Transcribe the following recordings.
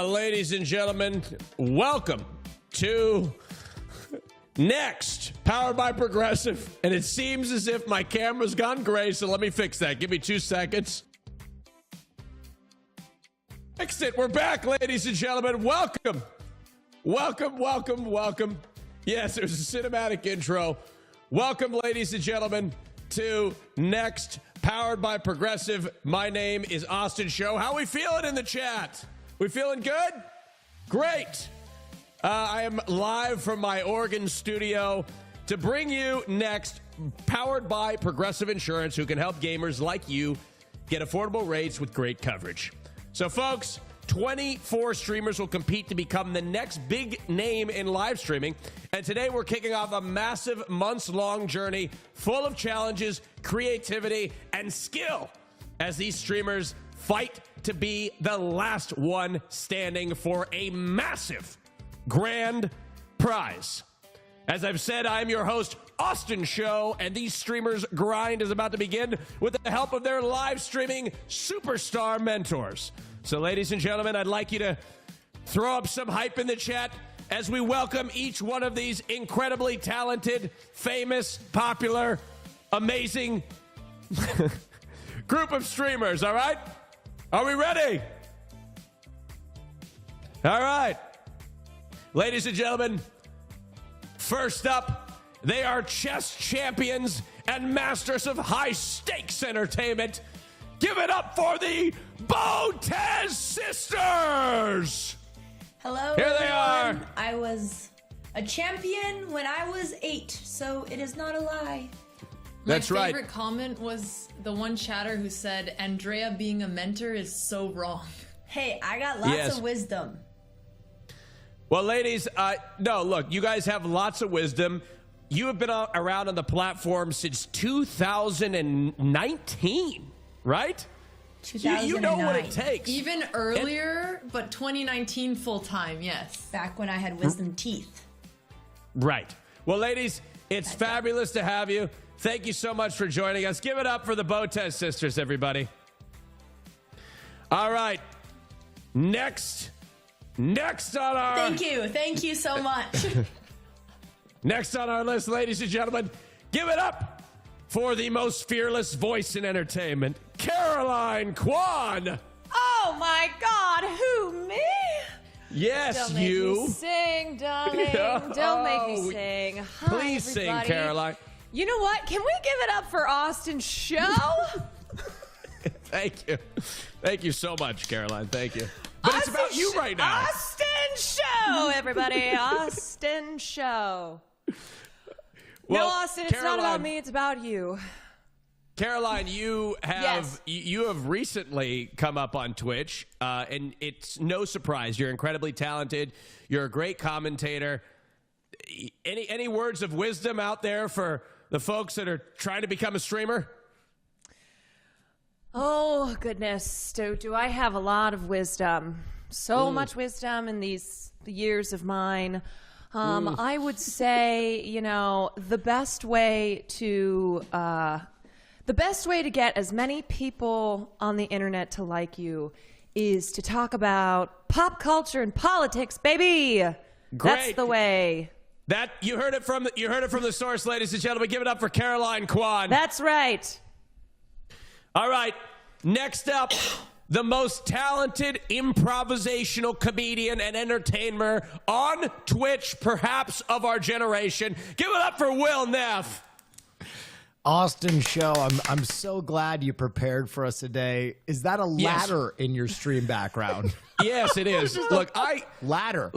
Ladies and gentlemen, welcome to Next, powered by Progressive. And it seems as if my camera's gone gray, so let me fix that. Give me 2 seconds. Fixed it. We're back, ladies and gentlemen. Welcome. Welcome, welcome, welcome. Yes, it was a cinematic intro. Welcome, ladies and gentlemen, to Next, powered by Progressive. My name is Austin Show. How we feeling in the chat? We feeling good? Great. I am live from my Oregon studio to bring you Next, powered by Progressive Insurance, who can help gamers like you get affordable rates with great coverage. So, folks, 24 streamers will compete to become the next big name in live streaming. And today we're kicking off a massive months-long journey full of challenges, creativity, and skill as these streamers fight to be the last one standing for a massive grand prize. As I've said, I'm your host, Austin Show, and these streamers' grind is about to begin with the help of their live streaming superstar mentors. So, ladies and gentlemen, I'd like you to throw up some hype in the chat as we welcome each one of these incredibly talented, famous, popular, amazing group of streamers, all right? Are we ready? All right. Ladies and gentlemen, first up, they are chess champions and masters of high-stakes entertainment. Give it up for the Botez sisters! Hello, Here everyone. they are. I was a champion when I was 8, so it is not a lie. That's right. My favorite comment was the one chatter who said, Andrea being a mentor is so wrong. Hey, I got lots of wisdom. Well, ladies, no, look, you guys have lots of wisdom. You have been around on the platform since 2019, right? 2009. You know what it takes. Even earlier, but 2019 full time, yes. Back when I had wisdom teeth. Right. Well, ladies, it's fabulous to have you. Thank you so much for joining us. Give it up for the Botez sisters, everybody. All right. Next on our... Thank you so much. Next on our list, ladies and gentlemen, give it up for the most fearless voice in entertainment, Caroline Kwan. Oh my God, who, me? Yes, Don't make you. me sing, darling. Don't make me sing. Hi, Please sing, everybody. Caroline. You know what? Can we give it up for Austin Show? Thank you. Thank you so much, Caroline. Thank you. But it's about you right now. Austin Show, everybody. Austin Show. Well, No, Austin, it's not about Caroline- me. It's about you. Caroline, you have Yes. you have recently come up on Twitch, and it's no surprise. You're incredibly talented. You're a great commentator. Any words of wisdom out there for the folks that are trying to become a streamer? Oh, goodness. Do I have a lot of wisdom? So much wisdom in these years of mine. I would say, the best way to get as many people on the internet to like you is to talk about pop culture and politics, baby. Great. That's the way. That you heard it from the source, ladies and gentlemen. Give it up for Caroline Kwan. That's right. All right, next up, the most talented improvisational comedian and entertainer on Twitch, perhaps of our generation. Give it up for Will Neff. Austin Show, I'm so glad you prepared for us today. Is that a ladder in your stream background? Yes, it is. Look, Ladder.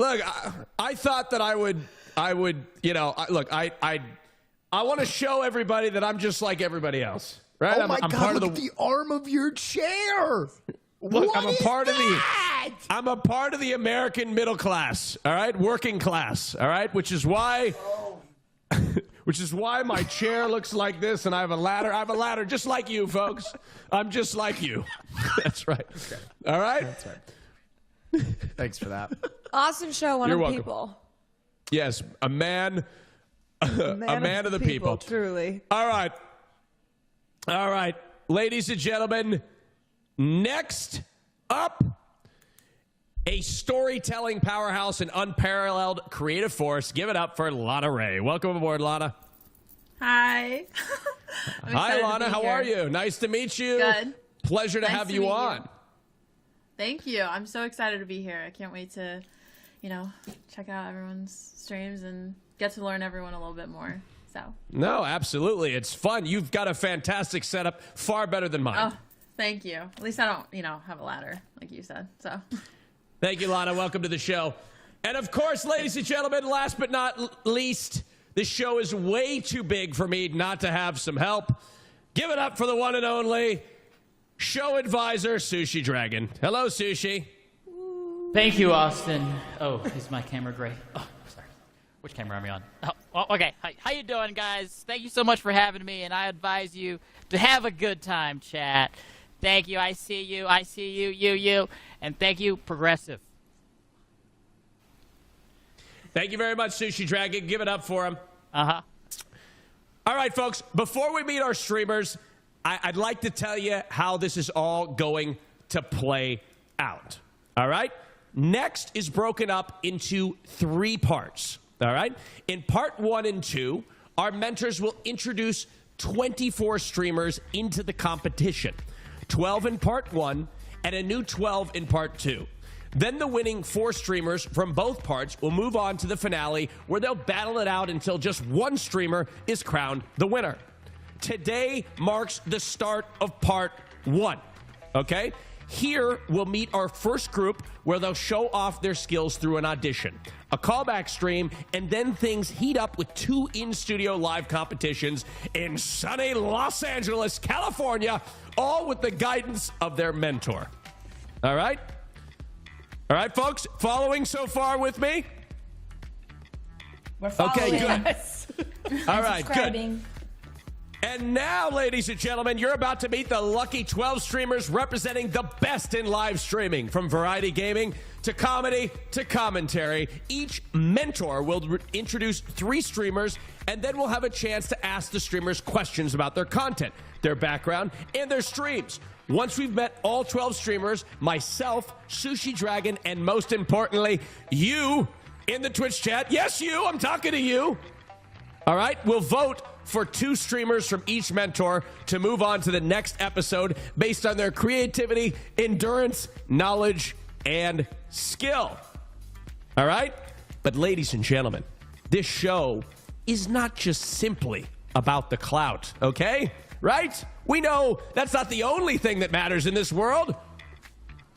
I thought that I would, I want to show everybody that I'm just like everybody else. Right? Oh my I'm God, part look of at the arm of your chair. Look, What I'm a is part that? I'm a part of the American middle class, all right? Working class, all right? Which is why my chair looks like this and I have a ladder. I have a ladder just like you, folks. I'm just like you. That's right. Okay. All right? That's right. Thanks for that. Austin Show, one You're of the welcome. people. Yes, a man of the people. Truly. All right. All right. Ladies and gentlemen, next up, a storytelling powerhouse and unparalleled creative force. Give it up for Lana Ray. Welcome aboard, Lana. Hi. Hi, Lana. How are you? Nice to meet you. Good. Pleasure to Nice have to you meet you. on. Thank you. I'm so excited to be here. I can't wait to, check out everyone's streams and get to learn everyone a little bit more. So. No, absolutely. It's fun. You've got a fantastic setup, far better than mine. Oh, thank you. At least I don't, have a ladder, like you said. So. Thank you, Lana. Welcome to the show. And of course, ladies and gentlemen, last but not least, this show is way too big for me not to have some help. Give it up for the one and only show advisor, Sushi Dragon. Hello, Sushi. Thank you, Austin. Oh, is my camera gray? Oh, sorry. Which camera am I on? Oh, okay. Hi, how you doing, guys? Thank you so much for having me, and I advise you to have a good time, chat. Thank you. I see you. You. And thank you, Progressive. Thank you very much, Sushi Dragon. Give it up for him. Uh-huh. All right, folks. Before we meet our streamers, I'd like to tell you how this is all going to play out. All right? Next is broken up into 3 parts. All right? In part 1 and 2, our mentors will introduce 24 streamers into the competition. 12 in part 1 and a new 12 in part 2. Then the winning 4 streamers from both parts will move on to the finale, where they'll battle it out until just one streamer is crowned the winner. Today marks the start of part 1. Okay? Here we'll meet our first group, where they'll show off their skills through an audition, a callback stream, and then things heat up with 2 in-studio live competitions in sunny Los Angeles, California, all with the guidance of their mentor. All right? All right, folks, following so far with me? We're following. Okay, good. Yes. All right, good. Subscribing. And now, ladies and gentlemen, you're about to meet the lucky 12 streamers representing the best in live streaming. From variety gaming to comedy to commentary, each mentor will introduce 3 streamers, and then we'll have a chance to ask the streamers questions about their content, their background, and their streams. Once we've met all 12 streamers, myself, Sushi Dragon, and most importantly, you in the Twitch chat, yes, you, I'm talking to you. All right, we'll vote for 2 streamers from each mentor to move on to the next episode based on their creativity, endurance, knowledge, and skill. All right? But ladies and gentlemen, this show is not just simply about the clout, okay? Right? We know that's not the only thing that matters in this world.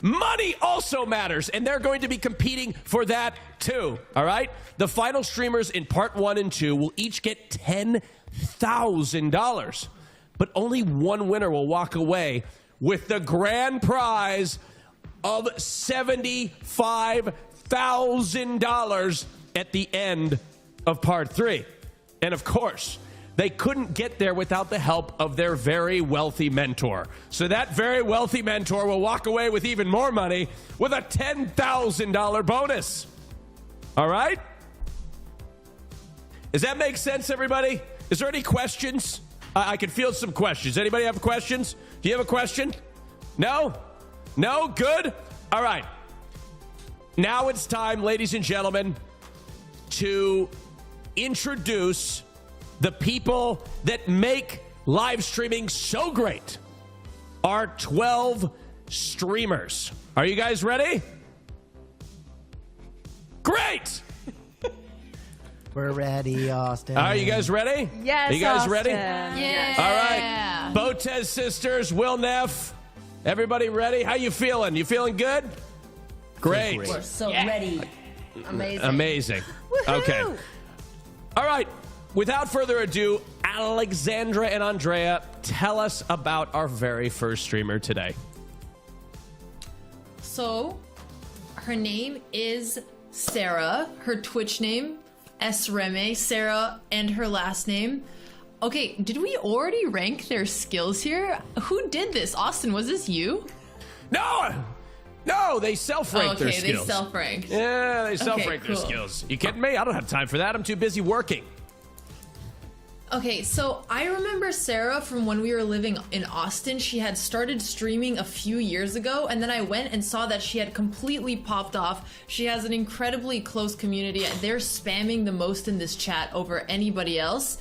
Money also matters, and they're going to be competing for that too, all right? The final streamers in part 1 and 2 will each get $10,000, but only one winner will walk away with the grand prize of $75,000 at the end of part 3. And of course, they couldn't get there without the help of their very wealthy mentor. So that very wealthy mentor will walk away with even more money with a $10,000 bonus. All right? Does that make sense, everybody? Is there any questions? I can field some questions. Anybody have questions? Do you have a question? No? No? Good? All right. Now it's time, ladies and gentlemen, to introduce the people that make live streaming so great. Our 12 streamers. Are you guys ready? Great! We're ready, Austin. Are you guys ready? Yes, Are you guys Austin. ready? Yeah. All right. Botez sisters, Will Neff, everybody ready? How you feeling? You feeling good? Great. We're so ready. Amazing. Amazing. Okay. All right. Without further ado, Alexandra and Andrea, tell us about our very first streamer today. So, her name is Sarah. Her Twitch name, Sreme, Sarah, and her last name. Okay, did we already rank their skills here? Who did this? Austin, was this you? No, they self-rank their Okay, they skills. self-ranked. Yeah, they self-rank their cool. skills. You kidding me? I don't have time for that. I'm too busy working. Okay, so I remember Sarah from when we were living in Austin. She had started streaming a few years ago, and then I went and saw that she had completely popped off. She has an incredibly close community. They're spamming the most in this chat over anybody else.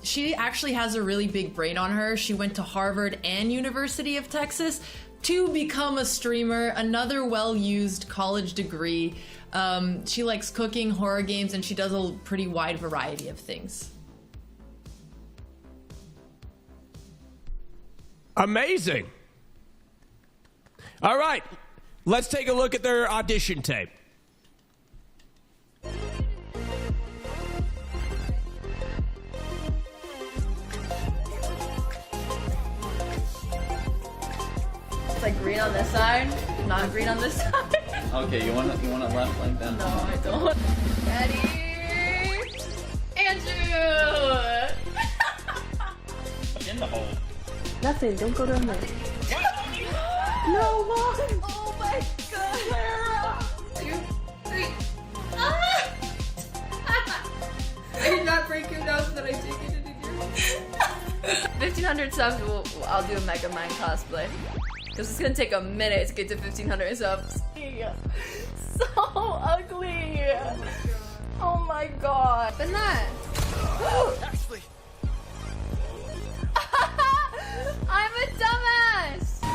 She actually has a really big brain on her. She went to Harvard and University of Texas to become a streamer, another well-used college degree. She likes cooking, horror games, and she does a pretty wide variety of things. Amazing. All right, let's take a look at their audition tape. It's like green on this side, not green on this side. Okay, you want it left like that? No, I don't. Ready? Andrew! In the hole. Nothing, don't go down there. No, Mom! Oh my god! 2, 3. Ah! I did not break your nose, but I did get it in your 1,500 subs, I'll do a Mega Mind cosplay. Because it's gonna take a minute to get to 1,500 subs. So ugly! Oh my god. Open that. Actually. I'm a dumbass! No!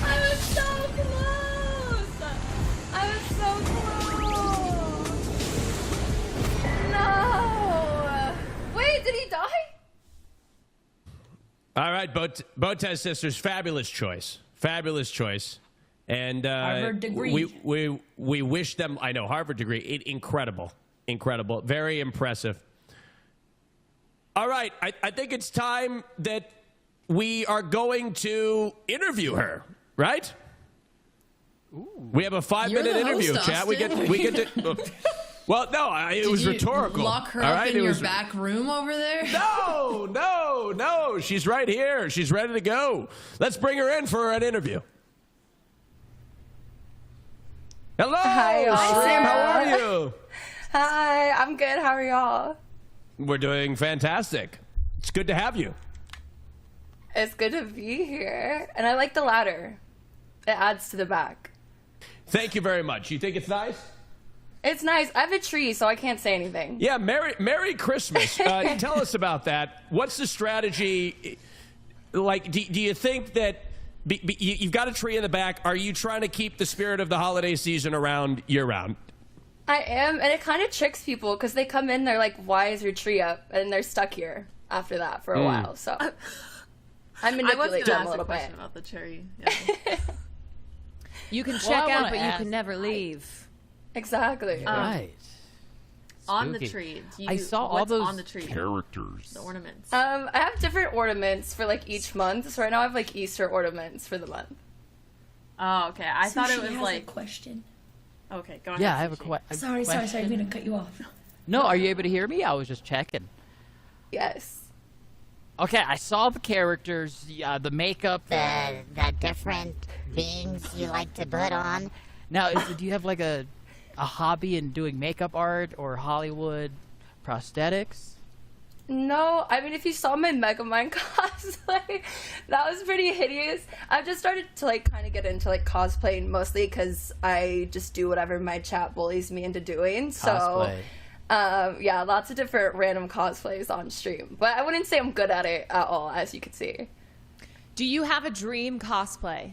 I was so close! I was so close! No! Wait, did he die? All right, Botez sisters, fabulous choice. Fabulous choice. And Harvard degree. we wish them, I know, Harvard degree, incredible. Incredible. Very impressive. All right, I think it's time that we are going to interview her, right? We have a 5-minute interview, host, chat. We get to. Well, no, it was Did you rhetorical. Lock her all up right? in your back room over there. No. She's right here. She's ready to go. Let's bring her in for an interview. Hello, Hi, Stream. How are you? Hi, I'm good. How are y'all? We're doing fantastic. It's good to have you. It's good to be here. And I like the ladder. It adds to the back. Thank you very much. You think it's nice? It's nice. I have a tree, so I can't say anything. Yeah, Merry Christmas. Tell us about that. What's the strategy? Like, do you think that you've got a tree in the back? Are you trying to keep the spirit of the holiday season around year-round? I am, and it kind of tricks people because they come in, they're like, why is your tree up? And they're stuck here after that for a while, so I manipulate them a little bit. About the cherry. Yeah. You can check out, but ask. you can never leave. Exactly. Right. On the Spooky. tree. I saw all what's those on the tree? characters. The ornaments. I have different ornaments for like each month. So right now I have like Easter ornaments for the month. Oh, okay. I thought it was has like. a question. Okay, go ahead. Yeah, I have a Sushi. question. Sorry, I'm gonna cut you off. No, are you able to hear me? I was just checking. Yes. Okay, I saw the characters, the makeup. The different things you like to put on. Now, do you have like a hobby in doing makeup art or Hollywood prosthetics? No, I mean, if you saw my Megamind cosplay, that was pretty hideous. I've just started to, like, kind of get into, like, cosplaying mostly because I just do whatever my chat bullies me into doing. Cosplay. So, yeah, lots of different random cosplays on stream. But I wouldn't say I'm good at it at all, as you can see. Do you have a dream cosplay?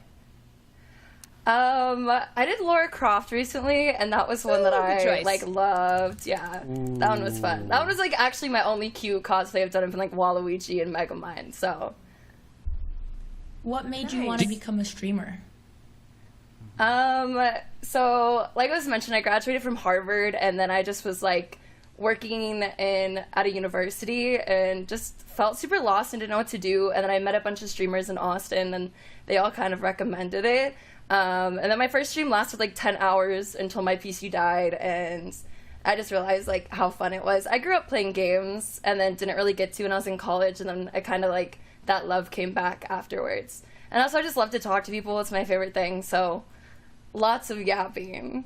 I did Lara Croft recently, and that was one that I choice. like loved. Yeah, that one was fun. That one was like actually my only cute cosplay I've done. I've been like Waluigi and Megamind. So, What made you want to become a streamer? so like I was mentioned, I graduated from Harvard, and then I just was like working at a university, and just felt super lost and didn't know what to do. And then I met a bunch of streamers in Austin, and they all kind of recommended it. And then my first stream lasted like 10 hours until my PC died, and I just realized like how fun it was. I grew up playing games and then didn't really get to when I was in college, and then I kind of like that love came back afterwards. And also I just love to talk to people. It's my favorite thing. So lots of yapping.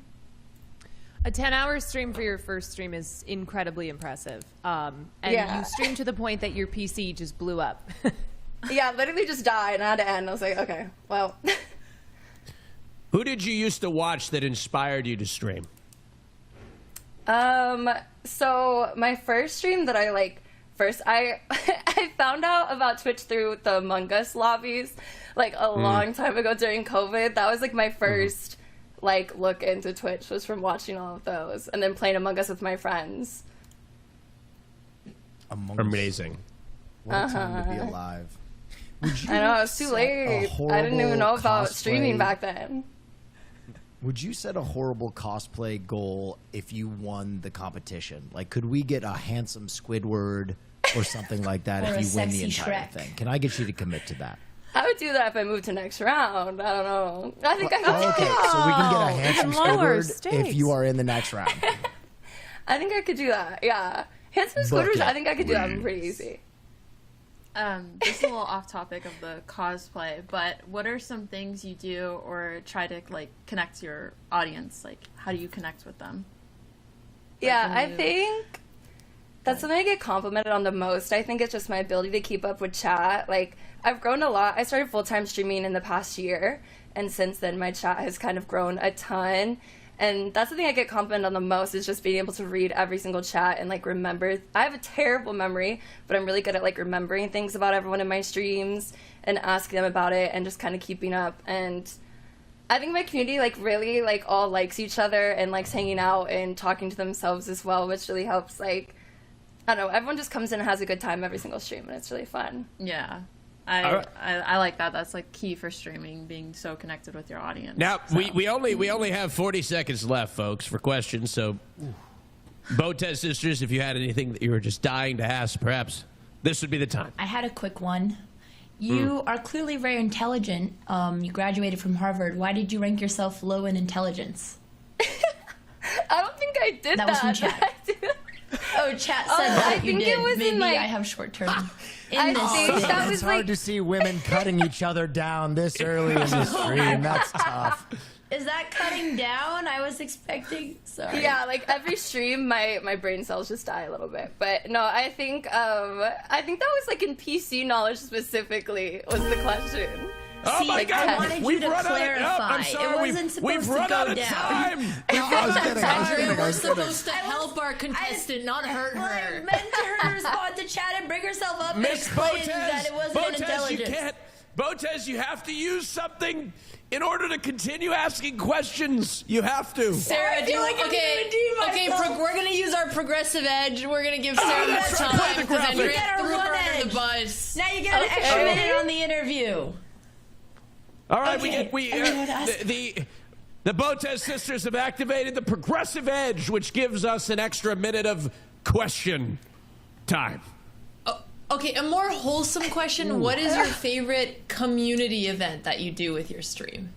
A 10-hour stream for your first stream is incredibly impressive. And Yeah. you streamed to the point that your PC just blew up. Yeah, literally just died and I had to end. I was like, okay, well. Who did you used to watch that inspired you to stream? So my first stream that I like, I found out about Twitch through the Among Us lobbies like a long time ago during COVID. That was like my first like look into Twitch, was from watching all of those and then playing Among Us with my friends. Amazing. What a time to be alive. Would you I know, it was too set a late. I didn't even know horrible about streaming cosplay- back then. Would you set a horrible cosplay goal if you won the competition? Like, could we get a handsome Squidward or something like that Or if a you win the sexy entire Shrek. thing? Can I get you to commit to that? I would do that if I moved to next round. I don't know. I think I could do Okay, that. so we can get a handsome lower Squidward stakes. if you are in the next round. I think I could do that. Yeah. Handsome Book Squidwards, it, I think I could do that please. pretty easy. This is a little off topic of the cosplay, but what are some things you do or try to like connect to your audience? Like, how do you connect with them? Yeah, when I you- think that's something I get complimented on the most. I think it's just my ability to keep up with chat. Like, I've grown a lot. I started full-time streaming in the past year, and since then my chat has kind of grown a ton. And that's the thing I get complimented on the most, is just being able to read every single chat and like remember. I have a terrible memory, but I'm really good at like remembering things about everyone in my streams and asking them about it and just kind of keeping up. And I think my community like really like all likes each other and likes hanging out and talking to themselves as well, which really helps. Like, I don't know, everyone just comes in and has a good time every single stream, and it's really fun. Yeah. right. I like that. That's like key for streaming, being so connected with your audience. Now So- we only have 40 seconds left, folks, for questions. So, Botez sisters, if you had anything that you were just dying to ask, perhaps this would be the time. I had a quick one. You are clearly very intelligent. You graduated from Harvard. Why did you rank yourself low in intelligence? I don't think I did that. That was from chat. Oh, chat said that I you think did. it was Maybe in, like- I have short term. I In this think thing. that was It's hard like to see women cutting each other down this early in the stream. That's tough. Is that cutting down? I was expecting. Sorry. yeah, like every stream, my brain cells just die a little bit. But no, I think that was like in PC knowledge specifically was the question. Oh See, my I God! wanted you We've to run clarify. out of, I'm sorry, It wasn't supposed we've to run go out of down. time. I was kidding. Andrea, we're I was kidding. supposed to help our contestant, not hurt Well, I her. meant her to respond to chat and bring herself up and Miss explain that it wasn't Botez, you intelligence. can't. Botez, you have to use something in order to continue asking questions. You have to. Sarah, do you like I'm okay? gonna redeem Okay, myself. we're gonna use our progressive edge. We're gonna give Sarah more that's right. time Play the because graphic. Andrea You get a threw one her under edge. the bus. Now you get an Okay. extra minute on the interview. All right, Okay. The Botez sisters have activated the progressive edge, which gives us an extra minute of question time. Okay, a more wholesome question. What is your favorite community event that you do with your stream?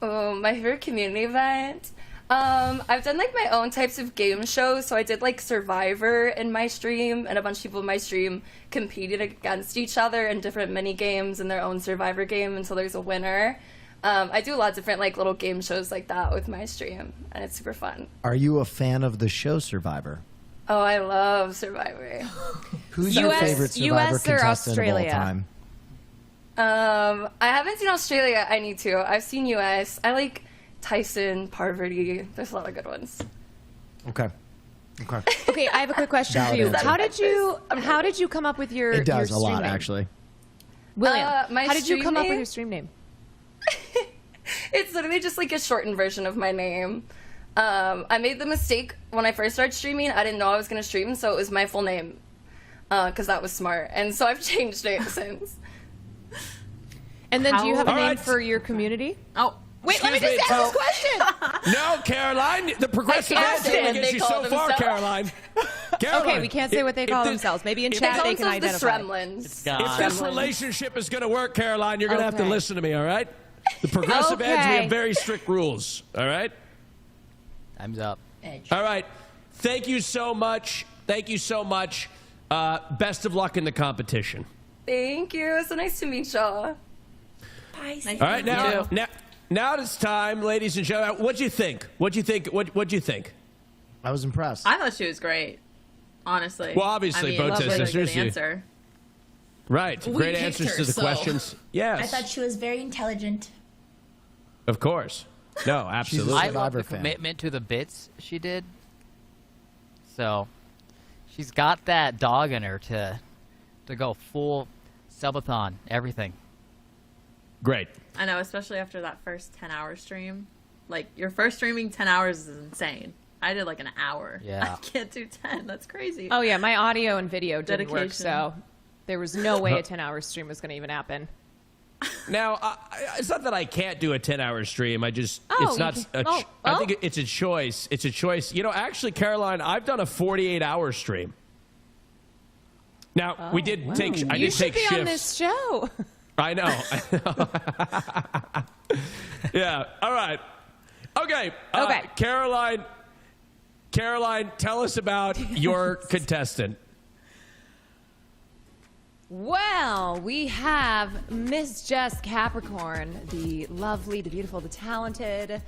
Oh, my favorite community event. I've done like my own types of game shows. So I did like Survivor in my stream, and a bunch of people in my stream competed against each other in different mini games in their own Survivor game until there's a winner. I do a lot of different like little game shows like that with my stream, and it's super fun. Are you a fan of the show Survivor? Oh, I love Survivor. Who's your US favorite Survivor US or contestant Australia? of all time? I haven't seen Australia. I need to. I've seen US. I like Tyson, Parvati. There's a lot of good ones. Okay. Okay. Okay, I have a quick question for Valid you. answer. How did you come up with your It does your a lot, stream name? actually. William, My how did you stream come up with name? your stream name? It's literally just like a shortened version of my name. I made the mistake when I first started streaming. I didn't know I was going to stream, so it was my full name because that was smart. And so I've changed it since. And then do you have a All name right. for your community? Oh, Wait, let me Excuse just me. ask this question. No, Caroline, the progressive I edge can't only stand gets they you call so far, themselves. Caroline. Okay, we can't say what they call themselves. Maybe in They chat call they can themselves the identify. Shremlins. gone. If this relationship is going to work, Caroline, you're going to have to Okay. listen to me, all right? The progressive edge, we Okay. have very strict rules, all right? Time's up. Edge. All right. Thank you so much. Thank you so much. Best of luck in the competition. Thank you. So nice to meet y'all. Bye. All right, now it's time, ladies and gentlemen. What'd you think? What'd you think? What'd you think? I was impressed. I thought she was great. Honestly. Well, obviously, I mean, Botez really sisters, good you- answer. Right. We Great picked answers her, to the so- questions. Yes. I thought she was very intelligent. Of course. No, absolutely. I love Survivor the fan. commitment to the bits she did. So, she's got that dog in her to go full subathon, everything. Great. I know, especially after that first 10-hour stream. Like, your first streaming 10 hours is insane. I did like an hour. Yeah. I can't do 10. That's crazy. Oh yeah, my audio and video didn't work, Dedication. so there was no way a 10-hour stream was going to even happen. Now, it's not that I can't do a 10-hour stream. I just, Oh, it's you not. can- I think it's a choice. It's a choice. You know, actually, Caroline, I've done a 48-hour stream. Now, we did take. I You did should take be shifts. on this show. I know. Yeah. All right. Okay. Okay. Caroline, tell us about your contestant. Well, we have Miss Jess Capricorn, the lovely, the beautiful, the talented.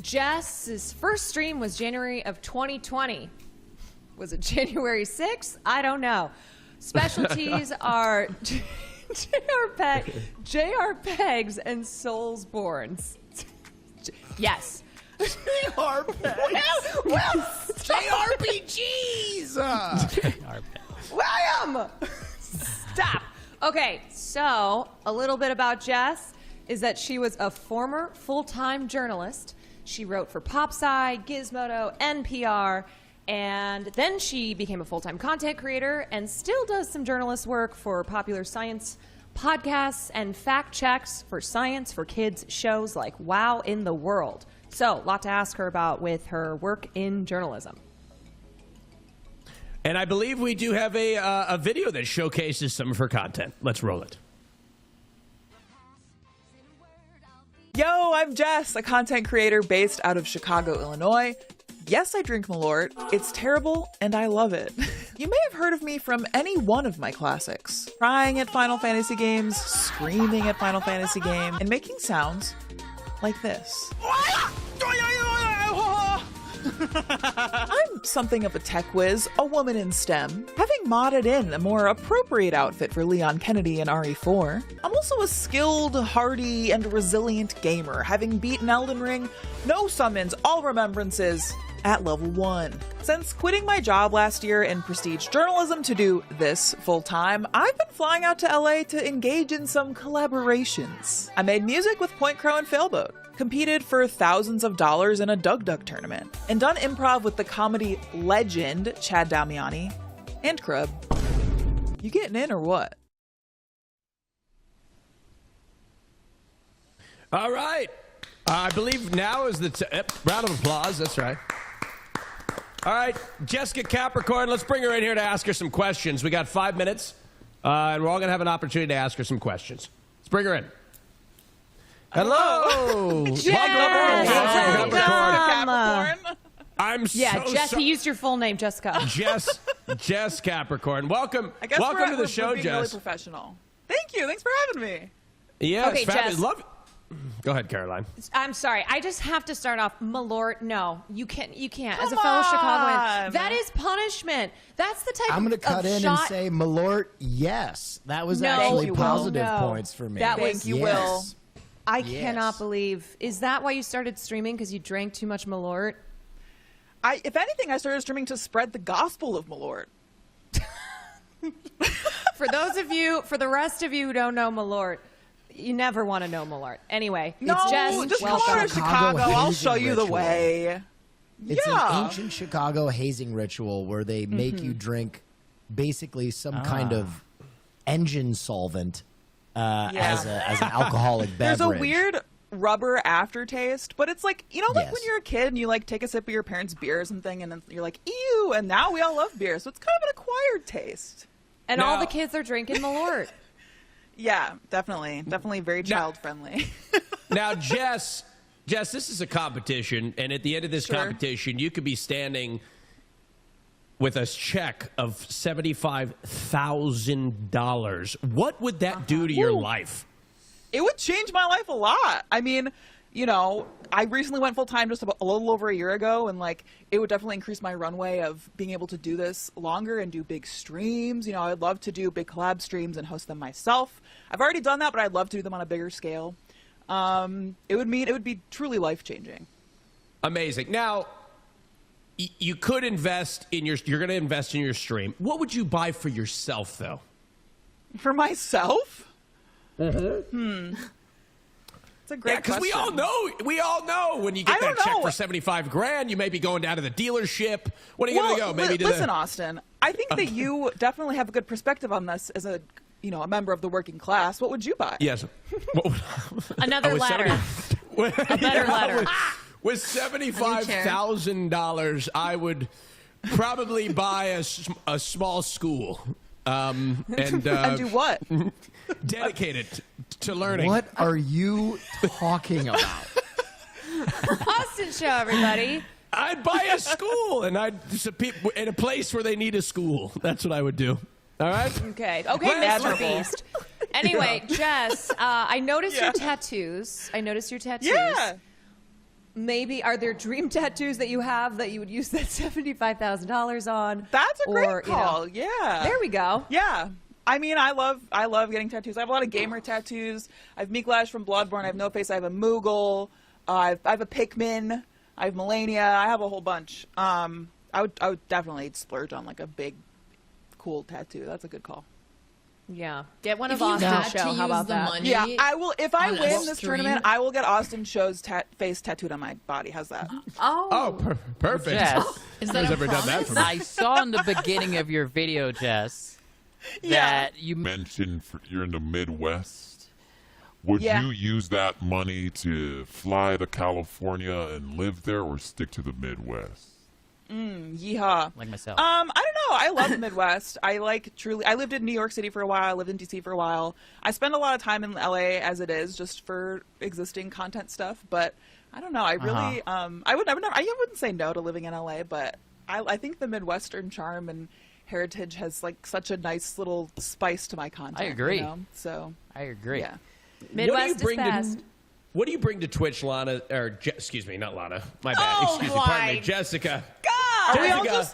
Jess's first stream was January of 2020. Was it January 6th? I don't know. Specialties are JR Pegs and Soulsborns. Yes. Well, JRPGs! William! Stop. Okay, so a little bit about Jess is that she was a former full-time journalist. She wrote for PopSci, Gizmodo, NPR, and then she became a full-time content creator and still does some journalist work for popular science podcasts and fact checks for Science for Kids shows like Wow in the World. So, a lot to ask her about with her work in journalism. And I believe we do have a video that showcases some of her content. Let's roll it. Yo, I'm Jess, a content creator based out of Chicago, Illinois. Yes, I drink Malort. It's terrible, and I love it. You may have heard of me from any one of my classics. Crying at Final Fantasy games, screaming at Final Fantasy games, and making sounds like this. I'm something of a tech whiz, a woman in STEM, having modded in a more appropriate outfit for Leon Kennedy in RE4. I'm also a skilled, hardy, and resilient gamer, having beaten Elden Ring, no summons, all remembrances, at level 1. Since quitting my job last year in prestige journalism to do this full-time, I've been flying out to LA to engage in some collaborations. I made music with Point Crow and Failboat, competed for thousands of dollars in a Dug Dug tournament, and done improv with the comedy legend Chad Damiani and Crub. You getting in or what? All right. I believe now is the round of applause. That's right. All right, Jessica Capricorn, let's bring her in here to ask her some questions. We got 5 minutes, and we're all going to have an opportunity to ask her some questions. Let's bring her in. Hello. Welcome. Capricorn. I'm Jess, he used your full name, Jessica. Jess Capricorn. Welcome. I guess Welcome to the we're show, being Jess. really professional. Thank you. Thanks for having me. Yeah, Okay, it's fabulous. Jess. Go ahead, Caroline. I'm sorry. I just have to start off. Malort, no. You can't. As a Come fellow on. Chicagoan, that is punishment. That's the type I'm going to of cut in shot. and say, Malort, yes. That was No, actually you positive will. points for me. That was- Thank you, Yes. Will. I Yes. cannot believe. Is that why you started streaming? Because you drank too much Malort? If anything, I started streaming to spread the gospel of Malort. For the rest of you who don't know Malort, you never want to know Malort. Anyway, No, it's Jess. just come Welcome. over to Chicago. I'll hazing show you the ritual. way. It's Yeah. an ancient Chicago hazing ritual where they make you drink basically some kind of engine solvent as an alcoholic beverage. There's a weird rubber aftertaste, but it's like, you know, like Yes. when you're a kid and you like take a sip of your parents' beer or something, and then you're like, ew, and now we all love beer, so it's kind of an acquired taste. And all Now- the kids are drinking Malort. Yeah, definitely very child friendly. Now, Jess, this is a competition, and at the end of this Sure. competition, you could be standing with a check of $75,000. What would that do to your life? It would change my life a lot. I mean, you know, I recently went full time just about a little over a year ago, and like it would definitely increase my runway of being able to do this longer and do big streams. You know, I'd love to do big collab streams and host them myself. I've already done that, but I'd love to do them on a bigger scale. It would be truly life changing. Amazing. Now, you could invest in you're going to invest in your stream. What would you buy for yourself, though? For myself? It's a great Because question. we all know when you get I that don't check know. for $75,000, you may be going down to the dealership. What are you going to go? Maybe to listen, the Austin. I think that you definitely have a good perspective on this as a member of the working class. What would you buy? Yes. Another With ladder. A better ladder. With $75,000, I would probably buy a small school and And do what? dedicate it to learning. What are you talking about? Austin show, everybody. I'd buy a school and in a place where they need a school. That's what I would do. All right. Okay, Admirable. Mr. Beast. Anyway, Jess, I noticed your tattoos. Yeah. Maybe are there dream tattoos that you have that you would use that $75,000 on? That's a great Or, you know, call. Yeah. there we go. Yeah. I mean, I love getting tattoos. I have a lot of gamer tattoos. I have Meeklash from Bloodborne. I have No Face. I have a Moogle. I have a Pikmin. I have Melania. I have a whole bunch. I would definitely splurge on like a big, cool tattoo. That's a good call. Yeah, get one of If you Austin's had show. to How about use the that? money Yeah, I will. If I on a win this stream. tournament, I will get Austin Show's face tattooed on my body. How's that? Oh, perfect. Jess, Is Who's that a ever done that promise? for me? I saw in the beginning of your video, Jess, that you mentioned you're in the Midwest. Would Yeah. you use that money to fly to California and live there, or stick to the Midwest? Yeehaw. like myself. I don't know. I love the Midwest. I lived in New York City for a while. I lived in DC for a while. I spend a lot of time in LA as it is, just for existing content stuff. But I don't know. I really, I wouldn't say no to living in LA, but I think the Midwestern charm and heritage has like such a nice little spice to my content. I agree. You know? So I agree. Yeah. Midwest is best. What do you bring to Twitch, Lana? Or excuse me, not Lana. My bad. Oh, Excuse me. Pardon me, Jessica. God,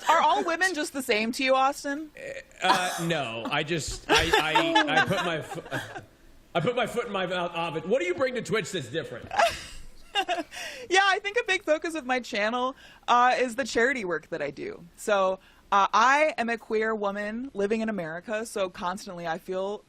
are all women just the same to you, Austin? No, I put my foot in my mouth of it. What do you bring to Twitch that's different? Yeah, I think a big focus of my channel is the charity work that I do. So I am a queer woman living in America, so constantly I feel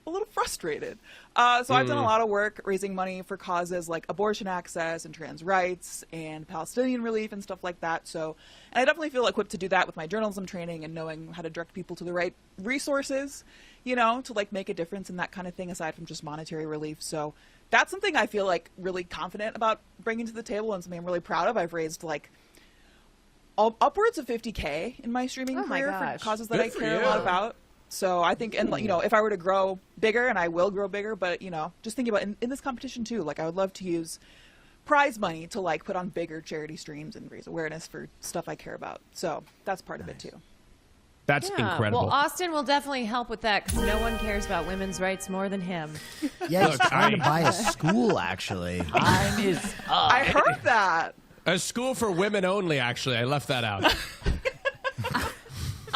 a little frustrated. So I've done a lot of work raising money for causes like abortion access and trans rights and Palestinian relief and stuff like that. So, and I definitely feel equipped to do that with my journalism training and knowing how to direct people to the right resources, you know, to like make a difference in that kind of thing aside from just monetary relief. So that's something I feel like really confident about bringing to the table and something I'm really proud of. I've raised like upwards of 50K in my streaming career for causes that I care a lot about. So I think, and you know, if I were to grow bigger, and I will grow bigger, but you know, just thinking about in this competition too, like I would love to use prize money to like put on bigger charity streams and raise awareness for stuff I care about. So that's part of it too. That's incredible. Well, Austin will definitely help with that because no one cares about women's rights more than him. Yeah, he's trying to buy a school, actually. Time is up. I heard that. A school for women only. Actually, I left that out.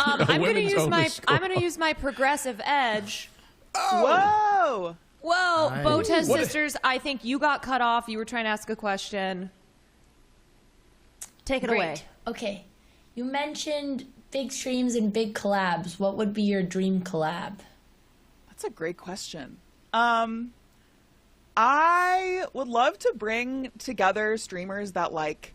I'm going to use my progressive edge. Oh. Whoa, Nice. Botez sisters, I think you got cut off. You were trying to ask a question. Take it away. Okay. You mentioned big streams and big collabs. What would be your dream collab? That's a great question. I would love to bring together streamers that like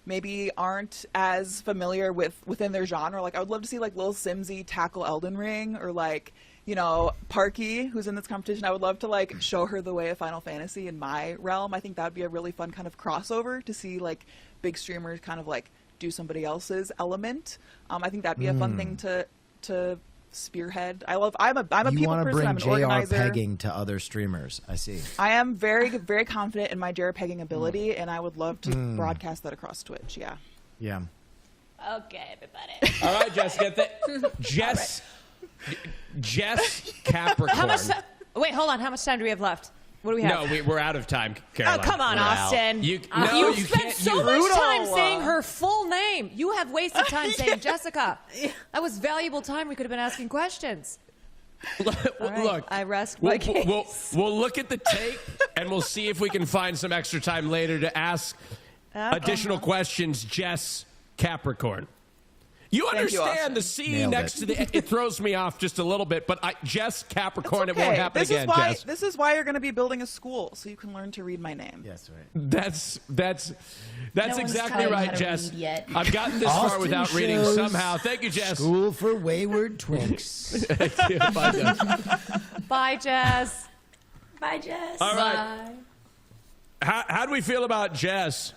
maybe aren't as familiar within their genre. Like I would love to see like Lil Simsy tackle Elden Ring, or like, you know, Parky, who's in this competition. I would love to like show her the way of Final Fantasy in my realm. I think that would be a really fun kind of crossover to see like big streamers kind of like do somebody else's element. I think that'd be a fun thing to spearhead. I'm a people person. I'm an organizer. pegging to other streamers. I see. I am very, very confident in my JR pegging ability, and I would love to broadcast that across Twitch. Yeah. Yeah. Okay, everybody. All right, Jessica. Jess Capricorn. Wait, hold on. How much time do we have left? What do we have? No, we're out of time, Caroline. Oh, come on, Austin. You spent so much time saying her full name. You have wasted time saying Jessica. That was valuable time. We could have been asking questions. Look, I rest my case. We'll look at the tape, and we'll see if we can find some extra time later to ask additional questions, Jess Capricorn. You understand the C next to the... It throws me off just a little bit, but Jess Capricorn, okay. It won't happen again, Jess. This is why you're going to be building a school, so you can learn to read my name. Yes, right. That's No exactly one's right, taught you how to Jess. read yet. I've gotten this far without reading somehow. Thank you, Jess. School for wayward twinks. Thank you. Bye, Jess. Bye, Jess. Bye, Jess. All right. How do we feel about Jess?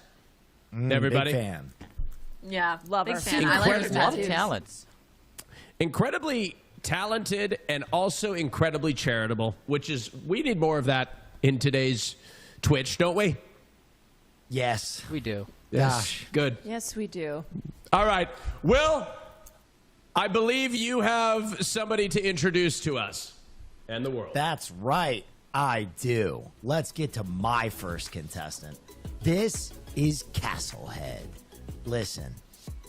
Everybody? Big fan. Yeah, love big her. fan. I like her A lot of tattoos. talents. Incredibly talented and also incredibly charitable, which is, we need more of that in today's Twitch, don't we? Yes. We do. Gosh. Good. Yes, we do. All right. Will, I believe you have somebody to introduce to us and the world. That's right. I do. Let's get to my first contestant. This is Castlehead. Listen,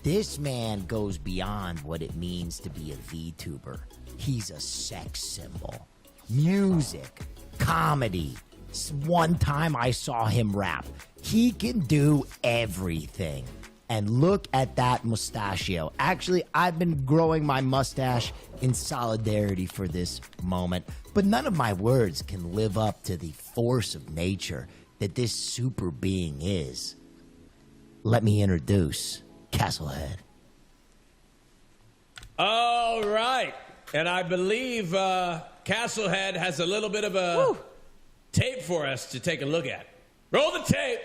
this man goes beyond what it means to be a VTuber. He's a sex symbol. Music, comedy. One time I saw him rap. He can do everything. And look at that mustachio. Actually, I've been growing my mustache in solidarity for this moment, but none of my words can live up to the force of nature that this super being is. Let me introduce Castlehead. All right. And I believe Castlehead has a little bit of a tape for us to take a look at. Roll the tape.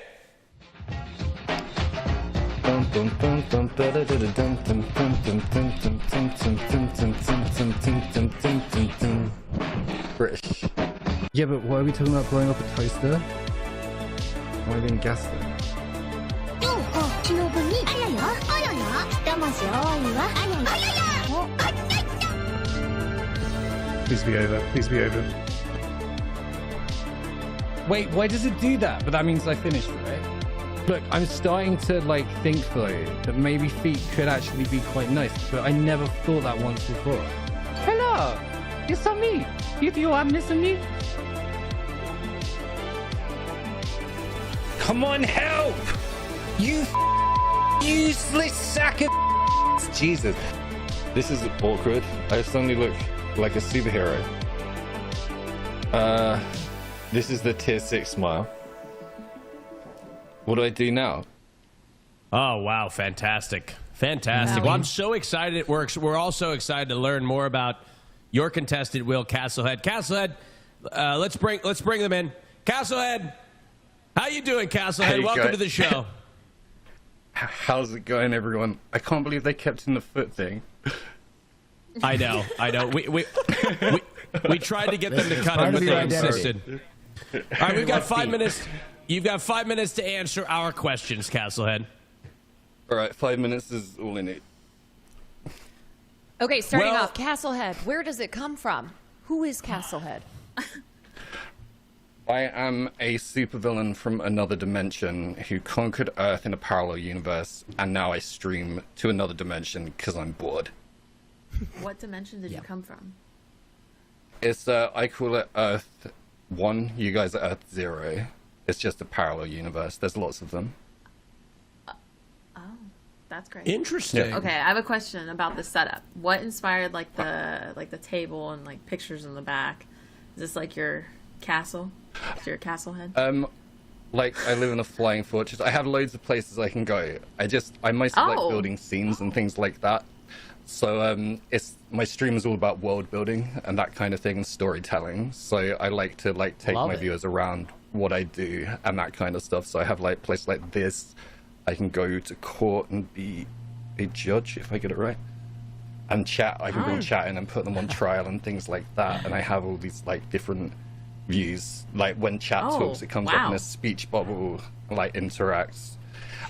British. Yeah, but why are we talking about blowing up a toaster? Why didn't guess that? Please be over. Please be over. Wait, why does it do that? But that means I finished, right? Look, I'm starting to like think though that maybe feet could actually be quite nice, but I never thought that once before. Hello, it's me. If you are missing me, come on, help! You useless sack of Jesus. This is awkward. I suddenly look like a superhero. This is the tier 6 smile. What do I do now? Oh, wow. Fantastic. Fantastic. Well, I'm so excited it works. We're also excited to learn more about your contestant, Will Castlehead. Castlehead, let's bring them in. Castlehead, how you doing, Castlehead? Hey, welcome to the show. How's it going, everyone? I can't believe they kept in the foot thing. I know. We tried to get them to cut him, but they insisted. All right, we've got 5 minutes. You've got 5 minutes to answer our questions, Castlehead. All right, 5 minutes is all I need. Okay, starting off, Castlehead. Where does it come from? Who is Castlehead? I am a supervillain from another dimension who conquered Earth in a parallel universe, and now I stream to another dimension because I'm bored. What dimension did you come from? It's I call it Earth 1. You guys are Earth 0. It's just a parallel universe. There's lots of them. That's great. Interesting. Yeah. Okay, I have a question about the setup. What inspired like the table and like pictures in the back? Is this like your castle? Is your castle head? Like I live in a flying fortress. I have loads of places I can go. I mostly like building scenes and things like that. So it's my stream is all about world building and that kind of thing and storytelling. So I like to take my viewers around what I do and that kind of stuff. So I have like places like this. I can go to court and be a judge if I get it right, and chat. I can bring chat in and put them on trial and things like that. And I have all these like different views. Like when chat talks, it comes up in a speech bubble, and, like interacts.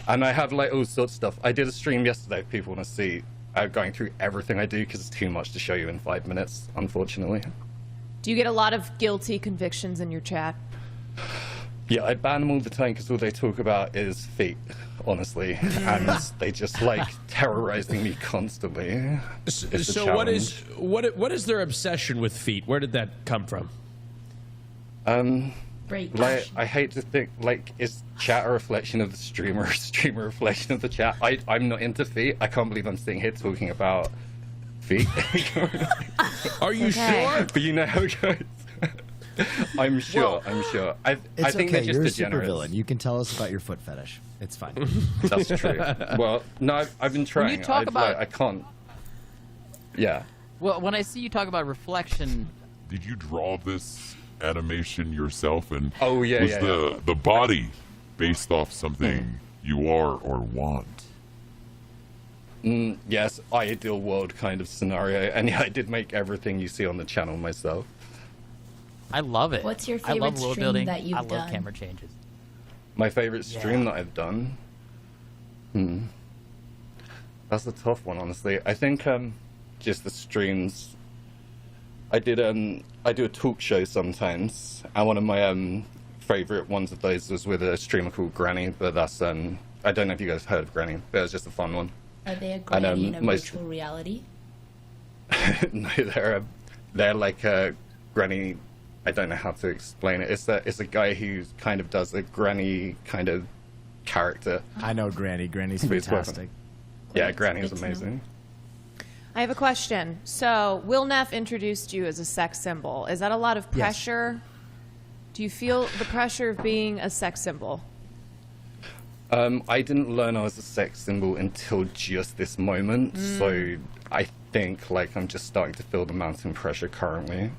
And I have like all sorts of stuff. I did a stream yesterday. If people want to see, going through everything I do because it's too much to show you in 5 minutes, unfortunately. Do you get a lot of guilty convictions in your chat? Yeah, I ban them all the time because all they talk about is feet, honestly, and they just like terrorizing me constantly. So what is their obsession with feet? Where did that come from? Like I hate to think like is chat a reflection of the streamer, or streamer a reflection of the chat? I'm not into feet. I can't believe I'm sitting here talking about feet. Are you sure? But you know how it goes. I'm sure. I think they're just you're a degenerates. supervillain. You can tell us about your foot fetish. It's fine. That's true. Well, no, I've been trying. When you talk about, I can't. Yeah. Well, when I see you talk about reflection, Did you draw this animation yourself? And oh yeah, was the body based off something you are or want? Yes, ideal world kind of scenario, and yeah, I did make everything you see on the channel myself. I love it. What's your I favorite love world stream building. that you've I love done? camera changes. My favorite stream that I've done. That's a tough one, honestly. I think just the streams. I do a talk show sometimes, and one of my favorite ones of those was with a streamer called Granny. But that's I don't know if you guys heard of Granny, but it was just a fun one. Are they a granny in a virtual reality? No, they're like a Granny. I don't know how to explain it. It's a guy who kind of does a Granny kind of character. I know Granny. Granny's fantastic. Yeah, Granny is amazing. I have a question. So, Will Neff introduced you as a sex symbol. Is that a lot of pressure? Yes. Do you feel the pressure of being a sex symbol? I didn't learn I was a sex symbol until just this moment. So I think like I'm just starting to feel the mountain pressure currently.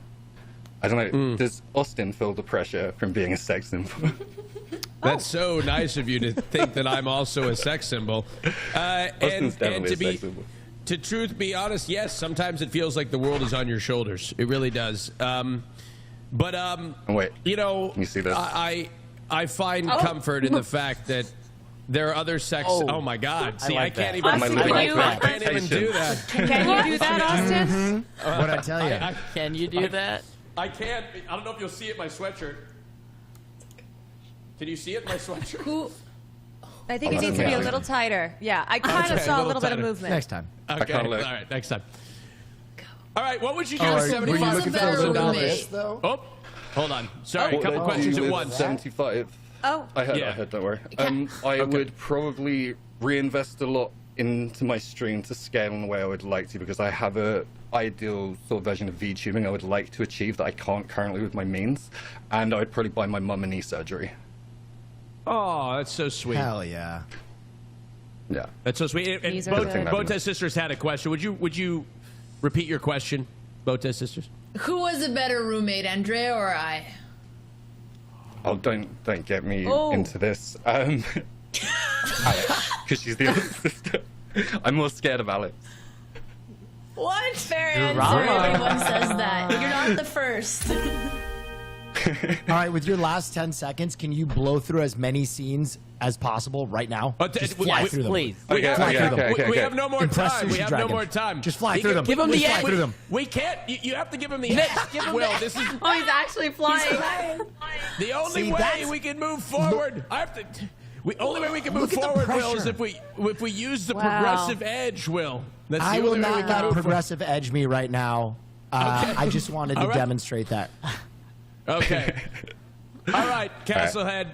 I don't know. Does Austin feel the pressure from being a sex symbol? That's so nice of you to think that I'm also a sex symbol. And to truth be honest, yes, sometimes it feels like the world is on your shoulders. It really does. Wait, you know, you see this? I find comfort in the fact that there are other sex. Oh my God! See, I can't even. Austin, I can't even do that. Can you do that, Austin? What'd I tell you? Can you do that? I can't. I don't know if you'll see it in my sweatshirt. Can you see it in my sweatshirt? I think it needs to be a little tighter. Yeah, I kind of saw a little bit of movement. Next time. Okay. All right. Next time. All right. What would you do Oh, with $75,000? though? Oh, hold on. Sorry, a couple questions at once. 75. Oh. I heard, don't worry. I would probably reinvest a lot into my stream to scale in the way I would like to, because I have a ideal sort of version of VTubing I would like to achieve that I can't currently with my means, and I would probably buy my mum a knee surgery. Oh, that's so sweet. Hell yeah. Yeah. That's so sweet. These are good. Botez Sisters had a question. Would you repeat your question, Botez Sisters? Who was a better roommate, Andrea or I? Oh, don't get me into this. Alex, because she's the older sister. I'm more scared of Alex. What? Fair You're answer. wrong. Everyone says that. You're not the first. All right, with your last 10 seconds, can you blow through as many scenes as possible right now? Just fly through them. Please. We Okay. have no more Impress time. Sushi We have Dragon. no more time. Just fly through them. Give him the Fly edge. through them. We can't. You have to give him the edge. Give him Will. This is Oh, he's actually flying. the only See, way that's- we can move forward. I have to. Only way we can move Look at the forward, Will, is pressure. if we use the Wow. progressive edge, Will. That's the I only will way we not can let move progressive edge me right now. I just wanted to demonstrate that. forward. Okay. All right, Castlehead.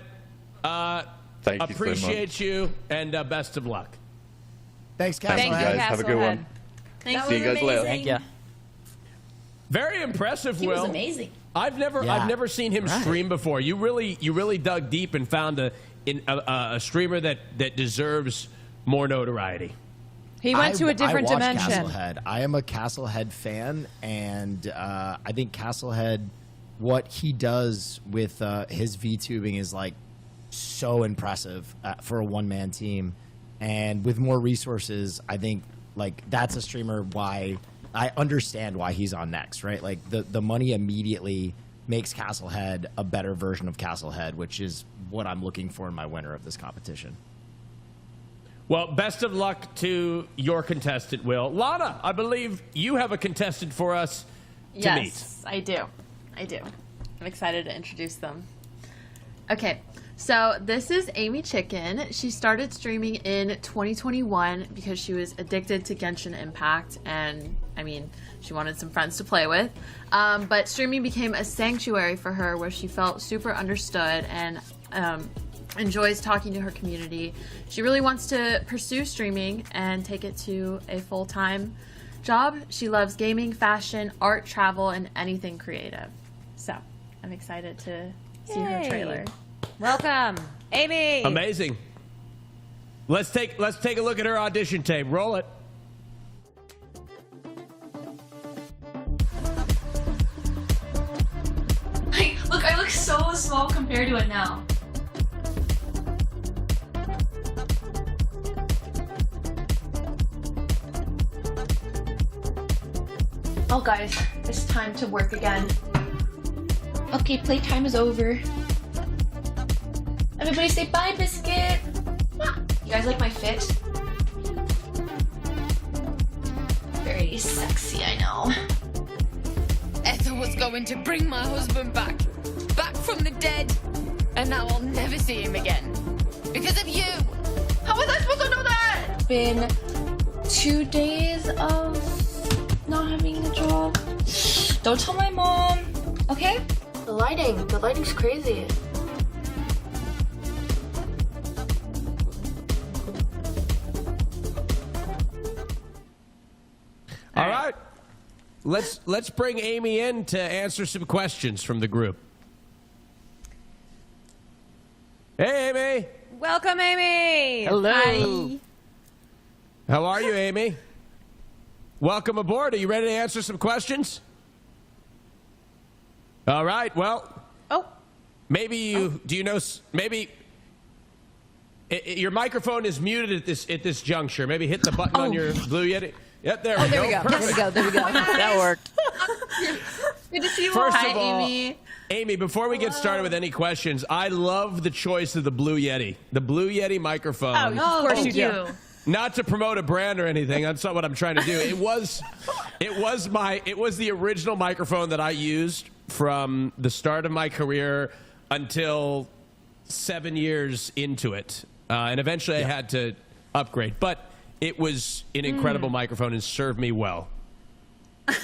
Thank you Appreciate you, and best of luck. Thanks, Thank you, Castlehead. guys. Have a good one. That See you was guys later. amazing. Thank you. Very impressive, He Will. was amazing. I've never seen him stream before. You really dug deep and found a streamer that deserves more notoriety. He went to a different I watch dimension. Castlehead. I am a Castlehead fan, and I think Castlehead, what he does with his VTubing is like so impressive for a one-man team. And with more resources, I think like that's a streamer why I understand why he's on next, right? Like the money immediately makes Castlehead a better version of Castlehead, which is what I'm looking for in my winner of this competition. Well, best of luck to your contestant, Will. Lana, I believe you have a contestant for us to meet. Yes, I do. I'm excited to introduce them. Okay, so this is Amy Chicken. She started streaming in 2021 because she was addicted to Genshin Impact, and I mean, she wanted some friends to play with. But streaming became a sanctuary for her where she felt super understood and enjoys talking to her community. She really wants to pursue streaming and take it to a full-time job. She loves gaming, fashion, art, travel, and anything creative. So I'm excited to see her Yay. trailer. Welcome, Amy. Amazing. Let's take a look at her audition tape. Roll it. Look, I look so small compared to it now. Oh guys, it's time to work again. Okay, playtime is over. Everybody say bye, Biscuit! You guys like my fit? Very sexy, I know. Ethel was going to bring my husband back from the dead, and now I'll never see him again. Because of you! How was I supposed to know that? Been 2 days of not having a job. Don't tell my mom, okay? The lighting's crazy. All right. Let's bring Amy in to answer some questions from the group. Hey, Amy. Welcome, Amy. Hello. Hi. How are you, Amy? Welcome aboard. Are you ready to answer some questions? All right. Well, maybe you do you know maybe Your microphone is muted at this juncture. Maybe hit the button on your Blue Yeti. Yep, there we go. Perfect. There we go. That worked. Good to see you. First Hi, of all, Amy. Amy, before we get started with any questions, I love the choice of the Blue Yeti. The Blue Yeti microphone. Oh, of course you do. Not to promote a brand or anything. That's not what I'm trying to do. It was the original microphone that I used from the start of my career until 7 years into it. And eventually I had to upgrade. But it was an incredible microphone and served me well.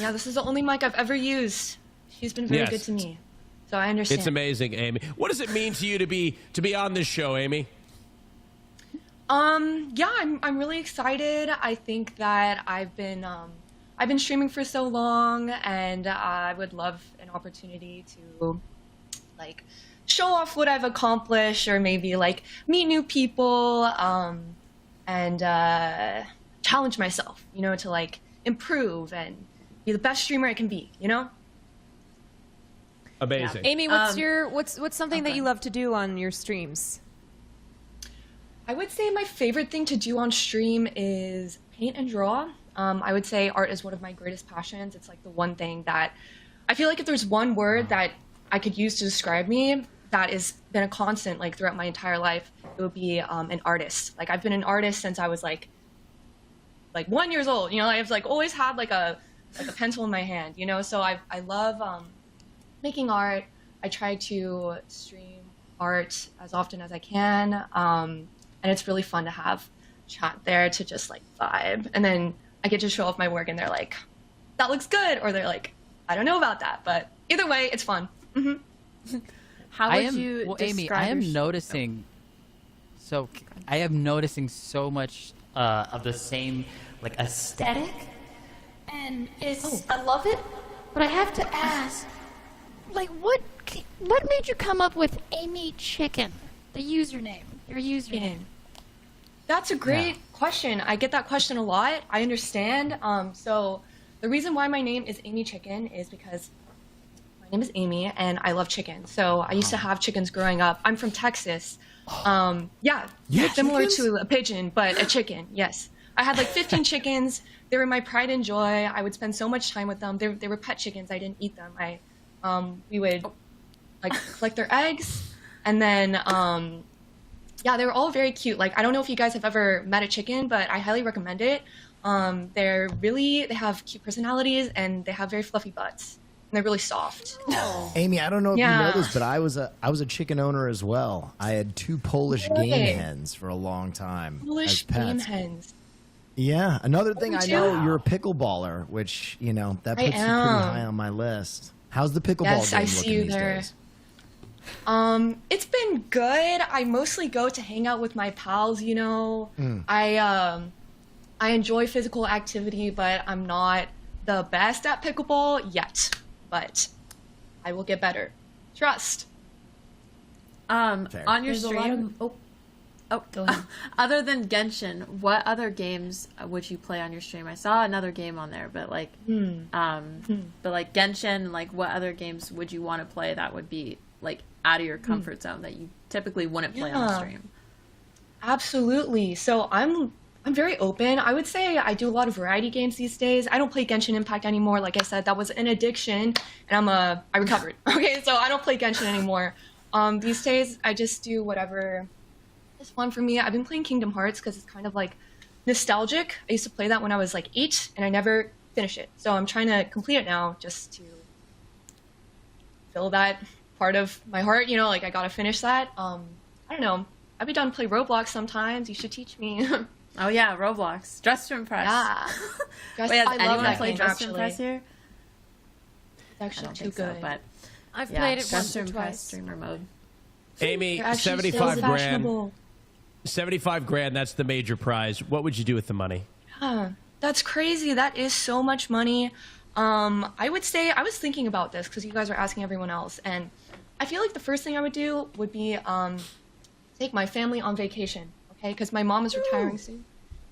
Yeah, this is the only mic I've ever used. She's been very good to me. So I understand. It's amazing, Amy. What does it mean to you to be on this show, Amy? Yeah, I'm really excited. I think that I've been streaming for so long, and I would love an opportunity to like show off what I've accomplished, or maybe like meet new people, and challenge myself, you know, to like improve and be the best streamer I can be, you know? Amazing. Yeah. Amy, what's something that you love to do on your streams? I would say my favorite thing to do on stream is paint and draw. I would say art is one of my greatest passions. It's like the one thing that I feel like if there's one word that I could use to describe me that has been a constant like throughout my entire life, it would be an artist. Like I've been an artist since I was like 1 year old. You know, I've like always had like a pencil in my hand. You know, so I love making art. I try to stream art as often as I can. And it's really fun to have chat there to just like vibe. And then I get to show off my work and they're like, that looks good. Or they're like, I don't know about that. But either way, it's fun. Mm-hmm. How would you describe Amy, I am noticing. So I am noticing so much of the same like aesthetic. And I love it, but I have to ask, like, what made you come up with Amy Chicken, the username, your username? That's a great question. I get that question a lot. I understand. So the reason why my name is Amy Chicken is because my name is Amy and I love chicken. So I used to have chickens growing up. I'm from Texas. Yeah, similar to a pigeon, but a chicken. Yes. I had like 15 chickens. They were my pride and joy. I would spend so much time with them. They were pet chickens. I didn't eat them. We would like collect their eggs, and then yeah, they were all very cute. Like I don't know if you guys have ever met a chicken, but I highly recommend it. They have cute personalities and they have very fluffy butts. And they're really soft. Amy, I don't know if you know this, but I was a chicken owner as well. I had 2 Polish game hens for a long time. Polish as pets. game hens. Yeah. Another thing, I too. know you're a pickleballer, which, you know, that puts you pretty high on my list. How's the pickleball game looking these days? It's been good. I mostly go to hang out with my pals, you know. I enjoy physical activity, but I'm not the best at pickleball yet. But I will get better. Trust. On your stream, go ahead. other than Genshin, what other games would you play on your stream? I saw another game on there, but like, but like Genshin, like what other games would you want to play that would be like out of your comfort zone that you typically wouldn't play on the stream? Absolutely. So I'm very open. I would say I do a lot of variety games these days. I don't play Genshin Impact anymore. Like I said, that was an addiction, and I recovered. Okay, so I don't play Genshin anymore. These days, I just do whatever is fun for me. I've been playing Kingdom Hearts because it's kind of like nostalgic. I used to play that when I was like 8, and I never finished it. So I'm trying to complete it now just to fill that part of my heart. You know, like I gotta finish that. I don't know. I'd be down to play Roblox sometimes. You should teach me. Oh yeah, Roblox. Dress to Impress. Yeah. Wait, has I love anyone that played game, Dress to Impress here? It's actually too think so, good. but I've yeah, played it Dress once to or Impress twice. streamer mode. Amy, They're actually 75 so grand. fashionable. 75 grand, that's the major prize. What would you do with the money? Huh. That's crazy. That is so much money. I would say, I was thinking about this because you guys are asking everyone else, and I feel like the first thing I would do would be take my family on vacation, okay? Because my mom is retiring soon,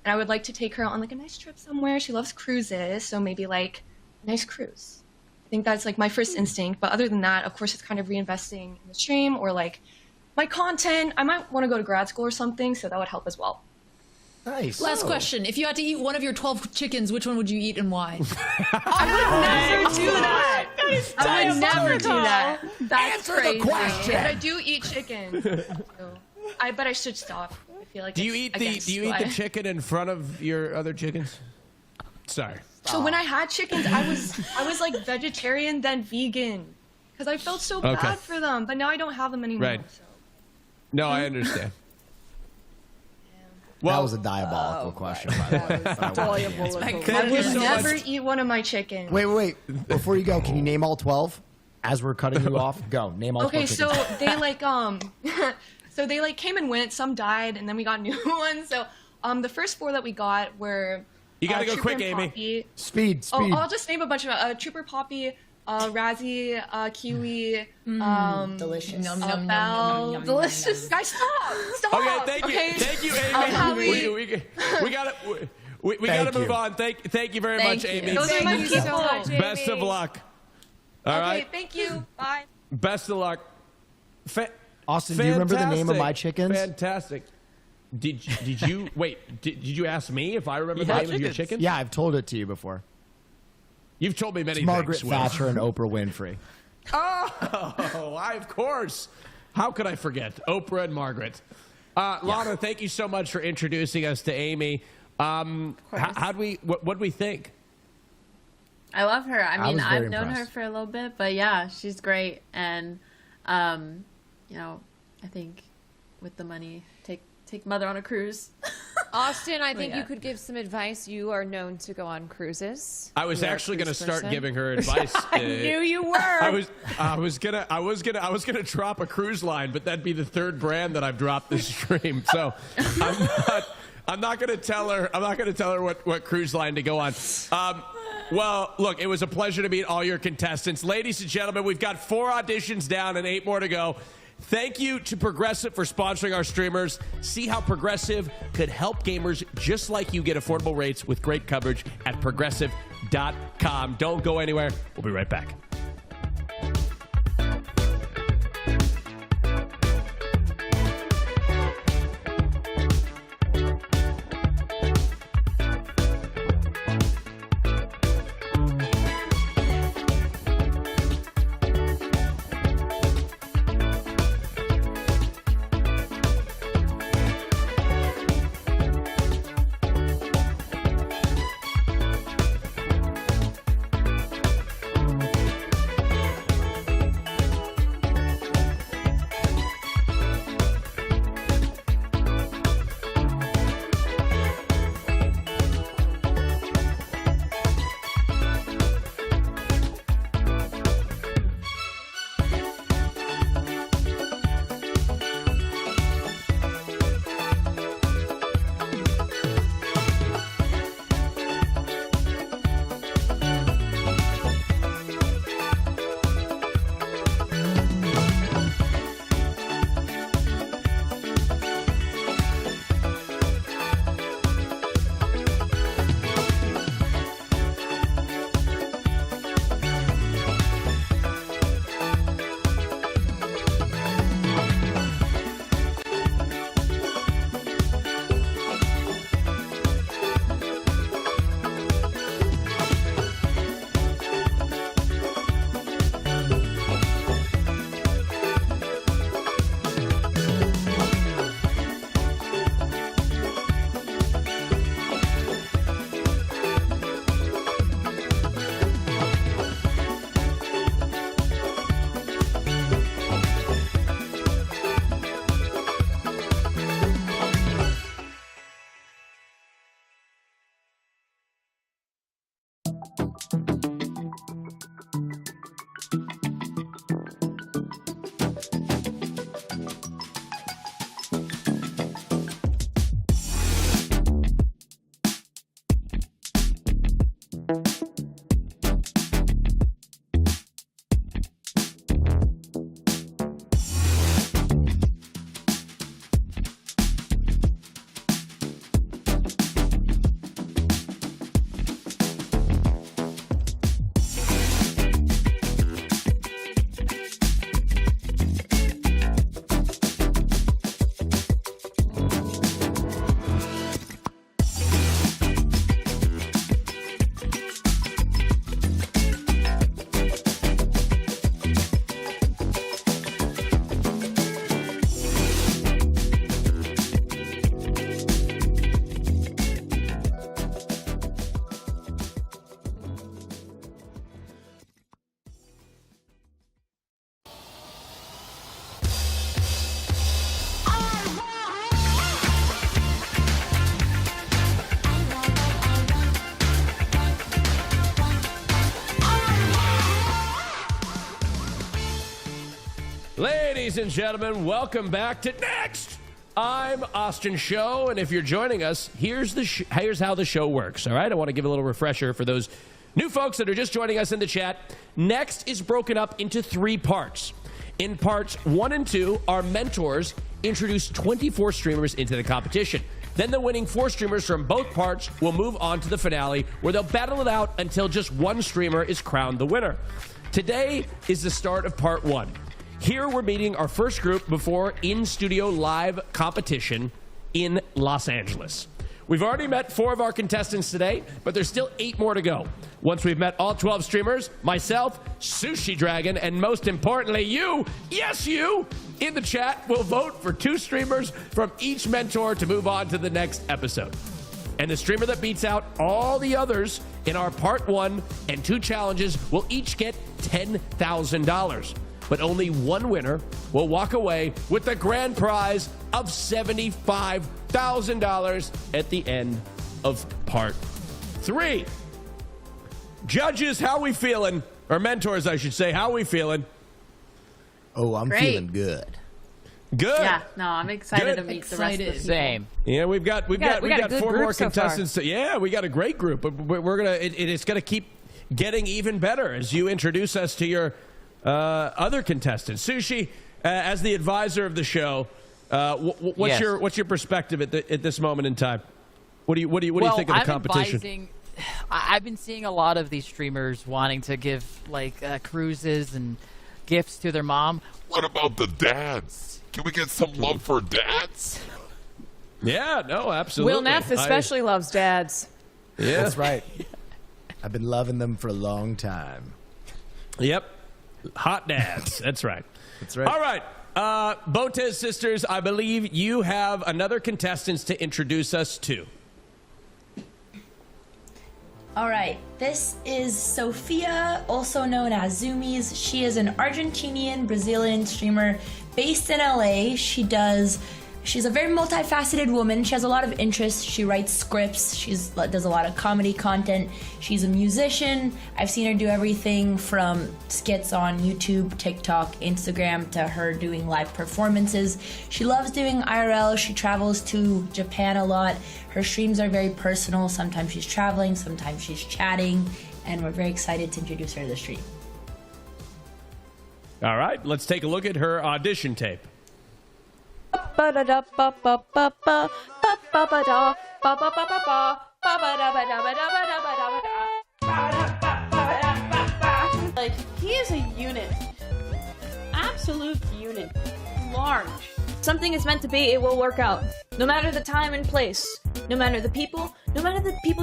and I would like to take her on like a nice trip somewhere. She loves cruises, so maybe like a nice cruise. I think that's like my first instinct, but other than that, of course, it's kind of reinvesting in the stream or like my content, I might want to go to grad school or something, so that would help as well. Nice. Last question. If you had to eat one of your 12 chickens, which one would you eat and why? I would never do that. I would never do that. That's Answer crazy. the question. But I do eat chicken. So but I should stop. I feel like Do you eat the chicken in front of your other chickens? Sorry. So when I had chickens, I was like vegetarian then vegan because I felt so bad for them. But now I don't have them anymore. Right. So. No, I understand. Well, that was a diabolical question, by the way. I would never eat one of my chickens. Wait. Before you go, can you name all 12? As we're cutting you off, go. Name all 12 Okay, chickens. so they so they like came and went. Some died, and then we got new ones. So the first 4 that we got were You gotta go Trooper quick, and Amy. Poppy. Speed. Oh, I'll just name a bunch of Trooper, Poppy, Razzie, Kiwi, Delicious. Belle. Delicious. Guys, stop. Okay, thank you, Amy. We gotta move on. Thank you very much, Amy. Those are my people. Best of luck. All right. Okay, thank you. Bye. Best of luck. Austin, do you remember the name of my Fantastic. chickens? Fantastic. Did you wait? Did you ask me if I remember the name of your chickens? Yeah, I've told it to you before. You've told me many It's Margaret things. Will. Thatcher and Oprah Winfrey. Oh, of course. How could I forget? Oprah and Margaret. Lana, thank you so much for introducing us to Amy. What do we think? I love her. I mean, I've known impressed. her for a little bit, but yeah, she's great. And, you know, I think with the money, take mother on a cruise. Austin, I think you could give some advice. You are known to go on cruises. I was actually going to start giving her advice. I knew you were. I was gonna drop a cruise line, but that'd be the 3rd brand that I've dropped this stream. So I'm not gonna tell her. I'm not gonna tell her what cruise line to go on. Well, look, it was a pleasure to meet all your contestants. Ladies and gentlemen, we've got 4 auditions down and 8 more to go. Thank you to Progressive for sponsoring our streamers. See how Progressive could help gamers just like you get affordable rates with great coverage at Progressive.com. Don't go anywhere. We'll be right back. Ladies and gentlemen, welcome back to Next. I'm Austin Show, and if you're joining us, here's how the show works, all right? I want to give a little refresher for those new folks that are just joining us in the chat. Next is broken up into 3 parts. In parts 1 and 2, our mentors introduce 24 streamers into the competition. Then the winning 4 streamers from both parts will move on to the finale, where they'll battle it out until just one streamer is crowned the winner. Today is the start of part 1. Here we're meeting our first group before in-studio live competition in Los Angeles. We've already met 4 of our contestants today, but there's still 8 more to go. Once we've met all 12 streamers, myself, Sushi Dragon, and most importantly, you, yes, you, in the chat will vote for 2 streamers from each mentor to move on to the next episode. And the streamer that beats out all the others in our part 1 and 2 challenges will each get $10,000. But only one winner will walk away with the grand prize of $75,000 at the end of part 3. Judges, how we feeling? Or mentors, I should say, how we feeling? Oh, I'm Great. feeling good. Good. Yeah, no, I'm excited Good. to meet the rest of the people. Same. Yeah, we've got We got a good 4 group more so far. contestants. Yeah, we got a great group, but we're gonna it's gonna keep getting even better as you introduce us to your other contestants. Sushi, as the advisor of the show, what's your perspective at this moment in time? What do you think of the competition? I've been seeing a lot of these streamers wanting to give cruises and gifts to their mom. What about the dads? Can we get some love for dads? Yeah, no, absolutely. Will Neff especially loves dads. Yeah, That's right. I've been loving them for a long time. Yep. Hot dads. That's right. That's right. All right. Botez sisters, I believe you have another contestant to introduce us to. All right, this is Sophia, also known as Zoomies. She is an Argentinian Brazilian streamer based in LA. She's a very multifaceted woman. She has a lot of interests. She writes scripts. She does a lot of comedy content. She's a musician. I've seen her do everything from skits on YouTube, TikTok, Instagram, to her doing live performances. She loves doing IRL. She travels to Japan a lot. Her streams are very personal. Sometimes she's traveling, sometimes she's chatting, and we're very excited to introduce her to the stream. All right, let's take a look at her audition tape. Like, he is a unit. Absolute unit. Large. Something is meant to be, it will work out. No matter the time and place. No matter the people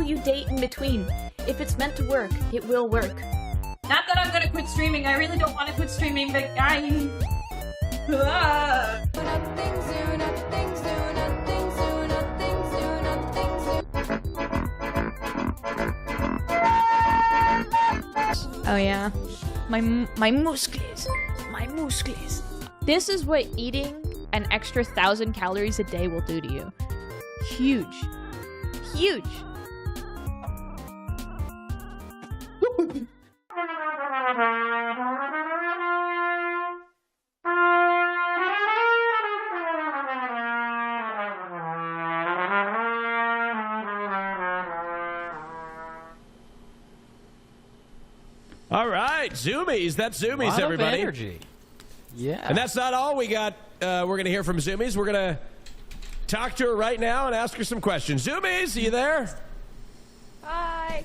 you date in between. If it's meant to work, it will work. Not that I'm gonna quit streaming, I really don't want to quit streaming, but Oh yeah, my muscles. This is what eating an extra 1,000 calories a day will do to you. Huge. All right, Zoomies. That's Zoomies, Lot everybody. of energy. Yeah. And that's not all we got. We're going to hear from Zoomies. We're going to talk to her right now and ask her some questions. Zoomies, are you there? Hi.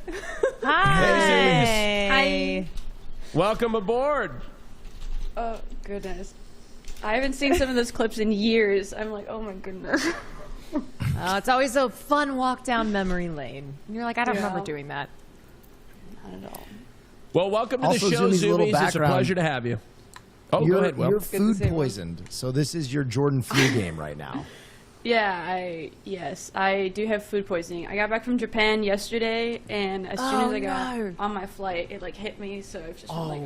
Hey, Zoomies. Welcome aboard. Oh, goodness. I haven't seen some of those clips in years. I'm like, oh my goodness. It's always a fun walk down memory lane. And you're like, I don't remember doing that. Not at all. Well, welcome to Also, the show, Zoomies, a little Zoomies. It's a background. pleasure to have you. Oh, you're, go ahead, Will. You're food poisoned, so this is your Jordan flu game right now. Yeah, yes, I do have food poisoning. I got back from Japan yesterday, and as soon as I got on my flight, it like hit me. So I've just been like,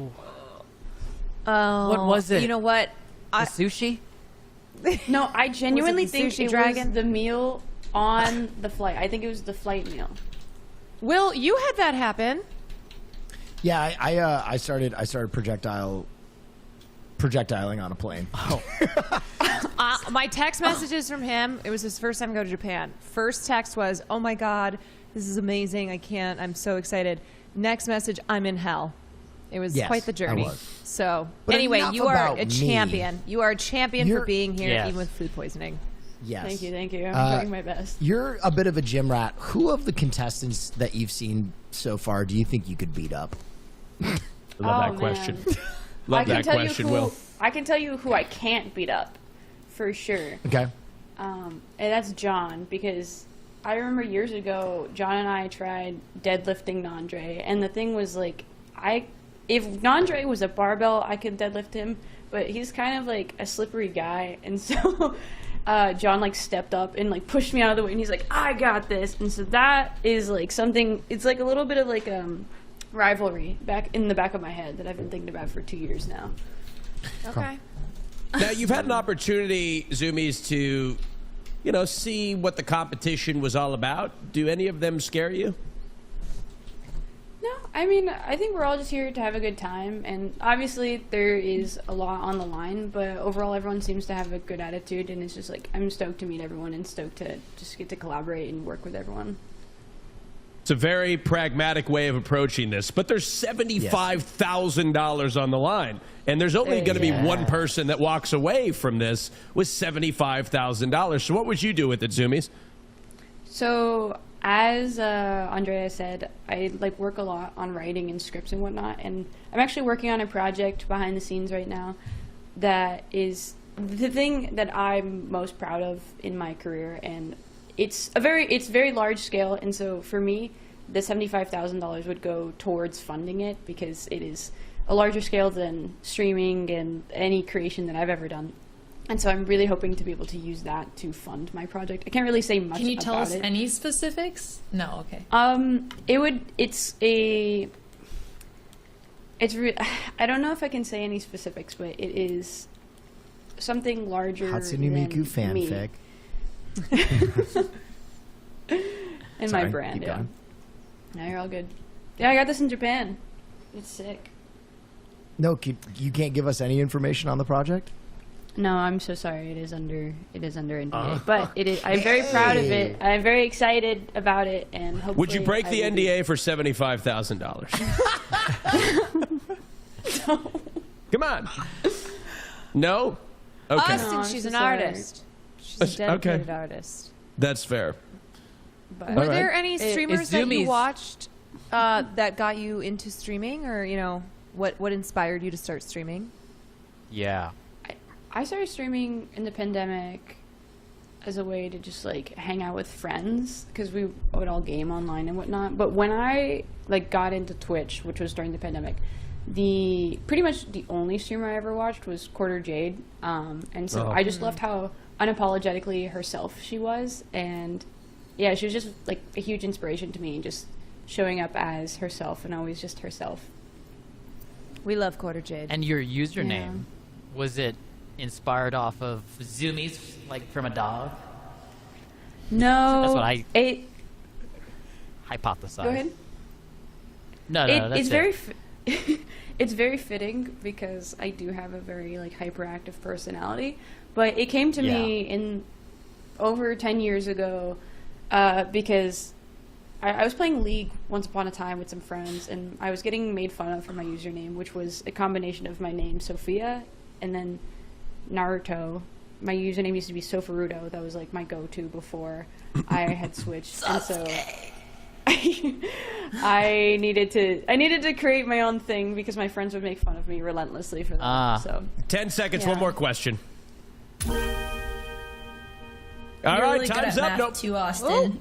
What was it? You know what? The sushi? no, I genuinely Was it the think sushi it dragon? was the meal on the flight. I think it was the flight meal. Will, you had that happen. Yeah, I started projectile projectiling on a plane. Oh. My text messages from him, it was his first time going to Japan. First text was, oh my God, this is amazing. I'm so excited. Next message, I'm in hell. It was quite the journey. So But anyway, enough you are about a me. champion. You are a champion for You're- being here, Yes. even with food poisoning. Yes. Thank you. I'm doing my best. You're a bit of a gym rat. Who of the contestants that you've seen so far do you think you could beat up? Love Oh, that question. man. Love I can that tell question, you who, Will. I can tell you who I can't beat up, for sure. Okay. And that's John, because I remember years ago, John and I tried deadlifting Nandre, and the thing was like, if Nandre was a barbell, I could deadlift him, but he's kind of like a slippery guy, and so John like stepped up and like pushed me out of the way, and he's like, I got this, and so that is like something. It's like a little bit of like rivalry back in the back of my head that I've been thinking about for 2 years now. Okay. Now, you've had an opportunity, Zoomies, to, see what the competition was all about. Do any of them scare you? No, I mean, I think we're all just here to have a good time, and obviously there is a lot on the line, but overall everyone seems to have a good attitude, and it's just like, I'm stoked to meet everyone and stoked to just get to collaborate and work with everyone. It's a very pragmatic way of approaching this, but there's $75,000 on the line, and there's only going to be one person that walks away from this with $75,000. So what would you do with it, Zoomies? So, as Andrea said, I work a lot on writing and scripts and whatnot, and I'm actually working on a project behind the scenes right now that is the thing that I'm most proud of in my career, and it's very large scale, and so for me, the $75,000 would go towards funding it because it is a larger scale than streaming and any creation that I've ever done. And so I'm really hoping to be able to use that to fund my project. I can't really say much about it. Can you tell us any specifics? No, okay. I don't know if I can say any specifics, but it is something larger Hatsune Miku fanfic. And Sorry, my brand, keep yeah. going. No, you're all good. Yeah, I got this in Japan. It's sick. No, you can't give us any information on the project? No, I'm so sorry. It is under NDA, but it is. I'm very proud of it. I'm very excited about it, and hopefully. Would you break the I will be- NDA for $75,000? Come on. No? Okay. Austin, No, I'm she's so an sorry. artist. She's a dedicated Okay. artist. That's fair. But Were there any streamers it's that you Zoomies. watched that got you into streaming, or what inspired you to start streaming? Yeah. I started streaming in the pandemic as a way to just hang out with friends because we would all game online and whatnot. But when I got into Twitch, which was during the pandemic, pretty much the only streamer I ever watched was Quarter Jade, and so I just loved how unapologetically herself she was, and yeah, she was just a huge inspiration to me, just showing up as herself and always just herself. We love Quarter Jade. And your username, was it inspired off of Zoomies, from a dog? No, That's what I hypothesized. Go ahead. No, that's it's it. very it's very fitting because I do have a very hyperactive personality, but it came to me in over 10 years ago because I was playing League once upon a time with some friends, and I was getting made fun of for my username, which was a combination of my name Sophia and then Naruto. My username used to be Sofaruto. That was my go-to before I had switched, and so I needed to create my own thing because my friends would make fun of me relentlessly for that. So 10 seconds, Yeah. one more question. All You're right, really good time's at up. math Nope. too, Austin.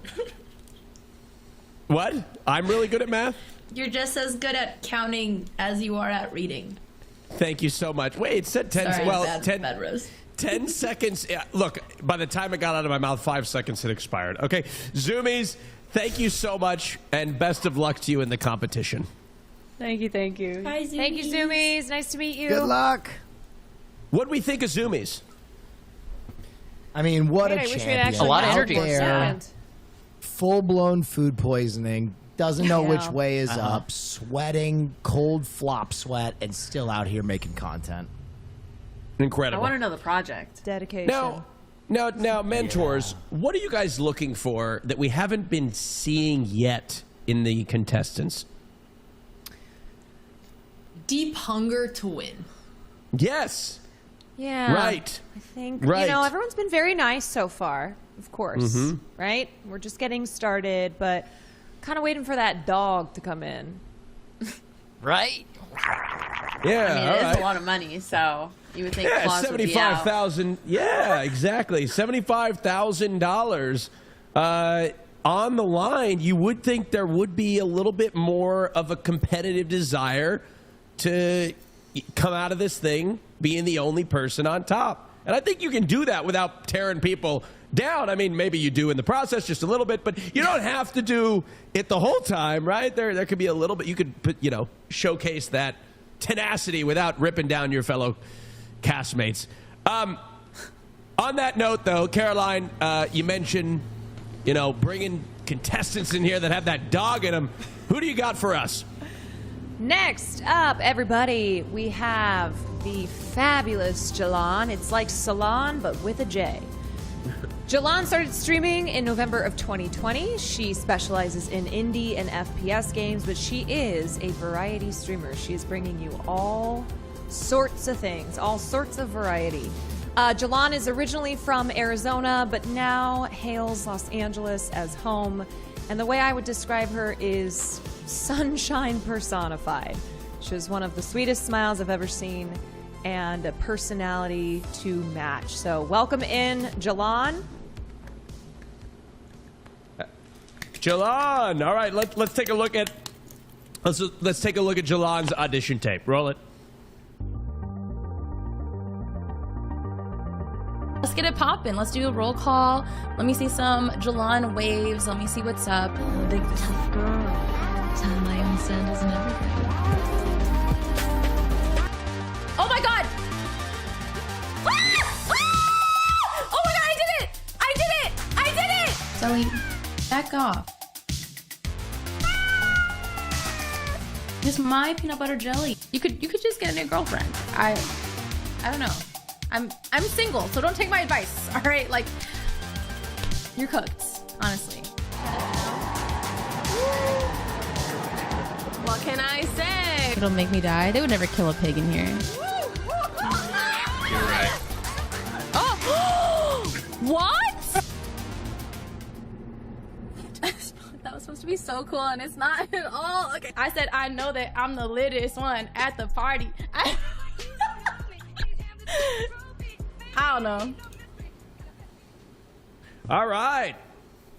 What? I'm really good at math? You're just as good at counting as you are at reading. Thank you so much. Wait, it said 10. Sorry, well, bad 10, roast. 10 seconds. Yeah, look, by the time it got out of my mouth, 5 seconds had expired. Okay, Zoomies, thank you so much, and best of luck to you in the competition. Thank you. Bye, Zoomies. Thank you, Zoomies. Nice to meet you. Good luck. What do we think of Zoomies? I mean, what Wait, a I wish we champion. had actually A lot of Out energy. there, full-blown food poisoning, doesn't know which Yeah. way is up, sweating, cold flop sweat, and still out here making content. Incredible. I want to know the project. Dedication. Now, mentors, what are you guys looking for that we haven't been seeing yet in the contestants? Deep hunger to win. Yes. Yeah. Right. I think, Right. everyone's been very nice so far, of course, Mhm. right? We're just getting started, but kind of waiting for that dog to come in. Right? Yeah, I mean, all it is right. a lot of money, so you would think Yeah, Claus would be out. $75,000. Yeah, exactly. $75,000 on the line. You would think there would be a little bit more of a competitive desire to come out of this thing being the only person on top. And I think you can do that without tearing people down. I mean, maybe you do in the process just a little bit, but you don't have to do it the whole time, right? There could be a little bit. You could put, showcase that tenacity without ripping down your fellow castmates. On that note, though, Caroline, you mentioned, bringing contestants in here that have that dog in them. Who do you got for us? Next up, everybody, we have the fabulous Jalan. It's like Salon, but with a J. Jalan started streaming in November of 2020. She specializes in indie and FPS games, but she is a variety streamer. She is bringing you all sorts of things, all sorts of variety. Jalan is originally from Arizona, but now hails Los Angeles as home. And the way I would describe her is sunshine personified. She has one of the sweetest smiles I've ever seen and a personality to match. So welcome in, Jalan. Jalan. All right, let's take a look at let's take a look at Jalan's audition tape. Roll it. Let's get it poppin'. Let's do a roll call. Let me see some Jalan waves. Let me see what's up. I'm a big tough girl. Tie my own sandals and everything. Oh my god! Ah! Ah! Oh my god, I did it! I did it! I did it! Zoe, back off. Just my peanut butter jelly. You could just get a new girlfriend. I don't know. I'm single, so don't take my advice. All right, like you're cooked, honestly. What can I say? It'll make me die. They would never kill a pig in here. You're right. Oh, what? That was supposed to be so cool, and it's not at all. Okay, I said I know that I'm the littest one at the party. I don't know. All right.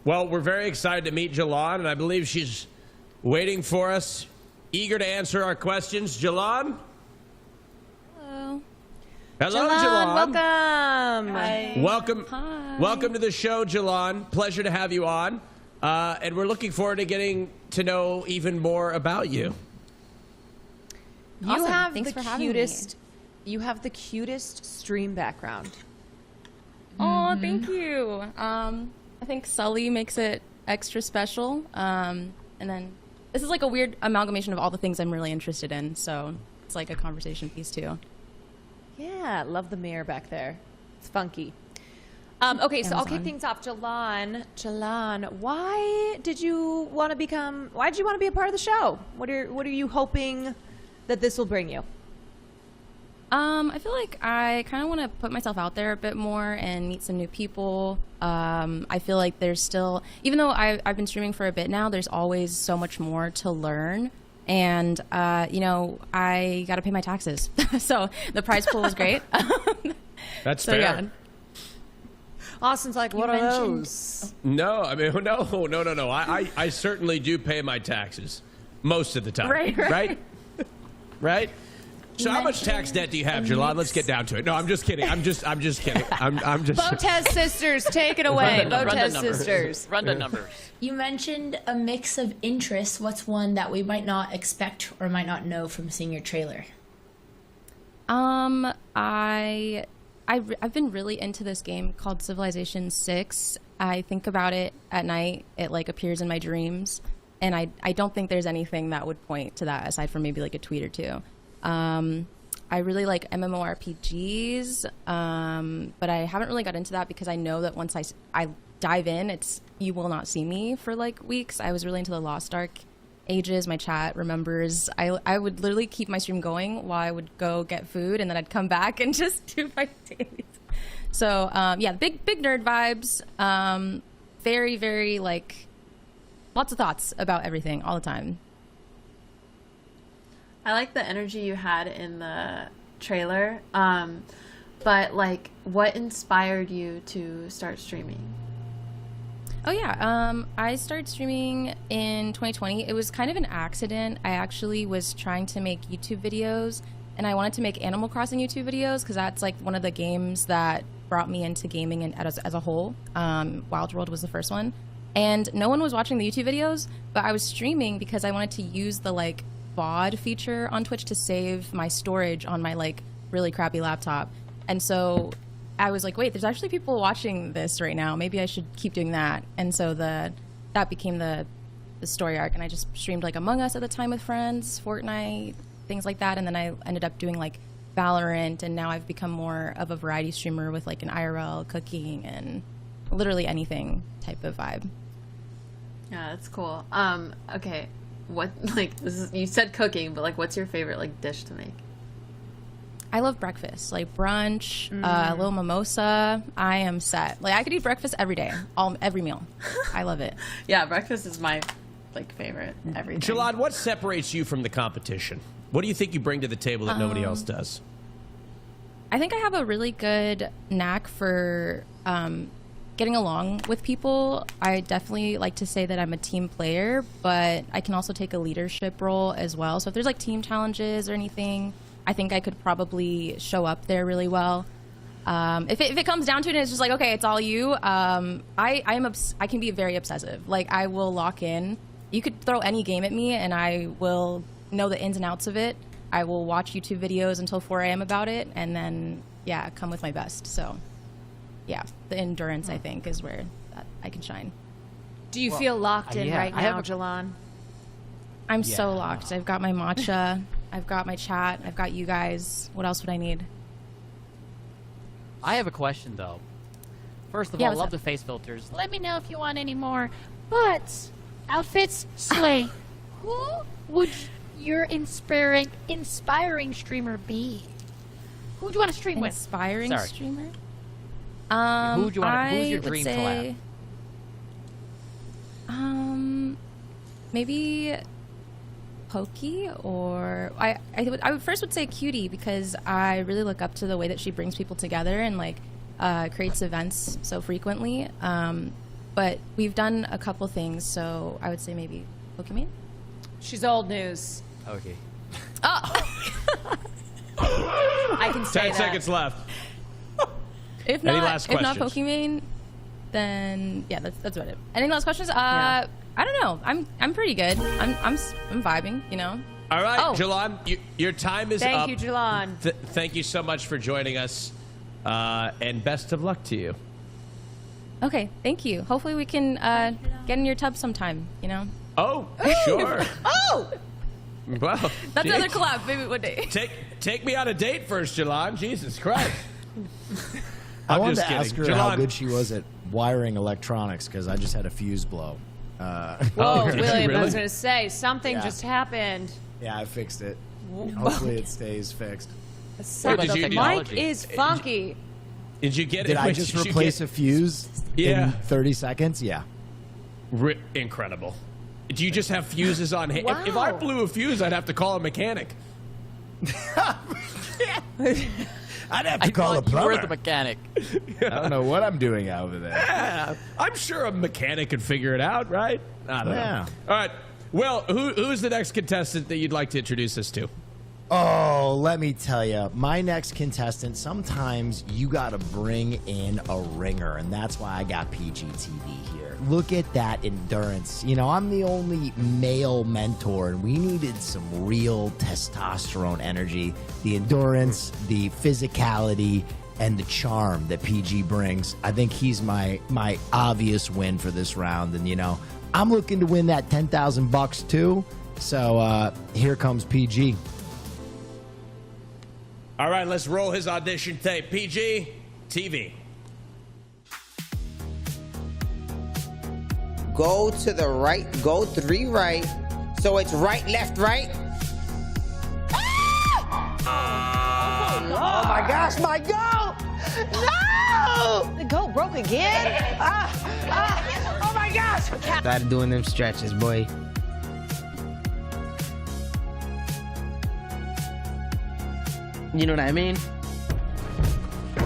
Well, we're very excited to meet Jalan, and I believe she's waiting for us, eager to answer our questions. Jalan? Hello. Hello, Jalan, Jalan. welcome. Hi. Welcome. Hi. Welcome to the show, Jalan. Pleasure to have you on. And we're looking forward to getting to know even more about you. You Awesome. have Thanks the for having me. cutest. You have the cutest stream background. Oh, thank you. I think Sully makes it extra special. And then this is like a weird amalgamation of all the things I'm really interested in. So it's like a conversation piece too. Yeah, love the mirror back there. It's funky. Okay, so I'll kick things off. Jalan, why did you want to be a part of the show? What are you hoping that this will bring you? I feel like I kind of want to put myself out there a bit more and meet some new people. I feel like there's still, even though I've been streaming for a bit now, there's always so much more to learn. And, I got to pay my taxes. So the prize pool is great. That's fair. Yeah. Austin's like, what are those? No, I mean, no. I certainly do pay my taxes most of the time. Right. Right? So how much tax debt do you have, Jalan? Let's get down to it. No, I'm just kidding. I'm just kidding. I'm just. Botez sisters, take it away. Run the Botez numbers. sisters. Run the numbers. You mentioned a mix of interests. What's one that we might not expect or might not know from seeing your trailer? I've been really into this game called Civilization 6. I think about it at night. It like appears in my dreams, and I don't think there's anything that would point to that aside from maybe like a tweet or two. I really like MMORPGs, but I haven't really got into that because I know that once I dive in, you will not see me for like weeks. I was really into the Lost Ark ages. My chat remembers I would literally keep my stream going while I would go get food, and then I'd come back and just do my dailies. So yeah, big nerd vibes. Very, very like lots of thoughts about everything all the time. I like the energy you had in the trailer. But like, what inspired you to start streaming? Oh yeah, I started streaming in 2020. It was kind of an accident. I actually was trying to make YouTube videos, and I wanted to make Animal Crossing YouTube videos because that's like one of the games that brought me into gaming and as a whole. Wild World was the first one, and no one was watching the YouTube videos, but I was streaming because I wanted to use the like VOD feature on Twitch to save my storage on my like really crappy laptop. And so I was like, wait, there's actually people watching this right now. Maybe I should keep doing that. And so that became the story arc. And I just streamed like Among Us at the time with friends, Fortnite, things like that. And then I ended up doing like Valorant. And now I've become more of a variety streamer with like an IRL, cooking, and literally anything type of vibe. Yeah, that's cool. Okay, what like you said cooking, but like, what's your favorite like dish to make? I love breakfast, like brunch, a little mimosa. I am set. Like I could eat breakfast every day, every meal. I love it. Yeah, breakfast is my like favorite. Everything. Jalad, what separates you from the competition? What do you think you bring to the table that nobody else does? I think I have a really good knack for getting along with people. I definitely like to say that I'm a team player, but I can also take a leadership role as well. So if there's like team challenges or anything, I think I could probably show up there really well. If it comes down to it, and it's just like, okay, it's all you. I can be very obsessive. Like I will lock in. You could throw any game at me, and I will know the ins and outs of it. I will watch YouTube videos until 4 a.m. about it, and then yeah, come with my best. So yeah, the endurance I think is where I can shine. Do you feel locked in right now, Jalan? I'm so locked. I've got my matcha. I've got my chat. I've got you guys. What else would I need? I have a question, though. First of all, love the face filters. Let me know if you want any more. But outfits slay. Who would your inspiring streamer be? Who do you want to stream with? Inspiring streamer? Who would you want? Who's your dream collab? Maybe Pokey, or I would first would say Cutie, because I really look up to the way that she brings people together and like creates events so frequently. But we've done a couple things, so I would say maybe Pokemon. She's old news. Okay. Oh. I can say 10 seconds left. If Any not, last if not questions? Pokemon, then yeah, that's about it. Any last questions? I don't know. I'm pretty good. I'm vibing, you know. All right, Jalan, your time is up. Thank you, Jalan. Thank you so much for joining us, and best of luck to you. Okay, thank you. Hopefully we can get in your tub sometime, you know. Oh, sure. Oh! Well, That's another collab, maybe one day. Take me on a date first, Jalan. Jesus Christ. I wanted just to ask her kidding. how Jalan- good she was at wiring electronics, because I just had a fuse blow. Whoa, Did you William, I really? was going to say, something Yeah. just happened. Yeah, I fixed it. Hopefully it stays fixed. Did you- Mike is funky. Did you get Did it? I just replace a fuse in 30 seconds? Yeah. Incredible. Do you just have fuses on hand? Wow. If I blew a fuse, I'd have to call a mechanic. I'd have to call a You were plumber. the mechanic. I don't know what I'm doing over there. Yeah, I'm sure a mechanic could figure it out, right? I don't Yeah. know. All right. Well, who's the next contestant that you'd like to introduce us to? Oh, let me tell you, my next contestant, sometimes you got to bring in a ringer, and that's why I got PGTV here. Look at that endurance. You know, I'm the only male mentor, and we needed some real testosterone energy. The endurance, the physicality, and the charm that PG brings. I think he's my obvious win for this round, and, you know, I'm looking to win that $10,000 too, so here comes PG. All right, let's roll his audition tape. PG, TV. Go to the right, go 3 right. So it's right, left, right. Oh my gosh, my goat! No! The goat broke again? Oh my gosh! Started doing them stretches, boy. You know what I mean?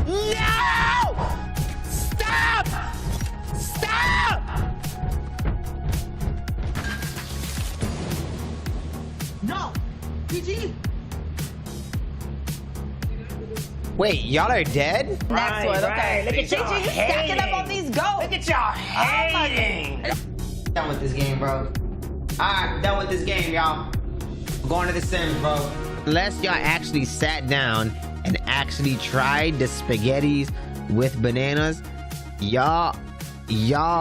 No! Stop! Stop! No! PG! Wait, y'all are dead? Next one, okay. Look at PG stacking up on these goats. Look at y'all hating. Done with this game, bro. Alright, done with this game, y'all. I'm going to the Sims, bro. Unless y'all actually sat down and actually tried the spaghettis with bananas, y'all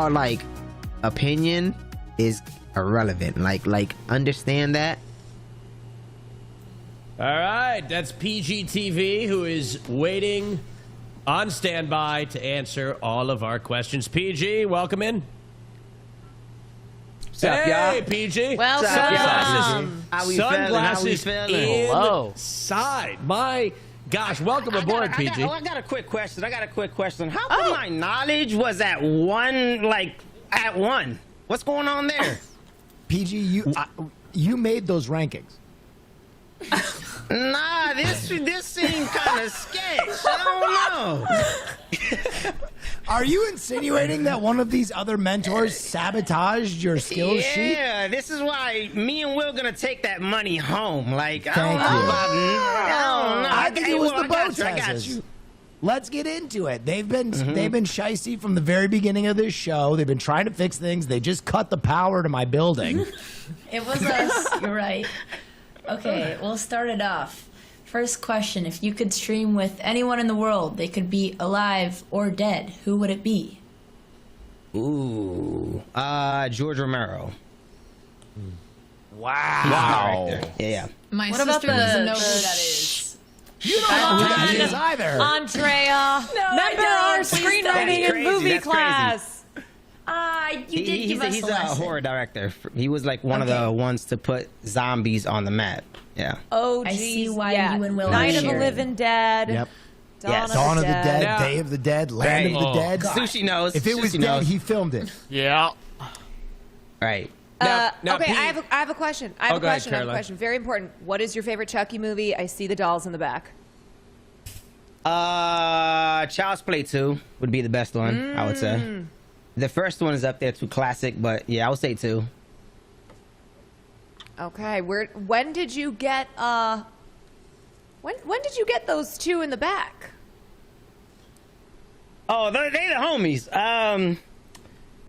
like opinion is irrelevant. Like understand that? All right, that's PGTV, who is waiting on standby to answer all of our questions. PG, welcome in. What's up, hey, y'all? PG. Welcome. Sunglasses. How we feeling? Sunglasses How we feeling? Hello. inside. My gosh, welcome aboard, PG. I got a quick question. How come my knowledge was at 1, like, at 1? What's going on there? PG, you made those rankings. Nah, this seemed kind of sketch. I don't know. Are you insinuating that one of these other mentors sabotaged your skills sheet? Yeah, this is why me and Will gonna take that money home. Like, I Thank don't know you. about. I don't know. I think it was the bow I got tests. you. Let's get into it. They've been shicey from the very beginning of this show. They've been trying to fix things. They just cut the power to my building. It was us. You're right. Okay, we'll start it off. First question, if you could stream with anyone in the world, they could be alive or dead, who would it be? Ooh, George Romero. Wow. Yeah. My What sister about the- doesn't know who that is. You don't know who that is either. Andrea, remember don't. our Please screenwriting don't. and That's movie crazy. class. You did give us He's a a lesson. horror director. He was like one of Okay. the ones to put zombies on the map. Yeah. Oh, I see why yeah. you and Will are Night of the sharing. Living Dead. Yep. Yes. Dawn of the Dead, Now- Day of the Dead, Land of the Dead. Sushi knows. If it was Sushi dead, knows. he filmed it. Yeah. Right. Now, Okay, Pete- I have a question. I have Oh, a go ahead, question. I have a Caroline. question. Very important. What is your favorite Chucky movie? I see the dolls in the back. Child's Play 2 would be the best one, I would say. The first one is up there too classic, but yeah, I would say 2. Okay, when did you get when did you get those 2 in the back? Oh, they the homies.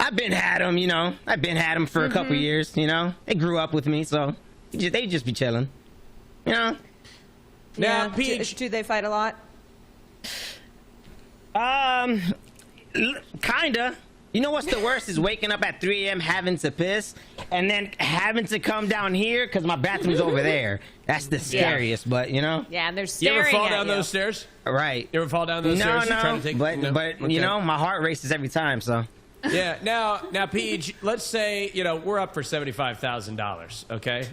I've been had them, you know. I've been had them for a couple years, you know. They grew up with me, so they just be chilling, you know. Now, Yeah, Peach, do they fight a lot? Kinda. You know what's the worst is waking up at 3 a.m. having to piss and then having to come down here because my bathroom's over there. That's the scariest, but you know. Yeah, and they're you staring ever fall at down you. those stairs? Right. You ever fall down those No, stairs? Trying to take, but Okay. you know, my heart races every time, so. Yeah. Now, Peach, let's say we're up for $75,000. Okay,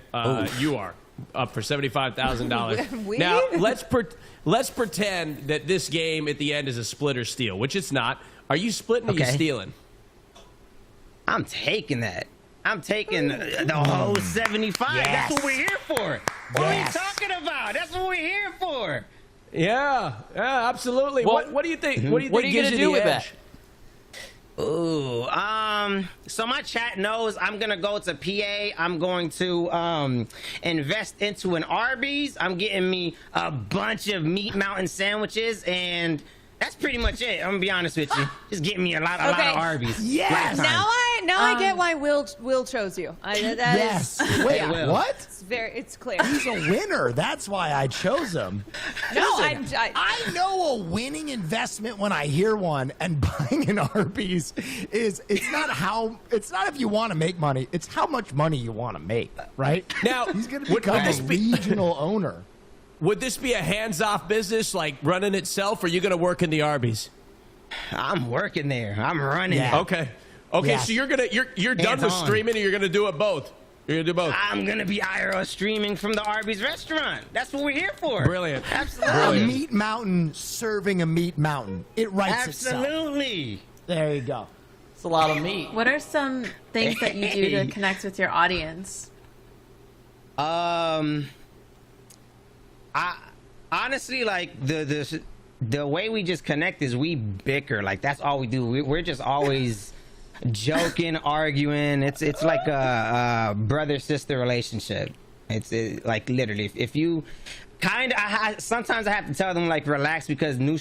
you are up for $75,000. We? Now let's pretend that this game at the end is a split or steal, which it's not. Are you splitting or you Okay. stealing? I'm taking that. I'm taking the whole 75. Yes. That's what we're here for. What Yes. are you talking about? That's what we're here for. Yeah, absolutely. Well, what do you think? What do you what think are you gives gonna do the with edge? Ooh, so my chat knows I'm gonna go to PA. I'm going to invest into an Arby's. I'm getting me a bunch of Meat Mountain sandwiches, and that's pretty much it. I'm gonna be honest with you. Just getting me a lot of Arby's. Yes. Lifetime. Now I get why Will chose you. Yes. Wait, Will. what? It's clear. He's a winner. That's why I chose him. No, Listen, I know a winning investment when I hear one, and buying an Arby's it's not if you want to make money, it's how much money you want to make, right? Now, he's going to would become this a be- regional owner. would this be a hands-off business, like running itself, or are you going to work in the Arby's? I'm working there. I'm running. Yeah. Okay. Yes. So you're done with Hands-on. streaming, and you're going to do it both. You're going to do both. I'm gonna be IRL streaming from the Arby's restaurant. That's what we're here for. Brilliant. Absolutely. A meat mountain serving a meat mountain. It writes itself. Absolutely. There you go. It's a lot of meat. What are some things that you do to Hey. connect with your audience? I honestly, like, the way we just connect is we bicker. Like, that's all we do. We're just always joking, arguing. It's like a brother-sister relationship. It's like, literally, if you kind of, sometimes I have to tell them, like, relax, because new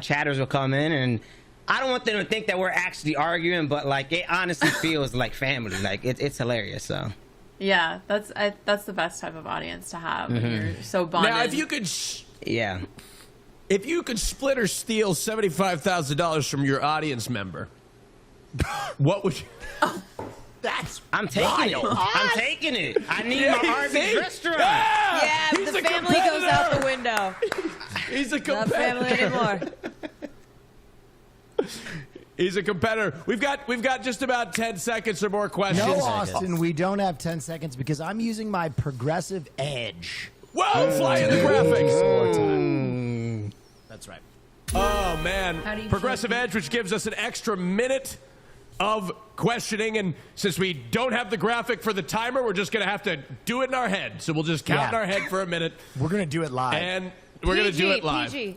chatters will come in, and I don't want them to think that we're actually arguing, but, like, it honestly feels like family. Like, it's hilarious. So Yeah, that's the best type of audience to have. When Mhm. you're so bonded. Now, if you could, yeah, if you could split or steal $75,000 from your audience member, what would you? I'm taking it. I'm taking it. I need my Arby's restaurant. Yeah, He's the a family goes out the window. He's a Not competitor. family anymore. He's a competitor. We've got just about 10 seconds or more questions. No, Austin, we don't have 10 seconds because I'm using my progressive edge. Whoa, fly in the graphics. That's right. Oh, How do man. you Progressive feel? Edge, which gives us an extra minute of questioning. And since we don't have the graphic for the timer, we're just going to have to do it in our head. So we'll just count in our head for a minute. We're going to do it live. And we're going to do it live. PG.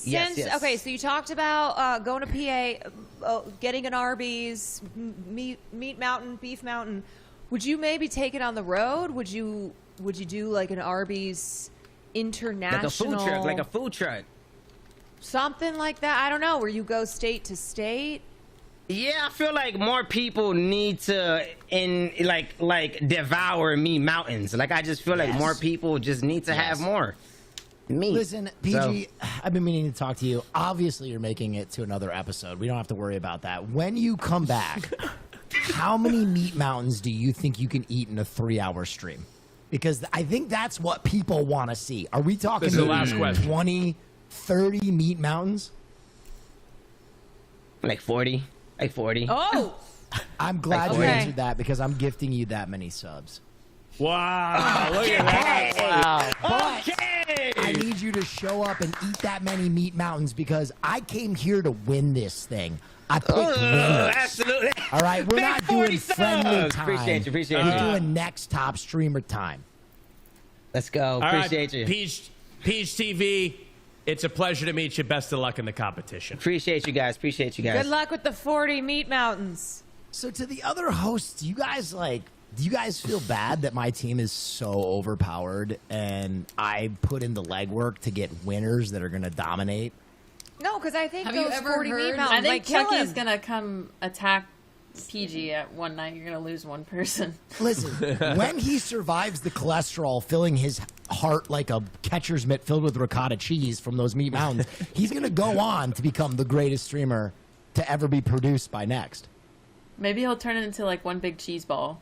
Yes, yes. Okay, so you talked about going to PA, getting an Arby's, meat mountain, beef mountain. Would you maybe take it on the road? Would you do like an Arby's international, like a food truck. something like that? I don't know. Where you go state to state. Yeah, I feel like more people need to devour meat mountains. Like, I just feel like more people just need to have more meat. Listen, PG, I've been meaning to talk to you. Obviously, you're making it to another episode. We don't have to worry about that. When you come back, how many meat mountains do you think you can eat in a 3-hour stream? Because I think that's what people want to see. Are we talking This is the last question. 20, 30 meat mountains? Like 40. Like 40. Oh, I'm glad Like you 40. answered that because I'm gifting you that many subs. Wow. Look at that. Wow. Okay. I need you to show up and eat that many meat mountains because I came here to win this thing. I picked winners. Absolutely. All right, we're Big not doing 40 friendly subs. time. Appreciate you. We're doing next top streamer time. Let's go. All right, Appreciate you. Peach TV, it's a pleasure to meet you. Best of luck in the competition. Appreciate you guys. good luck with the 40 meat mountains. So to the other hosts, do you guys feel bad that my team is so overpowered and I put in the legwork to get winners that are going to dominate? No, because I think Have those you ever 40 meat heard- mountains I think might kill Chucky's him. gonna come attack PG at one night. You're gonna lose one person. Listen, when he survives the cholesterol filling his heart like a catcher's mitt filled with ricotta cheese from those meat mountains, he's going to go on to become the greatest streamer to ever be produced by Next. Maybe he'll turn it into like one big cheese ball.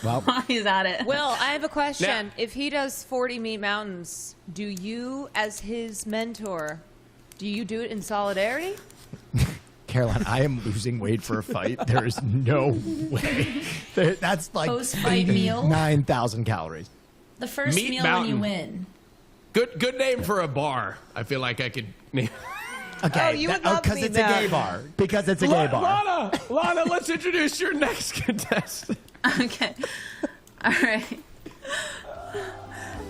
Well, while he's at it. Will, I have a question. Now- If he does 40 meat mountains, do you, as his mentor, do you do it in solidarity? Caroline, I am losing weight for a fight. There is no way. That's like Post-fight meal? 9,000 calories. The first Meat meal Mountain. when you win. Good name for a bar. I feel like I could name. Okay, Oh, you would love because Meat it's a gay Mountain. bar. Because it's a gay bar. Lana, let's introduce your next contestant. Okay. All right.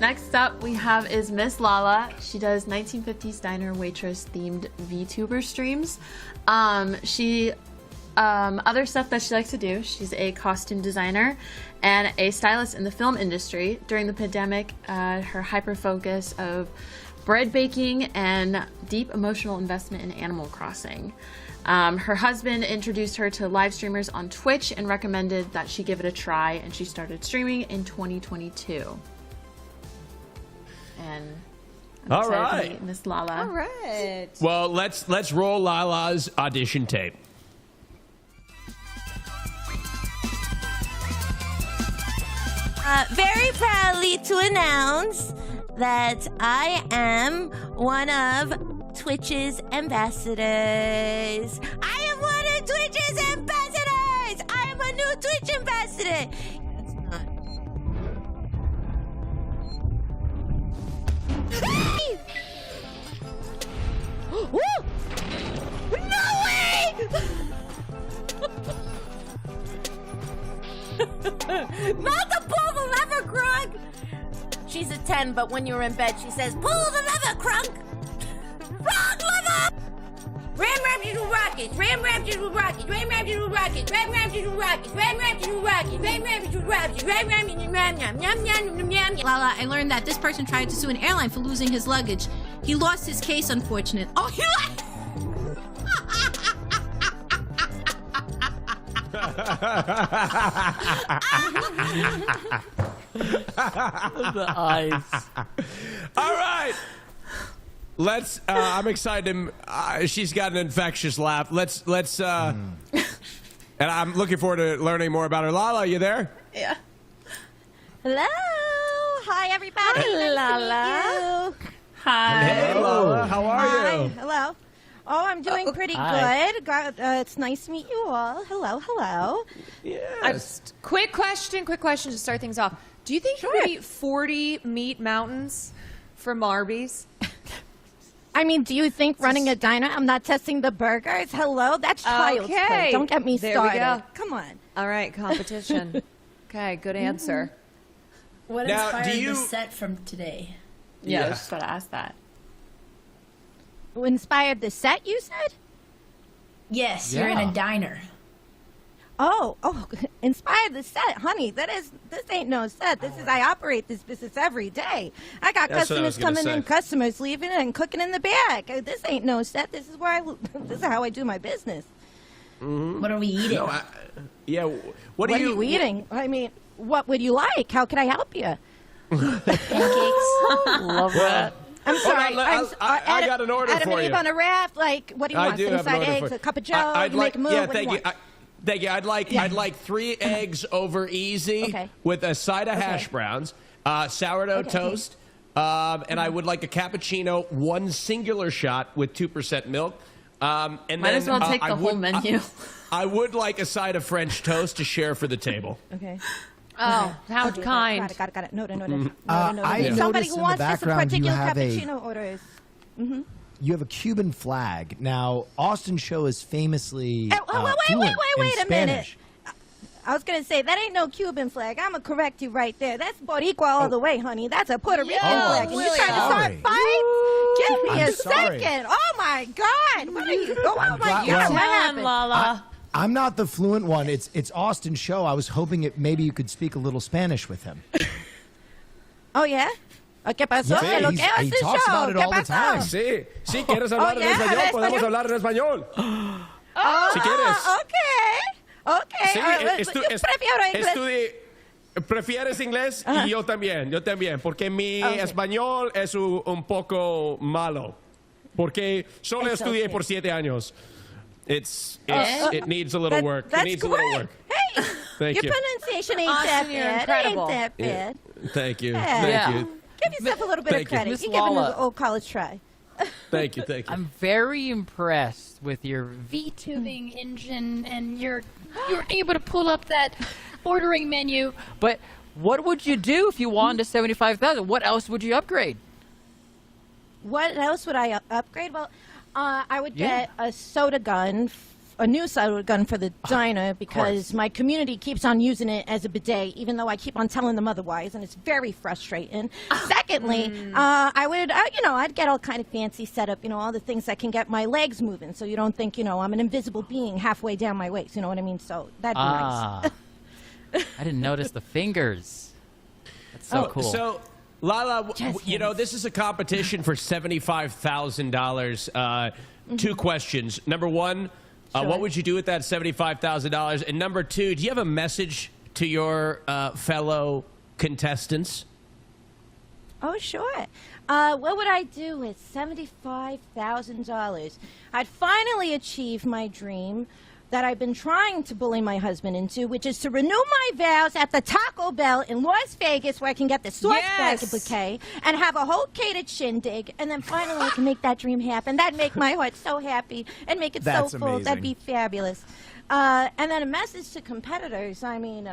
Next up we have is Miss Lala. She does 1950s diner waitress themed VTuber streams. She other stuff that she likes to do. She's a costume designer and a stylist in the film industry. During the pandemic, her hyper focus of bread baking and deep emotional investment in Animal Crossing. Her husband introduced her to live streamers on Twitch and recommended that she give it a try, and she started streaming in 2022. And I'm All excited to right. meet Miss Lala. All right. Well, let's roll Lala's audition tape. Very proudly to announce that I am one of Twitch's ambassadors. I am one of Twitch's ambassadors! I am a new Twitch ambassador! That's not... Woo! No way! Not the pull the lever, Krunk! She's a 10, but when you're in bed, she says, pull the lever, Krunk! Wrong lever! Ram Ramses with rockets! Ram Ramses with rockets! Ram Ramses with rockets! Ram Ramses with rockets! Ram Ramses with rockets! Ram Ramses with rockets! Ram Ramses with rockets! Yum yum yum yum. Lala, I learned that this person tried to sue an airline for losing his luggage. He lost his case, unfortunately. Oh, he lost... The eyes. All right. Let's. I'm excited. She's got an infectious laugh. Let's. And I'm looking forward to learning more about her. Lala, you there? Yeah. Hello. Hi, everybody. Hi, Nice Lala. to meet you. Hi. Hey, Lala. How are Hi. you? Hello. Oh, I'm doing pretty Hi. good. It's nice to meet you all. Hello, hello. Quick question to start things off. Do you think you could eat 40 meat mountains from Arby's? I mean, do you think running a diner, I'm not testing the burgers? Hello? That's child's play. Don't get me There started. we go. Come on. All right, competition. Okay, good answer. What Now, inspired do you- the set from today? Yeah, I was just about to ask that. Who inspired the set, you said? Yes, you're in a diner. Oh, inspired the set, honey. This ain't no set. I operate this business every day. I got That's what I was customers gonna coming in, say. customers leaving, and cooking in the back. This ain't no set. This is this is how I do my business. What are we eating? No, yeah. What are are you eating? I mean, what would you like? How can I help you? Pancakes. Love that. I'm sorry. I got an order Adam for and Eve you. on a raft. Like, what do you I want? do have an Inside order eggs, for a cup of Joe. I'd You like, make a move. yeah, What do you thank you. want? Thank you. I'd like 3 eggs over easy Okay. with a side of Okay. hash browns, sourdough toast, and I would like a cappuccino, 1 singular shot with 2% milk. And Might then, as well take I the whole would- menu. I would like a side of French toast to share for the table. Okay. Oh, how Okay, kind. Got it. No. Mhm. Somebody I noticed who in the wants just a background you particular have a- cappuccino orders. Mm-hmm. You have a Cuban flag. Now, Austin Show is famously Wait fluent in a minute. Spanish. I was gonna say that ain't no Cuban flag. I'm gonna correct you right there. That's Boricua all the way, honey. That's a Puerto Rican flag. And you trying to start sorry. fights? Give me I'm a sorry. second. Oh my God! What are you? Oh my glad- God! well, What happened? Lala. I'm not the fluent one. It's Austin Show. I was hoping maybe you could speak a little Spanish with him. Oh yeah. ¿Qué pasó? Yeah, Lo he's- que he hace talks show? about it ¿Qué all the pasó? time. Sí, sí, quieres hablar en yeah, español, ¿habla podemos español? hablar en español. Oh, Si quieres. Okay. Sí, Prefiero inglés. ¿Prefieres inglés? Y yo también, porque mi Okay. español es un poco malo. Porque solo It's estudié okay. por 7 años. It needs a little work. It That's needs a little great. work. Hey, Thank your you. pronunciation ain't Austin, that you're bad. incredible. It ain't that Yeah. bad. Thank you. Yeah. Thank you. Give yourself a little bit of Thank you. credit. Miss You're giving Lala. an old college try. Thank you. Thank you. I'm very impressed with your V-tubing engine, and you're able to pull up that ordering menu. But what would you do if you wanted 75,000? What else would you upgrade? What else would I upgrade? Well, I would Yeah. get a soda gun, a new soda gun for the diner because my community keeps on using it as a bidet, even though I keep on telling them otherwise, and it's very frustrating. Secondly, I would, I'd get all kind of fancy setup, all the things that can get my legs moving, so you don't think, I'm an invisible being halfway down my waist. You know what I mean? So that'd be nice. I didn't notice the fingers. That's so cool. So, Lala, this is a competition for $75,000. 2 questions. Number 1, what would you do with that $75,000? And number 2, do you have a message to your fellow contestants? Oh, sure. What would I do with $75,000? I'd finally achieve my dream that I've been trying to bully my husband into, which is to renew my vows at the Taco Bell in Las Vegas, where I can get the sauce blanket bouquet and have a whole catered shindig, and then finally I can make that dream happen. That'd make my heart so happy and make it That's so full. amazing. That'd be fabulous. And then a message to competitors. I mean,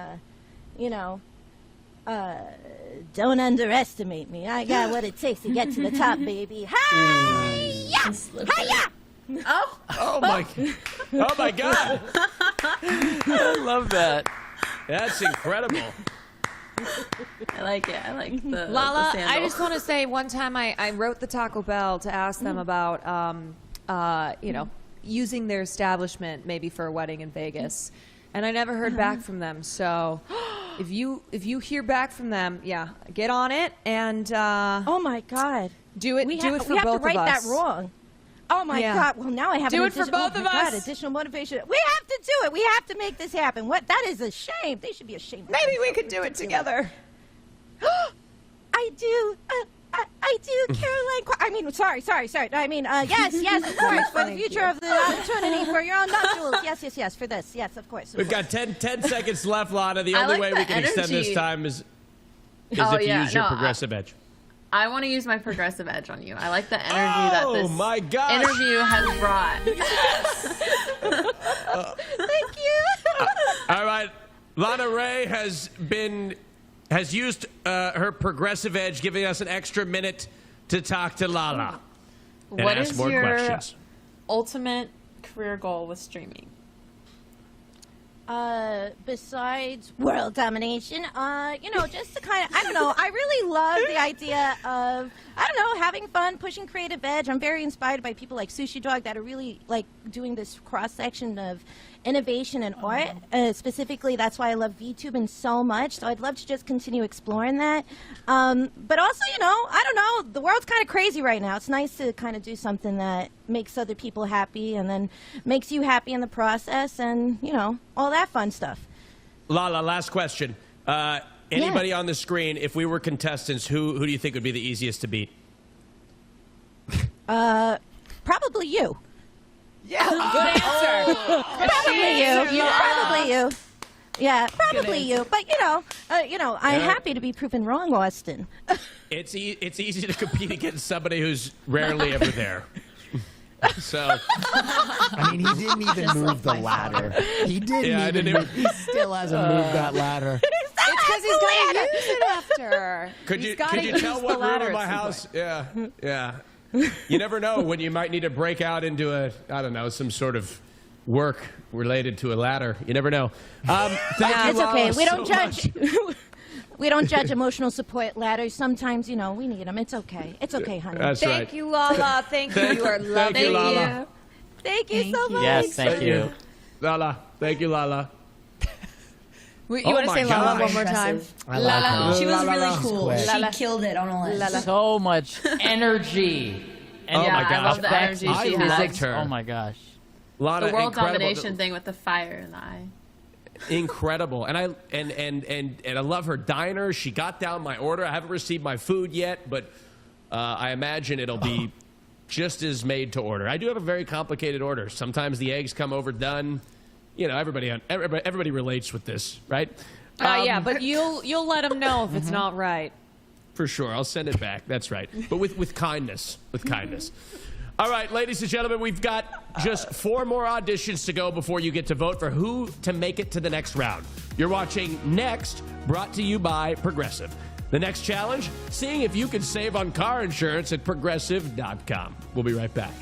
don't underestimate me. I got what it takes to get to the top, baby. Hi-ya! Hi-ya! Oh my God! I love that. That's incredible. I like it. I like the Lala, the I sandal. just want to say one time I wrote the Taco Bell to ask them about, using their establishment maybe for a wedding in Vegas. And I never heard back from them. So if you hear back from them, get on it and oh my God, do it. We do have it for we have both to write of us. that wrong. Oh my God! Well, now I have Do an it for additional- both of my God, us. additional motivation. We have to do it. We have to make this happen. What? That is a shame. They should be ashamed. Maybe we could do it together. I do. I do, Caroline. I mean, sorry. I mean, yes, of course, for the future of the opportunity for your own nuptials. Yes, for this. Yes, of course. We've got 10 seconds left, Lana. The I only like way the we can extend this energy. time is Oh, if you yeah, use your no, progressive edge. I want to use my progressive edge on you. I like the energy that this my gosh. interview has brought. Thank you. All right, Lana Ray has used her progressive edge, giving us an extra minute to talk to Lala and What ask is more your questions. ultimate career goal with streaming? Besides world domination, just to kind of, I don't know, I really love the idea of, having fun, pushing creative edge. I'm very inspired by people like Sushi Dog that are really, like, doing this cross-section of innovation and art. Specifically, that's why I love VTubing so much, so I'd love to just continue exploring that. But also, I don't know, the world's kind of crazy right now. It's nice to kind of do something that makes other people happy and then makes you happy in the process and, all that fun stuff. Lala, last question. Anybody on the screen, if we were contestants, who do you think would be the easiest to beat? Probably you. Yeah, good answer. Probably you. Yeah, probably you. But I'm happy to be proven wrong, Austin. It's easy to compete against somebody who's rarely ever there. So, I mean, he didn't even move the ladder. He didn't even. He still hasn't moved that ladder. It's because he's going to use it after. Could He's you gotta use tell the what room ladder of my at some house? Yeah. You never know when you might need to break out into some sort of work related to a ladder. You never know. Thank you, It's okay. Lala, We don't so judge. much. We don't judge emotional support ladders. Sometimes, we need them. It's okay. It's okay, honey. That's right. Thank you, Lala. Thank you. You are lovely. Thank you, Lala. Thank you so much. Yes, thank you. Lala. Thank you, Lala. You Oh want to my say Lala gosh. one more time? I like her. She was La, la, really la. cool. Quick. She killed it on a list. So much energy. And Oh yeah, my gosh. I love the energy I she loved has. her. Oh my gosh. Lana, The world incredible. domination thing with the fire in the eye. Incredible, and I love her diner. She got down my order. I haven't received my food yet, but I imagine it'll be just as made to order. I do have a very complicated order. Sometimes the eggs come overdone. Everybody relates with this, right? Yeah, but you'll let him know if it's not right. For sure, I'll send it back. That's right, but with kindness. With kindness. All right, ladies and gentlemen, we've got just 4 more auditions to go before you get to vote for who to make it to the next round. You're watching Next, brought to you by Progressive. The next challenge, seeing if you can save on car insurance at Progressive.com. We'll be right back.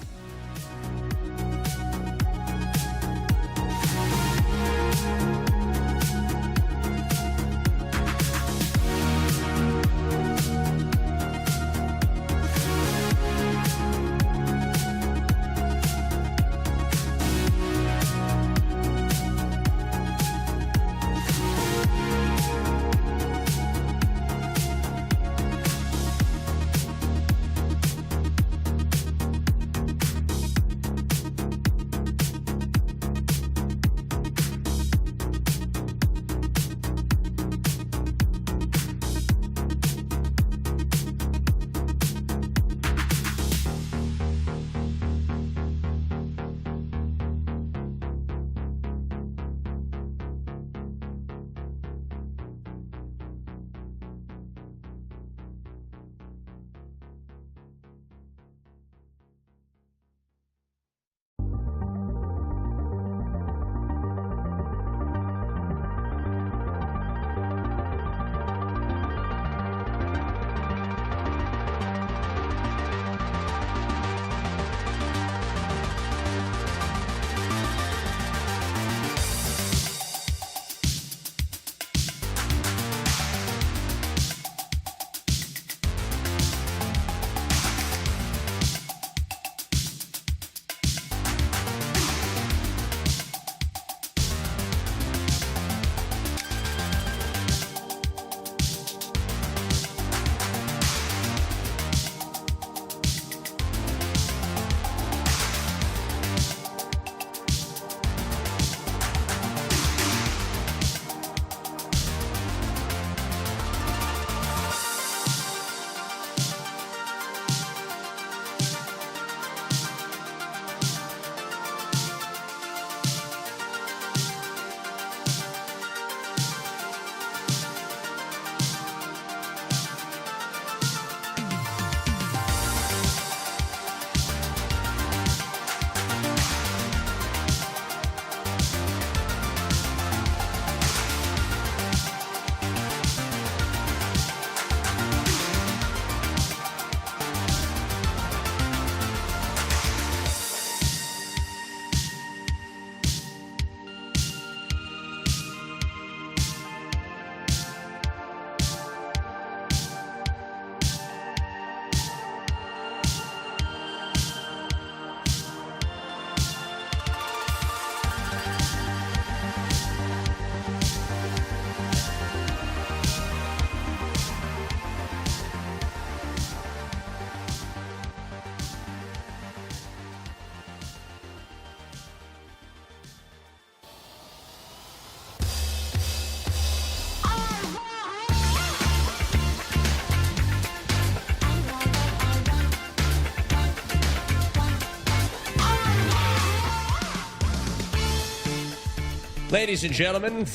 Ladies and gentlemen,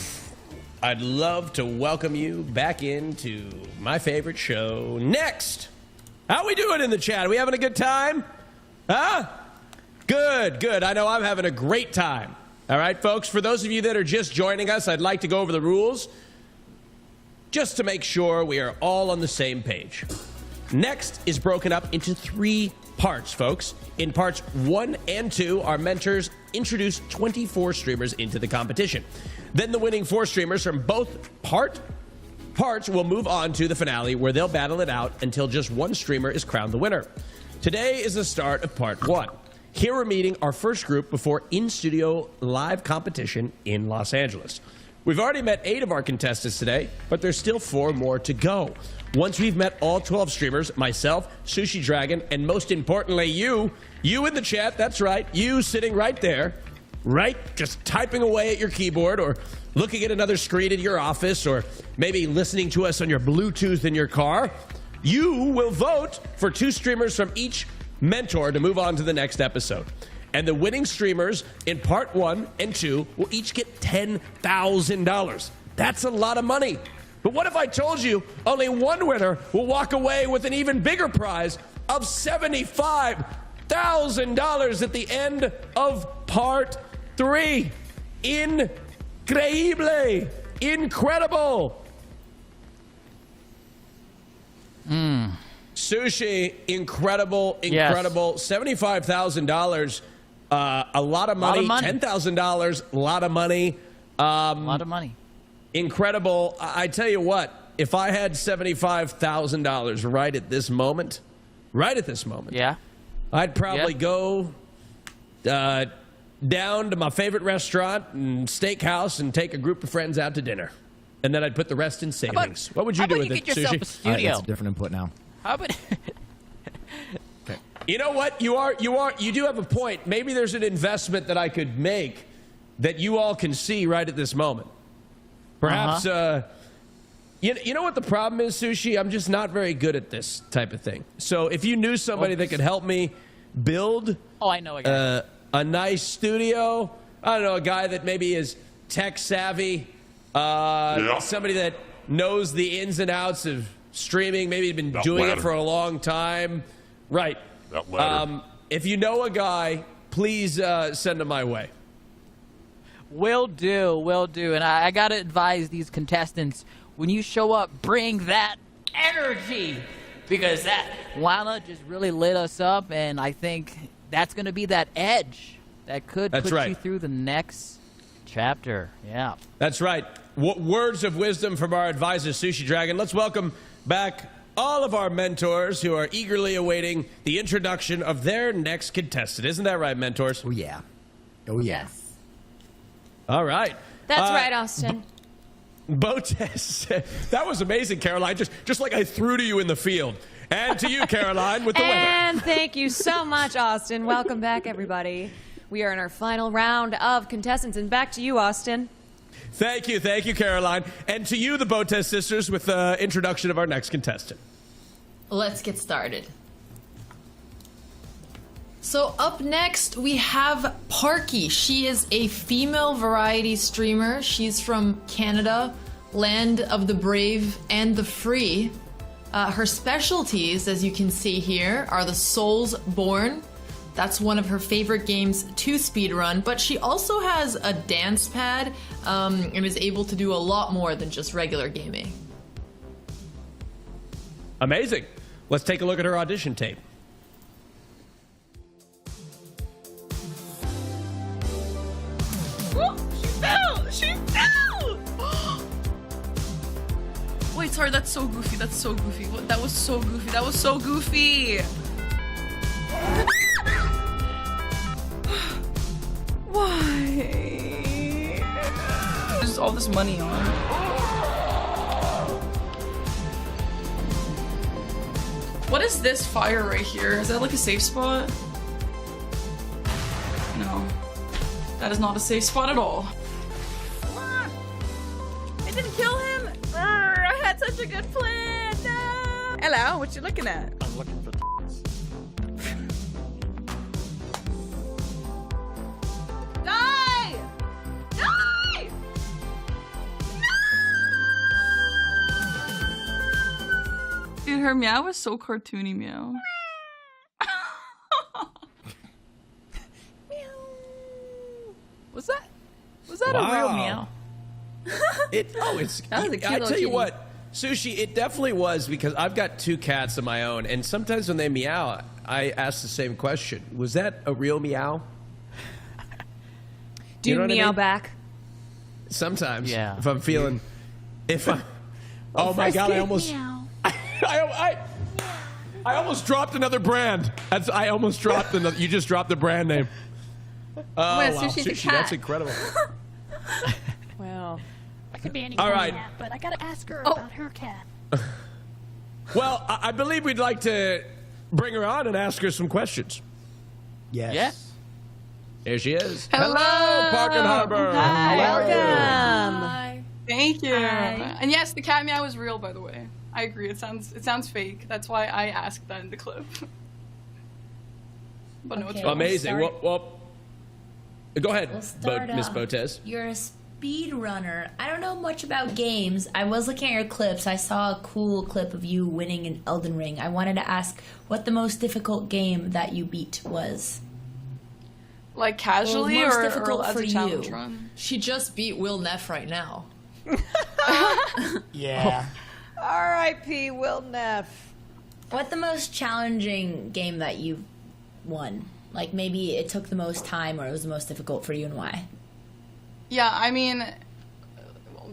I'd love to welcome you back into my favorite show, Next. How we doing in the chat? Are we having a good time? Huh? Good, good. I know I'm having a great time. All right, folks, for those of you that are just joining us, I'd like to go over the rules just to make sure we are all on the same page. Next is broken up into 3 parts, folks. In parts 1 and 2, our mentors introduce 24 streamers into the competition. Then the winning 4 streamers from both parts will move on to the finale, where they'll battle it out until just 1 streamer is crowned the winner. Today is the start of part 1. Here we're meeting our first group before in-studio live competition in Los Angeles. We've already met 8 of our contestants today, but there's still 4 more to go. Once we've met all 12 streamers, myself, Sushi Dragon, and most importantly, you in the chat, that's right, you sitting right there, right, just typing away at your keyboard or looking at another screen in your office or maybe listening to us on your Bluetooth in your car, you will vote for 2 streamers from each mentor to move on to the next episode. And the winning streamers in part 1 and 2 will each get $10,000. That's a lot of money. But what if I told you only 1 winner will walk away with an even bigger prize of $75,000 at the end of part 3? Increíble! Incredible! Sushi, incredible. Yes. $75,000, a lot of money. $10,000, a lot of money. A lot of money. Incredible. I tell you what, if I had $75,000 right at this moment, yeah, I'd probably go down to my favorite restaurant and steakhouse and take a group of friends out to dinner. And then I'd put the rest in savings. What would you do with it, yourself Sushi? a studio? That's a different input now. How about You know what? You do have a point. Maybe there's an investment that I could make that you all can see right at this moment. Perhaps, you know what the problem is, Sushi? I'm just not very good at this type of thing. So if you knew somebody that could help me build I know a guy. A nice studio, I don't know, a guy that maybe is tech savvy, somebody that knows the ins and outs of streaming, maybe been doing it for a long time. Right. If you know a guy, please send him my way. Will do. And I gotta advise these contestants, when you show up, bring that energy, because that Lana just really lit us up, and I think that's gonna be that edge that could put you through the next chapter. Yeah, that's right. Words of wisdom from our advisor, Sushi Dragon. Let's welcome back all of our mentors who are eagerly awaiting the introduction of their next contestant. Isn't that right, mentors? Oh yeah. Oh yeah. Yes. All right. That's right, Austin. Botes. That was amazing, Caroline. Just like I threw to you in the field. And to you, Caroline, with the weather. And thank you so much, Austin. Welcome back, everybody. We are in our final round of contestants. And back to you, Austin. Thank you, Caroline. And to you, the Botes sisters, with the introduction of our next contestant. Let's get started. So up next, we have Parky. She is a female variety streamer. She's from Canada, land of the brave and the free. Her specialties, as you can see here, are the Souls Born. That's one of her favorite games to speedrun, but she also has a dance pad and is able to do a lot more than just regular gaming. Amazing. Let's take a look at her audition tape. She fell! Wait, sorry, that's so goofy. That was so goofy. Why? There's all this money on. What is this fire right here? Is that like a safe spot? No. That is not a safe spot at all. I didn't kill him! I had such a good plan! No! Hello, what you looking at? I'm looking for Die! Die! her meow was so cartoony meow. Was that a real meow? It's. That was a cute I little tell you kitty. what, Sushi, it definitely was, because I've got 2 cats of my own, and sometimes when they meow, I ask the same question: was that a real meow? Do you know what I meow mean? back? Sometimes, Yeah. if I'm feeling, oh my god, I almost, I almost dropped another brand. I almost dropped another. You just dropped the brand name. Oh Wait, wow, Sushi's a Sushi, cat. that's incredible. Well, I could be any All kind right. of cat, but I gotta ask her about her cat. Well, I believe we'd like to bring her on and ask her some questions. Yes. Yeah. Here she is. Hello. Park and Harbor. Hi. How are you? Hi. Thank you. And yes, the cat meow is real, by the way. I agree. It sounds fake. That's why I asked that in the clip. But no, it's real. Amazing. Well, go ahead, We'll start Miss off. Botez. You're a speed runner. I don't know much about games. I was looking at your clips. I saw a cool clip of you winning an Elden Ring. I wanted to ask what the most difficult game that you beat was. Like casually Well, most or difficult as for a challenge you. run? She just beat Will Neff right now. Yeah. R.I.P. Will Neff. What the most challenging game that you won? Like maybe it took the most time or it was the most difficult for you and why? Yeah, I mean,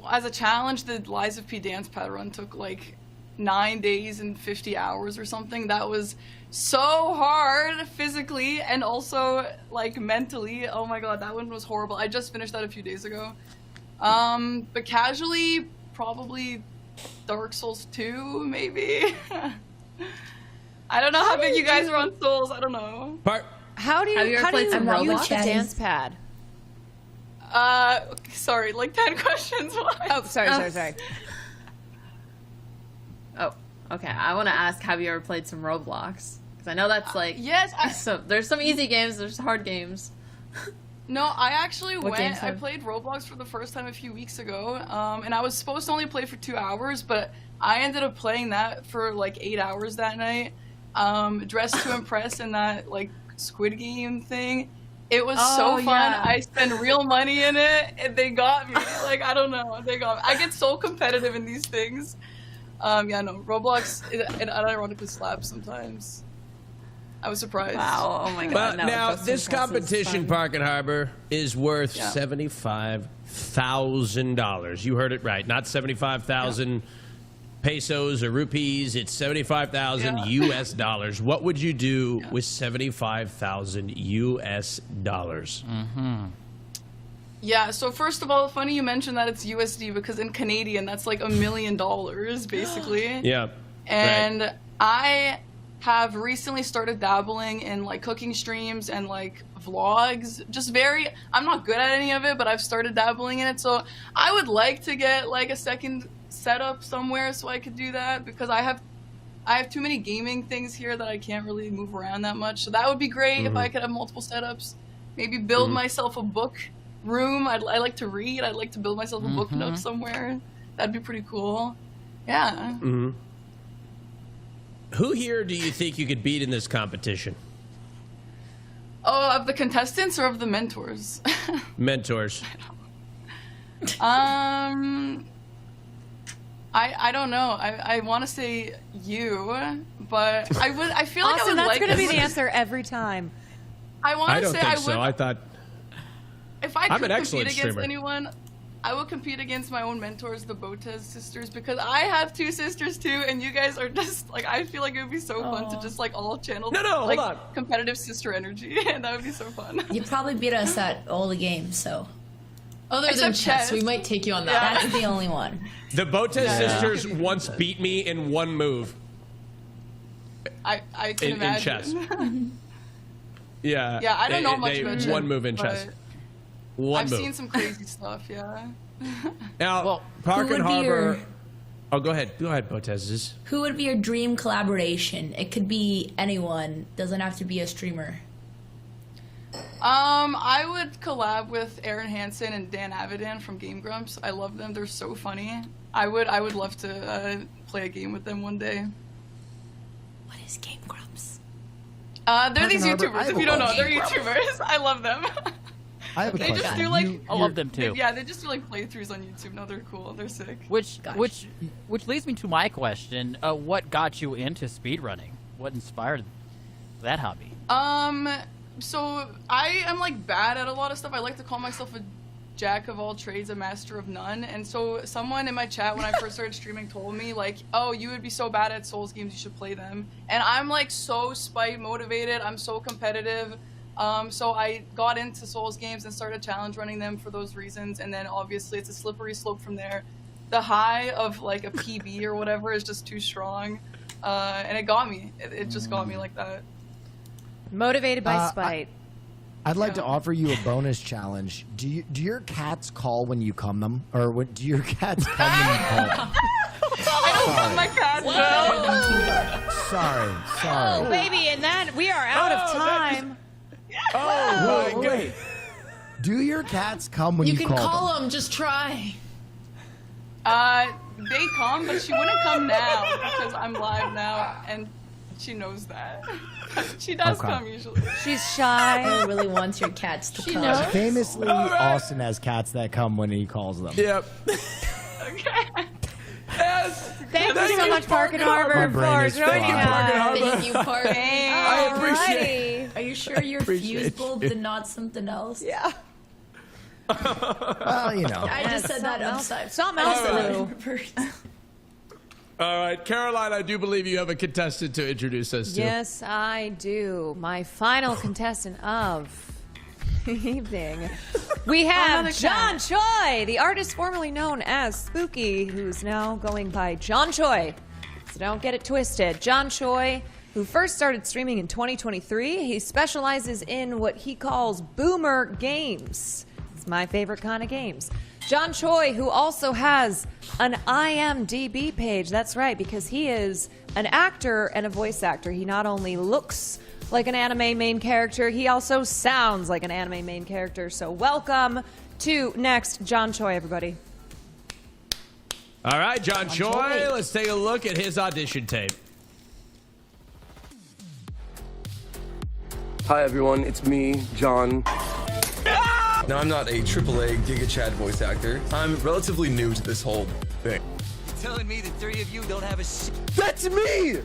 as a challenge, the Lies of P dance pad run took like 9 days and 50 hours or something. That was so hard physically and also like mentally. Oh my god, that one was horrible. I just finished that a few days ago. But casually, probably Dark Souls 2, maybe. I don't know how big you guys are on Souls. I don't know. How do you Have you ever played some use Roblox? the dance pad? Sorry, like 10 questions. Oh, sorry. Oh, okay. I want to ask, have you ever played some Roblox? Because I know that's like yes. So there's some easy games, there's hard games. No, I actually What games went. I have- played Roblox for the first time a few weeks ago, and I was supposed to only play for 2 hours, but I ended up playing that for like 8 hours that night. Dressed to impress in that like Squid Game thing. It was so Oh, fun. yeah. I spent real money in it, and they got me. Like I don't know, they got me. I get so competitive in these things. Yeah, no, Roblox it ironically slaps sometimes. I was surprised. Wow, oh my god. Well, no, now, Dress to this Impress is competition, fun. Park and Harbor, is worth Yeah. $75,000. You heard it right. Not 75,000 pesos or rupees. It's 75,000 US dollars. What would you do with 75,000 US dollars? Yeah, so first of all, funny you mentioned that it's USD because in Canadian that's like $1 million basically. Yeah. And I have recently started dabbling in like cooking streams and like vlogs. I'm not good at any of it, but I've started dabbling in it. So I would like to get like a second setup somewhere so I could do that because I have too many gaming things here that I can't really move around that much. So that would be great if I could have multiple setups. Maybe build myself a book room. I like to read. I'd like to build myself a book nook somewhere. That'd be pretty cool. Yeah. Mm-hmm. Who here do you think you could beat in this competition? Oh, of the contestants or of the mentors? Mentors. I don't know. I want to say you, but I feel like I Austin, would that's like going to be this. the answer every time. I want I to don't say think I would. so. I thought If I I'm could an compete excellent against streamer. anyone, I would compete against my own mentors, the Botez sisters, because I have 2 sisters too, and you guys are just like I feel like it would be so fun to just like all channel hold like on. competitive sister energy, and that would be so fun. You probably beat us at all the games, so Other than Except chess, we chess. might take you on that. that's the only one. The Botez sisters once beat me in one move I can in imagine. chess. Yeah. Yeah, I don't know much about chess. One move in chess. but One I've move. seen some crazy stuff. Yeah. Now, Park who and would be Harbor. your- Oh, go ahead. Go ahead, Botez. Who would be your dream collaboration? It could be anyone. Doesn't have to be a streamer. I would collab with Aaron Hansen and Dan Avidan from Game Grumps. I love them. They're so funny. I would love to play a game with them one day. What is Game Grumps? They're these Harbor, YouTubers. If you don't know, they're YouTubers. I love them. I have a They question. just do like I love them too. Yeah, they just do like playthroughs on YouTube. No, they're cool. They're sick. Which leads me to my question: what got you into speedrunning? What inspired that hobby? So I am like bad at a lot of stuff. I like to call myself a jack of all trades, a master of none. And so someone in my chat when I first started streaming told me like, oh, you would be so bad at Souls games, you should play them. And I'm like so spite motivated. I'm so competitive. So I got into Souls games and started challenge running them for those reasons. And then obviously it's a slippery slope from there. The high of like a PB or whatever is just too strong. And it got me. It just got me like that. Motivated by spite. I'd like to offer you a bonus challenge. Do your cats call when you cum them, or do your cats come when you call them? I don't want my cats. Sorry. Oh, baby, and that we are out of time. Oh my god. Do your cats come when you, You can call call them? them. Just try. They come, but she wouldn't come now because I'm live now, and she knows that. She does Okay. come usually. She's shy. I really wants your cats to come. knows. Famously, Austin has cats that come when he calls them. Yep. Okay. Yes. Thank you so much, Park and Harbor, My brain for is joining fried. us. Thank you, Park. I appreciate Are you sure your fuse bulb and not something else? Yeah. Well, you know. I just said that upside. Something else All blue. All right, Caroline, I do believe you have a contestant to introduce us to. Yes, I do. My final contestant of the evening. We have John Choi, the artist formerly known as Spooky, who's now going by John Choi. So don't get it twisted. John Choi, who first started streaming in 2023, he specializes in what he calls boomer games. It's my favorite kind of games. John Choi, who also has an IMDb page. That's right, because he is an actor and a voice actor. He not only looks like an anime main character, he also sounds like an anime main character. So welcome to next, John Choi, everybody. All right, John Choi, let's take a look at his audition tape. Hi everyone, it's me, John. Now I'm not a AAA Giga Chad voice actor. I'm relatively new to this whole thing. You're telling me the three of you don't have a That's me!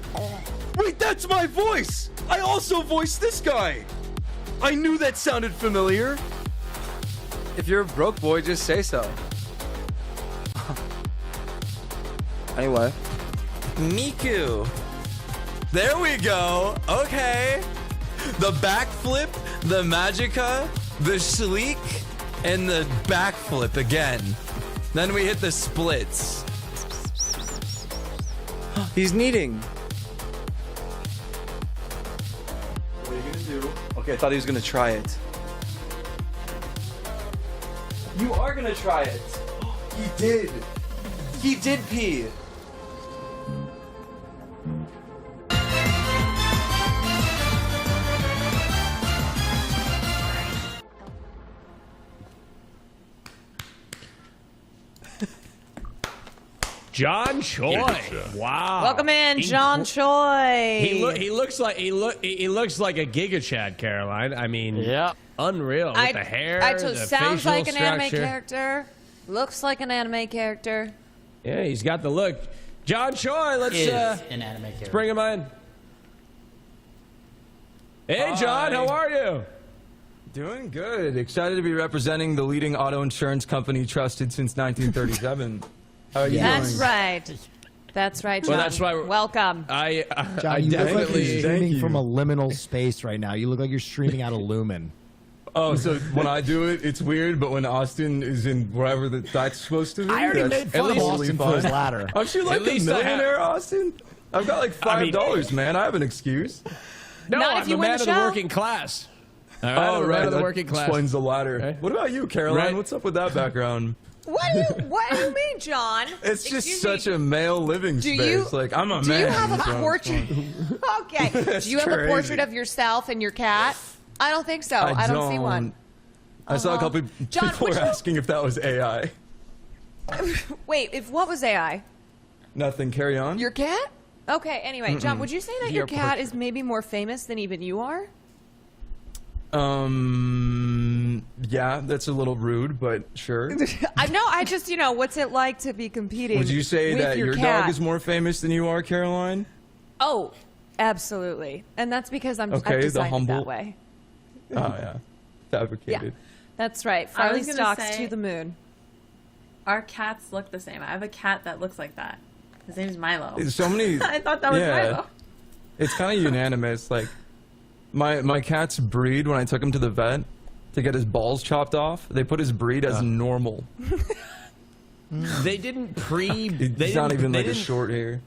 Wait, that's my voice! I also voiced this guy! I knew that sounded familiar. If you're a broke boy, just say so. Anyway. Miku. There we go. Okay. The backflip, the magica, the sleek, and the backflip again. Then we hit the splits. He's kneading. What are you gonna do? Okay, I thought he was gonna try it. You are gonna try it. He did. He did pee. John Choi. Wow. Welcome in, John Choi. He looks like a Giga Chad, Caroline. I mean, yeah, unreal with the hair. the sounds facial like an anime structure. character. Looks like an anime character. Yeah, he's got the look. John Choi, let's Is an anime character. let's bring him in. Hey, John, Hi. how are you? Doing good. Excited to be representing the leading auto insurance company trusted since 1937. How are you That's doing? right. That's right, John. Well, that's why we're- Welcome. I John, you look like definitely. you're streaming from a liminal space right now. You look like you're streaming out of Lumen. Oh, so when I do it, it's weird, but when Austin is in wherever that's supposed to be, I already that's made fun of totally Austin for fine. his ladder. Aren't you like At least a I have- millionaire, Austin? I've got like $5, man. I have an excuse. No, Not I'm if you a win man the of the show. working class. All right, Oh, I'm a right. man of the That working class. explains the ladder. Okay. What about you, Caroline? Right. What's up with that background? What do you mean, John? It's just Excuse such me. a male living Do space. you- Like, I'm a Do man. you have a so it's portrait? fine. Okay. That's Do you have a crazy. portrait of yourself and your cat? I don't think so. I don't see one. I saw a couple John, people which were one- asking if that was AI. Wait, what was AI? Nothing. Carry on. Your cat? Okay, anyway, John, would you say that your cat is maybe more famous than even you are? Yeah, that's a little rude, but sure. I just, what's it like to be competing? Would you say with that your cat? dog is more famous than you are, Caroline? Oh, absolutely. And that's because I've Okay, the decided humble. that way. Oh, yeah. Fabricated. That's right. I Farley was gonna stalks say- to the moon. Our cats look the same. I have a cat that looks like that. His name's Milo. So many. I thought that was Milo. It's kind of unanimous. Like, my cat's breed, when I took him to the vet to get his balls chopped off, they put his breed as normal. They didn't It's not even like a short hair.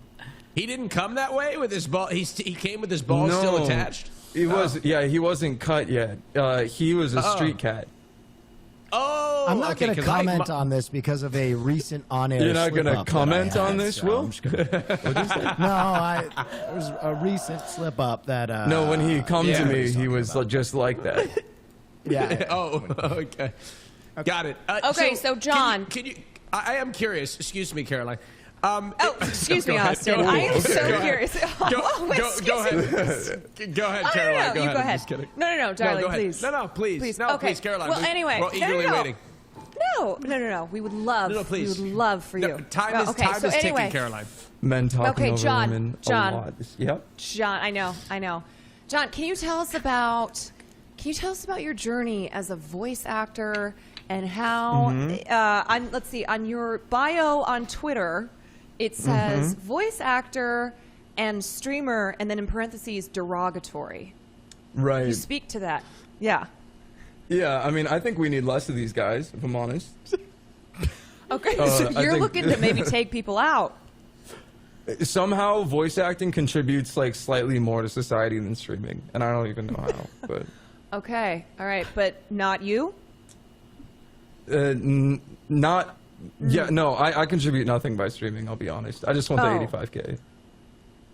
He didn't come that way with his ball. He came with his balls still attached. He was. Yeah, he wasn't cut yet. He was a street cat. Oh, I'm not okay, going to 'cause comment on this because of a recent on-air. You're not going to comment on this, so Will? I'm just gonna- No, it was a recent slip up that. No, when he come to me, he was just like that. Yeah. Oh, okay. Got it. Okay, so John. Can you I am curious. Excuse me, Caroline. Excuse me, go ahead, Austin. go ahead. I am so Go ahead. curious. Go ahead. Go ahead, Caroline. No, you go ahead. I'm just kidding. No, darling, go ahead. please. No, please. Please. No, Okay. please, Caroline. Well, anyway. We're eagerly waiting. No. We would love. No, please. We would love for you. No, time is ticking, Caroline. Men talking over John, women John. a lot. Yep. John, I know. John, can you tell us about your journey as a voice actor and how let's see, on your bio on Twitter it says voice actor and streamer and then in parentheses derogatory. Right. You speak to that. Yeah. Yeah, I mean, I think we need less of these guys, if I'm honest. Okay, so I you're think- looking to maybe take people out. Somehow, voice acting contributes like slightly more to society than streaming, and I don't even know how. But Okay, all right, but not you? not. Yeah, no, I contribute nothing by streaming. I'll be honest. I just want Oh. the 85K.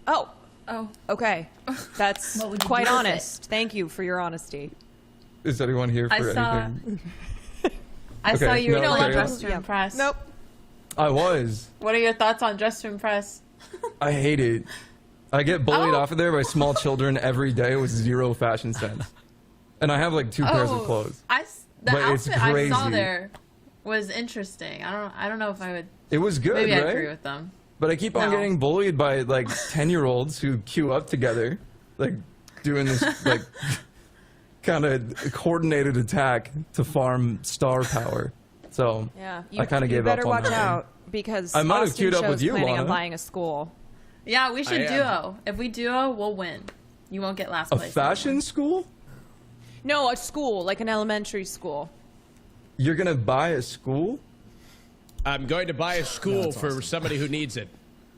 Oh, okay. That's What would you quite do with honest. Thank you for your honesty. Is anyone here for I saw- anything? I Okay, saw you no, were carry on on. Dress to Impress. Nope. I was. What are your thoughts on Dress to Impress? I hate it. I get bullied Oh. off of there by small children every day with zero fashion sense. And I have like 2 pairs of clothes. The But it's outfit I saw crazy. there was interesting. I don't know if I would. It was good, Maybe right? I agree with them. But I keep on No. getting bullied by like 10-year-olds who queue up together, like doing this like kind of coordinated attack to farm star power. So Yeah, I kind of you gave better up on watch that. out because I might have Austin queued up with Show's you, planning Lana. on buying a school. Yeah, we should I am. duo. If we duo, we'll win. You won't get last A place. fashion school? No, a school, like an elementary school. You're gonna buy a school? I'm going to buy a school for somebody who needs it.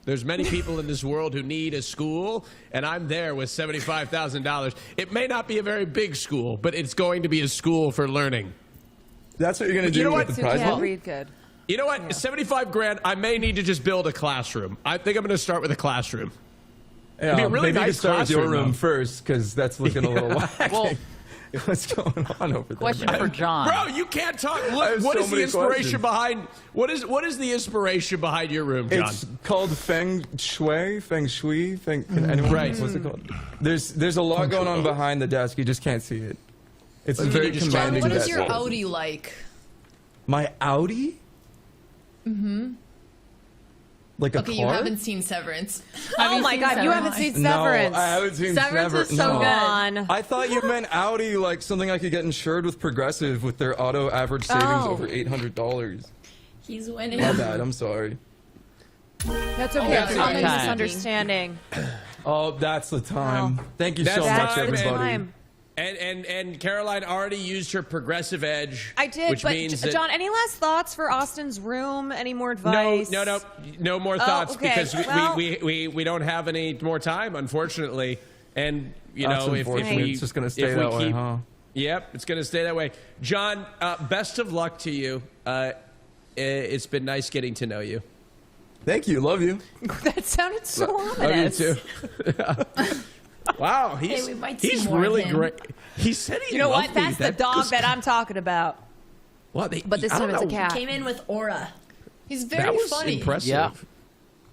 There's many people in this world who need a school, and I'm there with $75,000. It may not be a very big school, but it's going to be a school for learning. That's what you're gonna do You know with what? the prize Can't money? read good. You know what? 75 grand. I may need to just build a classroom. I think I'm going to start with a classroom. Yeah, It'd be a really maybe you nice could start with your classroom, room though. first, because that's looking a little wacky. Well, What's going on over there? question man? for John. Bro, you can't talk. I Look, have what so is the many inspiration questions. behind? What is the inspiration behind your room, John? It's called Feng Shui. Can anyone? Right. What's it called? There's a lot going on behind the desk. You just can't see it. It's a Can very you just- John, commanding what is desk. your Audi like? My Audi? Mm-hmm. Like a Okay, car? you haven't seen Severance. Oh my God, you haven't seen No, Severance. I haven't seen Severance is so no. good. On. I thought you meant Audi, like something I could get insured with Progressive with their auto average savings Oh. over $800. He's winning. My bad. I'm sorry. That's okay. Yeah, It's not a okay. misunderstanding. Oh, that's the time. Thank you That's so the much, time, everybody. Time. And Caroline already used her progressive edge. I did, which but means that John, any last thoughts for Austin's room? Any more advice? no more thoughts okay. because Well- we don't have any more time, unfortunately. And you That's know, if unfortunate. we It's just gonna stay if we that way, keep- huh? Yep, it's going to stay that way. John, best of luck to you. It's been nice getting to know you. Thank you. Love you. That sounded so Love you ominous. too. Wow, he's we might see he's more of really him. great. He said he You know loved what? me. That's the dog that I'm talking about. Well, But this I time don't it's a know. cat. Came in with aura. He's That very was funny. impressive. Yeah.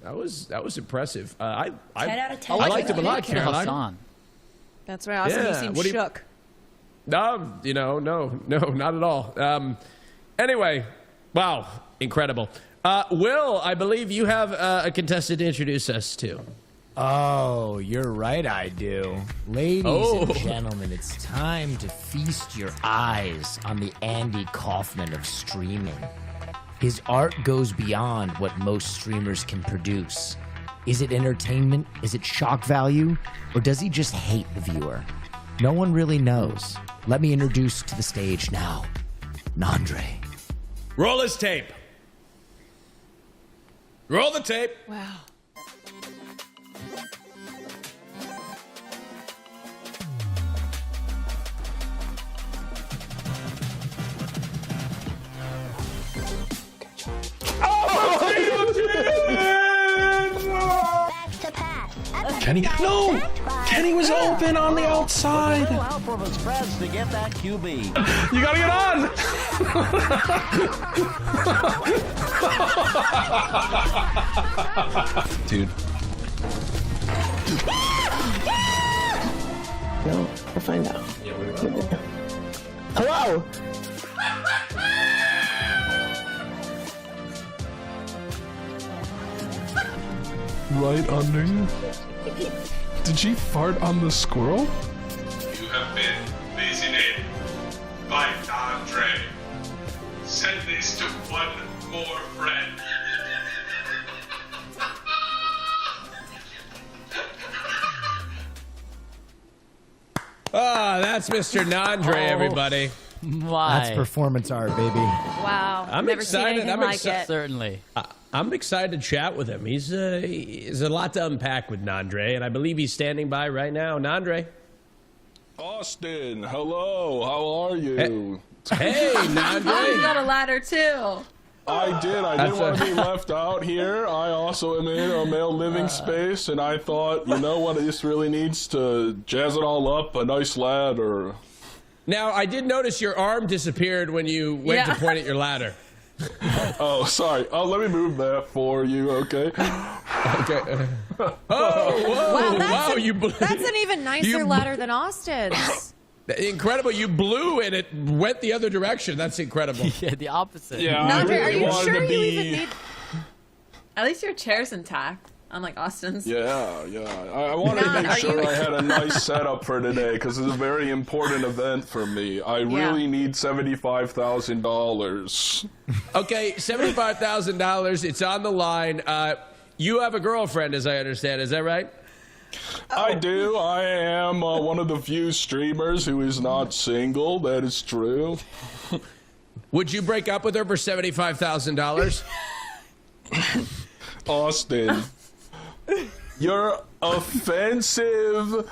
That was impressive. I 10 out of 10. I liked him a lot, Caroline. That's right, Austin. You seem shook. No, not at all. Anyway, wow, incredible. Will, I believe you have a contestant to introduce us to. Oh, you're right, I do. Ladies and gentlemen, it's time to feast your eyes on the Andy Kaufman of streaming. His art goes beyond what most streamers can produce. Is it entertainment? Is it shock value? Or does he just hate the viewer? No one really knows. Let me introduce to the stage now, Nandre. Roll his tape. Roll the tape. Wow. Kenny, no! Kenny was open on the outside. Help from his friends to get that QB. You gotta get on! Dude. No, we'll find out. Hello? Right under you? Did she fart on the squirrel? You have been designated by Andre. Send this to one more friend. That's Mr. Nandre, everybody. That's performance art, baby. Wow. I'm Never excited. seen anything like it. Certainly. I'm excited to chat with him. He's a lot to unpack with Nandre, and I believe he's standing by right now. Nandre. Austin, hello. How are you? Hey, Nandre. You got a ladder too. I did. I didn't want to be left out here. I also am in a male living space, and I thought, you know what, this really needs to jazz it all up, a nice ladder. Now, I did notice your arm disappeared when you went to point at your ladder. Oh, sorry. Oh, let me move that for you, okay? Okay. Whoa, Wow, you that's an even nicer ladder than Austin's. Incredible. You blew and it went the other direction. That's incredible. Yeah, the opposite. Yeah, Nandre, are you sure you even need... At least your chair's intact, unlike Austin's. Yeah. I wanted to make sure I had a nice setup for today because it's a very important event for me. I really need $75,000. Okay, $75,000. It's on the line. You have a girlfriend, as I understand. Is that right? I do. I am one of the few streamers who is not single. That is true. Would you break up with her for $75,000? Austin, your offensive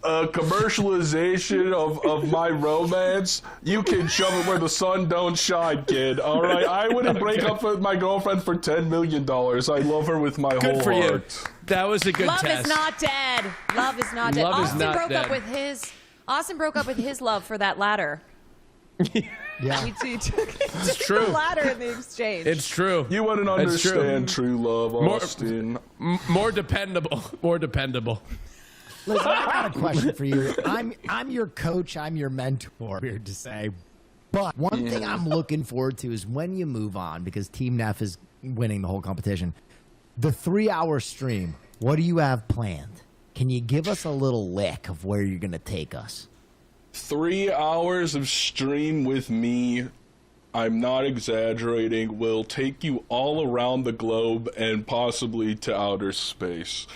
commercialization of my romance, you can shove it where the sun don't shine, kid. All right, I wouldn't break up with my girlfriend for $10 million. I love her with my whole for heart. You. That was a good Love test. is not dead. Love is not dead. Love is Austin not broke dead. up with his. Austin broke up with his love for that ladder. Yeah. He took true. the ladder in the exchange. It's true. You wouldn't understand true love, Austin. More dependable. More dependable. Listen, I got a question for you. I'm your coach. I'm your mentor. Weird to say, but one thing I'm looking forward to is when you move on, because Team Neff is winning the whole competition. The 3-hour stream. What do you have planned? Can you give us a little lick of where you're gonna take us? 3 hours of stream with me, I'm not exaggerating, will take you all around the globe and possibly to outer space.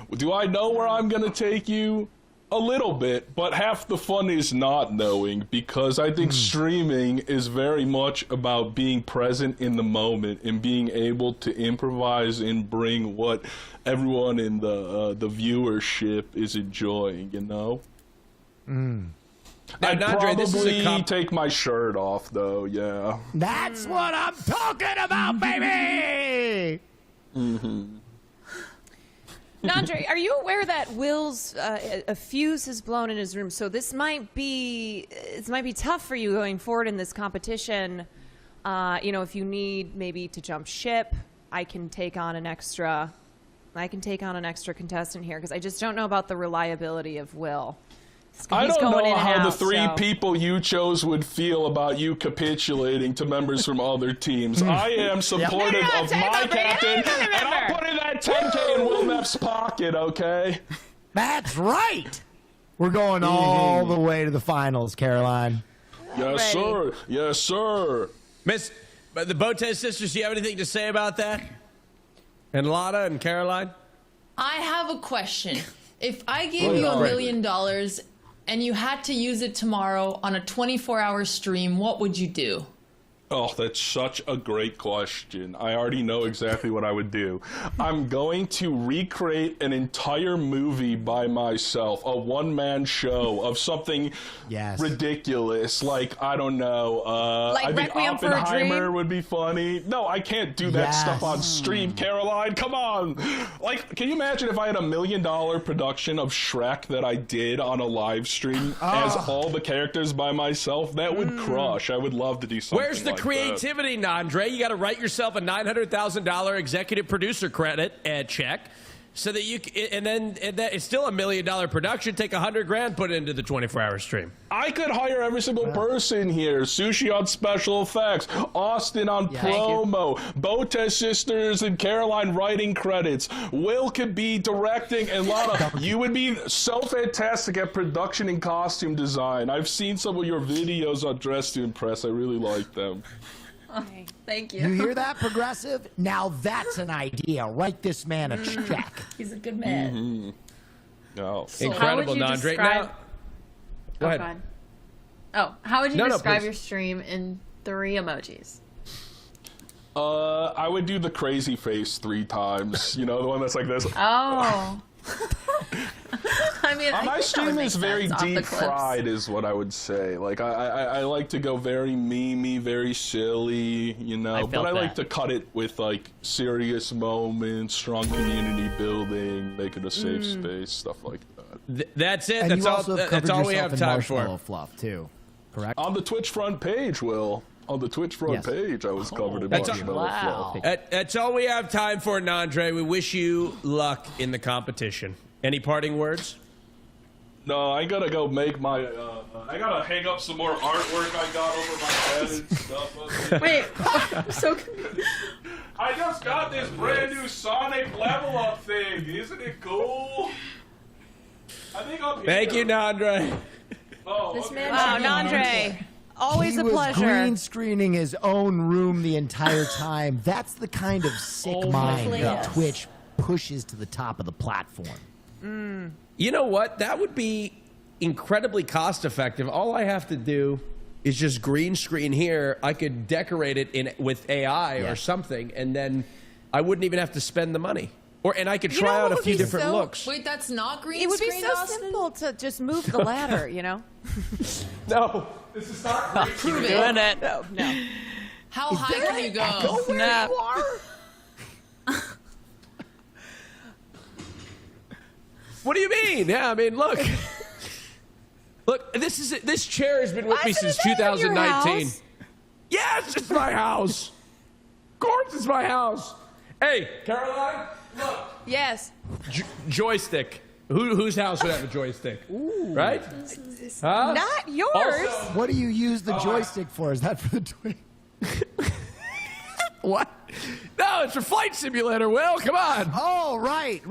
Do I know where I'm going to take you? A little bit, but half the fun is not knowing, because I think streaming is very much about being present in the moment and being able to improvise and bring what everyone in the viewership is enjoying, you know? I'd Nandre, this is a probably take my shirt off, though, yeah. That's what I'm talking about, baby! Nandre, are you aware that Will's a fuse has blown in his room? So this might be tough for you going forward in this competition. If you need maybe to jump ship, I can take on an extra I can take on an extra contestant here because I just don't know about the reliability of Will. I He's don't going in know and how the out, three so- people you chose would feel about you capitulating to members from other teams. I am supportive of my captain, and I'll put in that 10K in Will Neff's pocket, okay? That's right. We're going all the way to the finals, Caroline. Yes, sir. Yes, sir. Miss, but the Botez sisters, do you have anything to say about that? And Lana and Caroline? I have a question. If I gave you $1 million and you had to use it tomorrow on a 24-hour stream, what would you do? Oh, that's such a great question. I already know exactly what I would do. I'm going to recreate an entire movie by myself, a one-man show of something ridiculous. Like, I don't know. Like I think Requiem for a Oppenheimer Dream? would be funny. No, I can't do that stuff on stream, Caroline. Come on. Like, can you imagine if I had $1 million production of Shrek that I did on a live stream as all the characters by myself? That would crush. I would love to do something Where's the like creativity, Nandre? You got to write yourself a $900,000 executive producer credit check, so that you and then it's still $1 million production. Take $100,000, put it into the 24-hour stream. I could hire every single person here. Sushi on special effects, Austin on promo, Botez sisters and Caroline writing credits. Will could be directing, and Lana, you would be so fantastic at production and costume design. I've seen some of your videos on Dress to Impress. I really like them. Thank you. You hear that, Progressive? Now that's an idea. Write this man a check. He's a good man. Mm-hmm. No. Incredible, Nandre. Now, go ahead. God. Oh, how would you No, describe please. your stream in 3 emojis? I would do the crazy face 3 times. You know, the one that's like this. Oh. I mean, I My think that stream would make is very sense off the deep clips. fried, is what I would say. Like I like to go very memey, very silly, you know. But I like to cut it with like serious moments, strong community building, make it a safe space, stuff like that. That's it. And That's you all. also have That's covered all we yourself have in time for. marshmallow fluff too, correct? On the Twitch front page, Will. On the Twitch front page, I was covered in marshmallow fluff. That's all we have time for, Nandre. We wish you luck in the competition. Any parting words? No, I gotta go make my. I gotta hang up some more artwork I got over my head and stuff. Wait, I'm so confused. I just got this brand new Sonic level up thing. Isn't it cool? I think I'm. Thank you, Nandre. Oh, This okay. man Wow, should be Nandre. Always he a was pleasure. green screening his own room the entire time. That's the kind of sick mind that yes. Twitch pushes to the top of the platform. You know what? That would be incredibly cost effective. All I have to do is just green screen here. I could decorate it with AI or something, and then I wouldn't even have to spend the money. And I could You try know out what a would few be different so- looks. Wait, that's not green It would be screen, so Austin? simple to just move the ladder, you know? No, this is not green Prove screen. it. Doing it. No. How high can you go? Snap. What do you mean? Yeah, I mean, look. Look, this chair has been with me since 2019. house? Yes, it's my house. Of course, it's my house. Hey, Caroline, look. Yes. Joystick. Whose house would have a joystick? Right? Huh? Not yours. Also, What do you use the joystick for? Is that for the Twitch? what? No, it's for Flight Simulator, Will. Come on. Oh, right.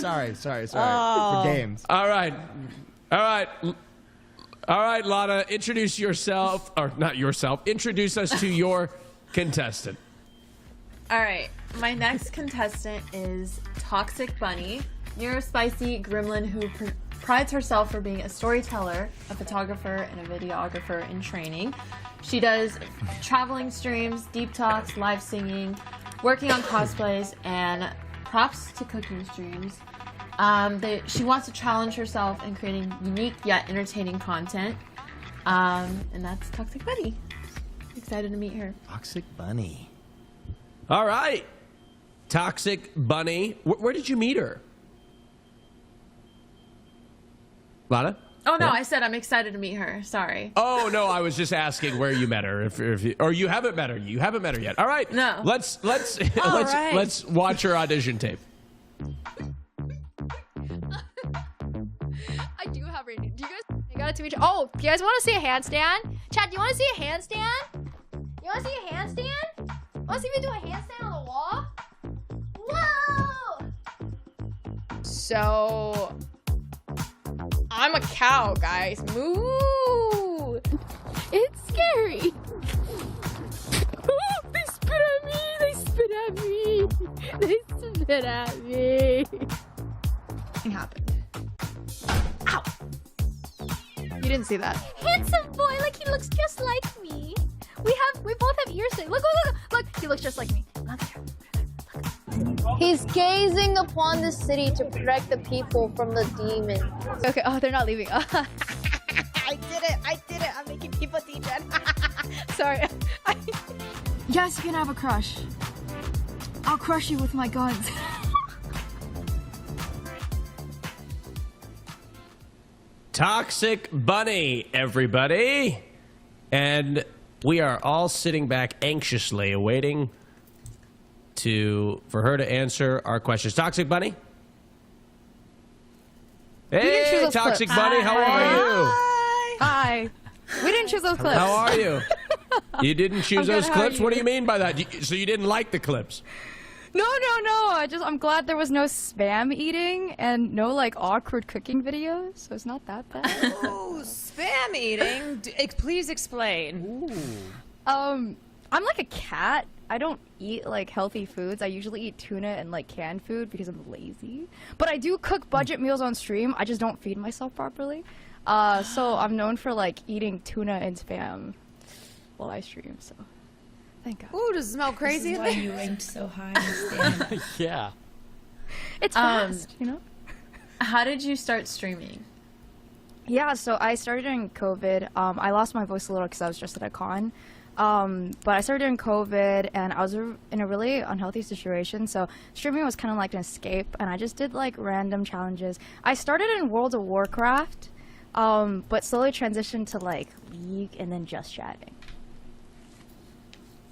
Sorry. Oh. For games. All right, Lana, introduce yourself, or not yourself, introduce us to your contestant. All right, my next contestant is Toxic Bunny, neurospicy gremlin who prides herself for being a storyteller, a photographer, and a videographer in training. She does traveling streams, deep talks, live singing, working on cosplays, and props to cooking streams. She wants to challenge herself in creating unique yet entertaining content. And that's Toxic Bunny. Excited to meet her. Toxic Bunny. All right. Toxic Bunny. Where did you meet her? Lana? Oh no, What? I said I'm excited to meet her. Sorry. Oh, no, I was just asking where you met her. Or you haven't met her. You haven't met her yet. All right. No. Let's right. watch her audition tape. I do have rating. Do you guys? I got it to each. Oh, do you guys want to see a handstand? Chat, do you want to see a handstand? You want to see a handstand? Want to see me do a handstand on the wall? Whoa! So, I'm a cow, guys. Moo! It's scary. They spit at me. They spit at me. They spit at me. It happened. Ow! You didn't see that. Handsome boy, like he looks just like me. We both have ears. Look, he looks just like me. He's gazing upon the city to protect the people from the demons. Okay, oh, they're not leaving. I did it. I'm making people degen. Sorry. Yes, you can have a crush. I'll crush you with my guns. Toxic Bunny, everybody. And we are all sitting back anxiously awaiting for her to answer our questions. Toxic Bunny? Hey, Toxic Bunny, how are you? Hi. We didn't choose those clips. How are you? You didn't choose I'm those good, how are clips? What do you? you mean by that? So you didn't like the clips? No. I'm glad there was no spam eating and no like awkward cooking videos, so it's not that bad. Oh, spam eating. Please explain. I'm like a cat. I don't eat like healthy foods. I usually eat tuna and like canned food because I'm lazy. But I do cook budget meals on stream. I just don't feed myself properly. So I'm known for like eating tuna and spam while I stream. So thank God. Ooh, does it smell crazy? This is why you ranked so high in stand. Yeah. It's fast, you know? How did you start streaming? Yeah, so I started during COVID. I lost my voice a little because I was just at a con. But I started during COVID, and I was in a really unhealthy situation, so streaming was kind of like an escape, and I just did like random challenges. I started in World of Warcraft, but slowly transitioned to like League and then just chatting.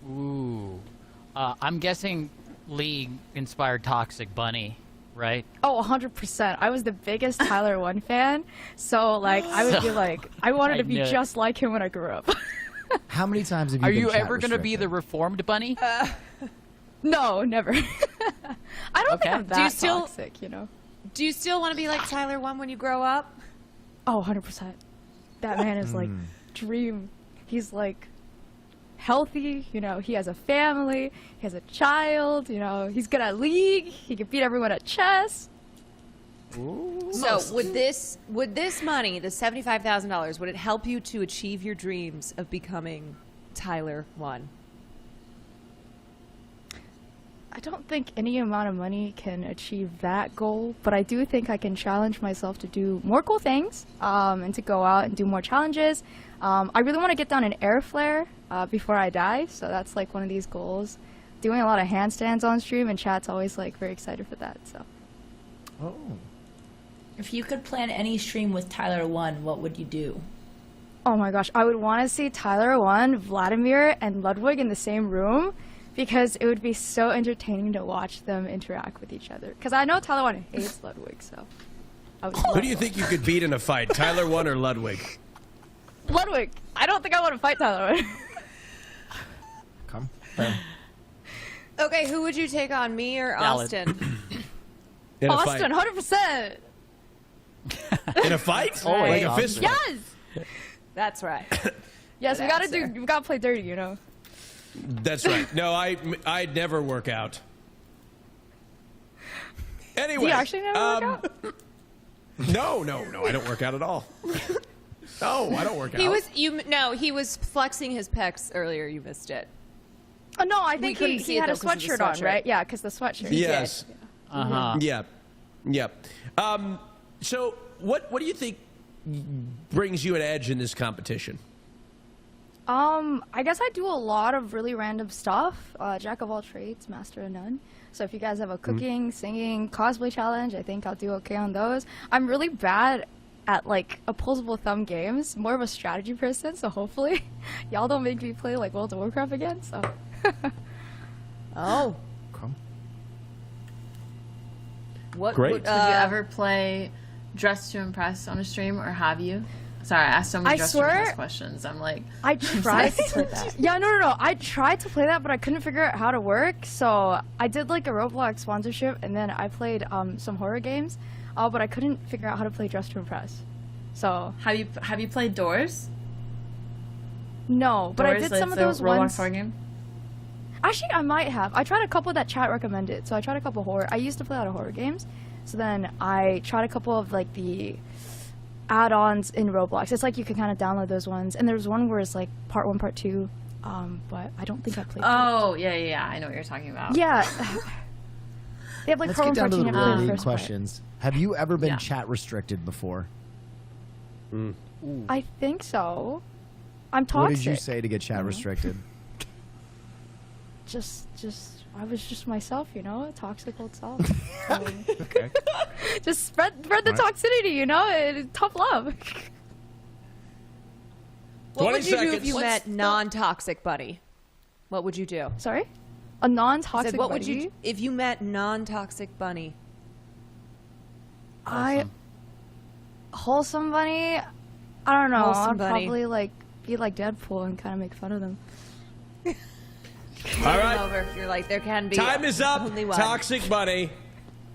Ooh. I'm guessing League inspired Toxic Bunny, right? Oh, 100%. I was the biggest Tyler 1 fan, so like I would be like, I wanted to be knew it. just like him when I grew up. How many times have you Are been you chat ever going to be restricted? the reformed bunny? No, never. I don't think I'm that Do you still- toxic, you know? Do you still want to be like Tyler 1 when you grow up? Oh, 100%. That man is like dream. He's like healthy, you know, he has a family, he has a child, you know, he's good at League, he can beat everyone at chess. So would this money, the $75,000, would it help you to achieve your dreams of becoming Tyler 1? I don't think any amount of money can achieve that goal, but I do think I can challenge myself to do more cool things, and to go out and do more challenges. I really want to get down an air flare before I die, so that's like one of these goals. Doing a lot of handstands on stream, and chat's always like very excited for that. So. Oh. If you could plan any stream with Tyler 1, what would you do? Oh my gosh, I would want to see Tyler 1, Vladimir, and Ludwig in the same room, because it would be so entertaining to watch them interact with each other. Because I know Tyler 1 hates Ludwig, so I would love Who do you think you could beat in a fight, Tyler 1 or Ludwig? Ludwig. I don't think I want to fight Tyler 1. Come. Okay, who would you take on, me or Valid. Austin? In a Austin, fight. 100%. In a fight? Right. Like a fist fight? Yes. That's right. Yes, Good we gotta answer. we gotta play dirty, you know. That's right. No, I'd never work out. Anyway. Do you actually never work out? No, I don't work out at all. No, I don't work out. He was flexing his pecs earlier. You missed it. Oh no, I think couldn't he see it, had a though, 'cause of the sweatshirt on, sweatshirt. right? Yeah, because the sweatshirt. Yes. Uh-huh. Yeah. So what do you think brings you an edge in this competition? I guess I do a lot of really random stuff. Jack of all trades, master of none. So if you guys have a cooking, singing, cosplay challenge, I think I'll do okay on those. I'm really bad at like opposable thumb games, more of a strategy person, so hopefully y'all don't make me play like World of Warcraft again, so. Oh. What? Great. Did you ever play Dress to Impress on a stream, or have you? Sorry, I asked so many Dress to Impress questions. I'm like, I tried to play that. Yeah, no. I tried to play that, but I couldn't figure out how to work. So I did like a Roblox sponsorship, and then I played some horror games, but I couldn't figure out how to play Dress to Impress. So have you played Doors? No, but I did some of those Roblox ones. horror game? Actually, I might have. I tried a couple that chat recommended. So I tried a couple horror. I used to play a lot of horror games. So then I tried a couple of like the add-ons in Roblox. It's like you can kind of download those ones. And there's one where it's like part 1, part 2. But I don't think I played. Oh, yeah. I know what you're talking about. Yeah. They have like Let's part 1, get down part to 2. the and I played really the first part. questions. Have you ever been chat restricted before? I think so. I'm toxic. What did you say to get chat restricted? Just I was just myself, a toxic old self. Okay. Just spread the toxicity, tough love. What would you 20 do if you seconds. met non-toxic buddy? What would you do? Sorry? A non-toxic What buddy? would you if you met non-toxic bunny? Wholesome bunny? I don't know. Wholesome I'd bunny. probably be like Deadpool and kind of make fun of them. All right. Over. You're like, there can be Time is up. only one. Toxic Bunny.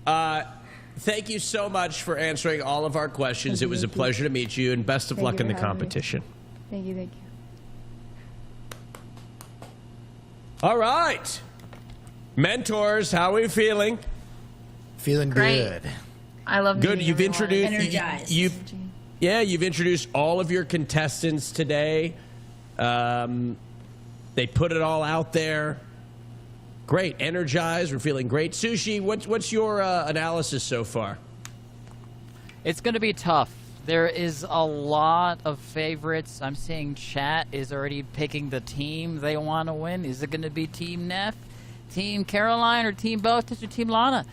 Thank you so much for answering all of our questions. It was a pleasure to meet you, and best of Thank luck you in the for having me. competition. Thank you. All right. Mentors, how are we feeling? Feeling Great. good. I love Good. meeting You've everyone. introduced Energized. you've introduced all of your contestants today. They put it all out there. Great. Energized. We're feeling great. Sushi, what's your analysis so far? It's going to be tough. There is a lot of favorites. I'm seeing chat is already picking the team they want to win. Is it going to be Team Neff, Team Caroline, or Team Botis, or Team Lana?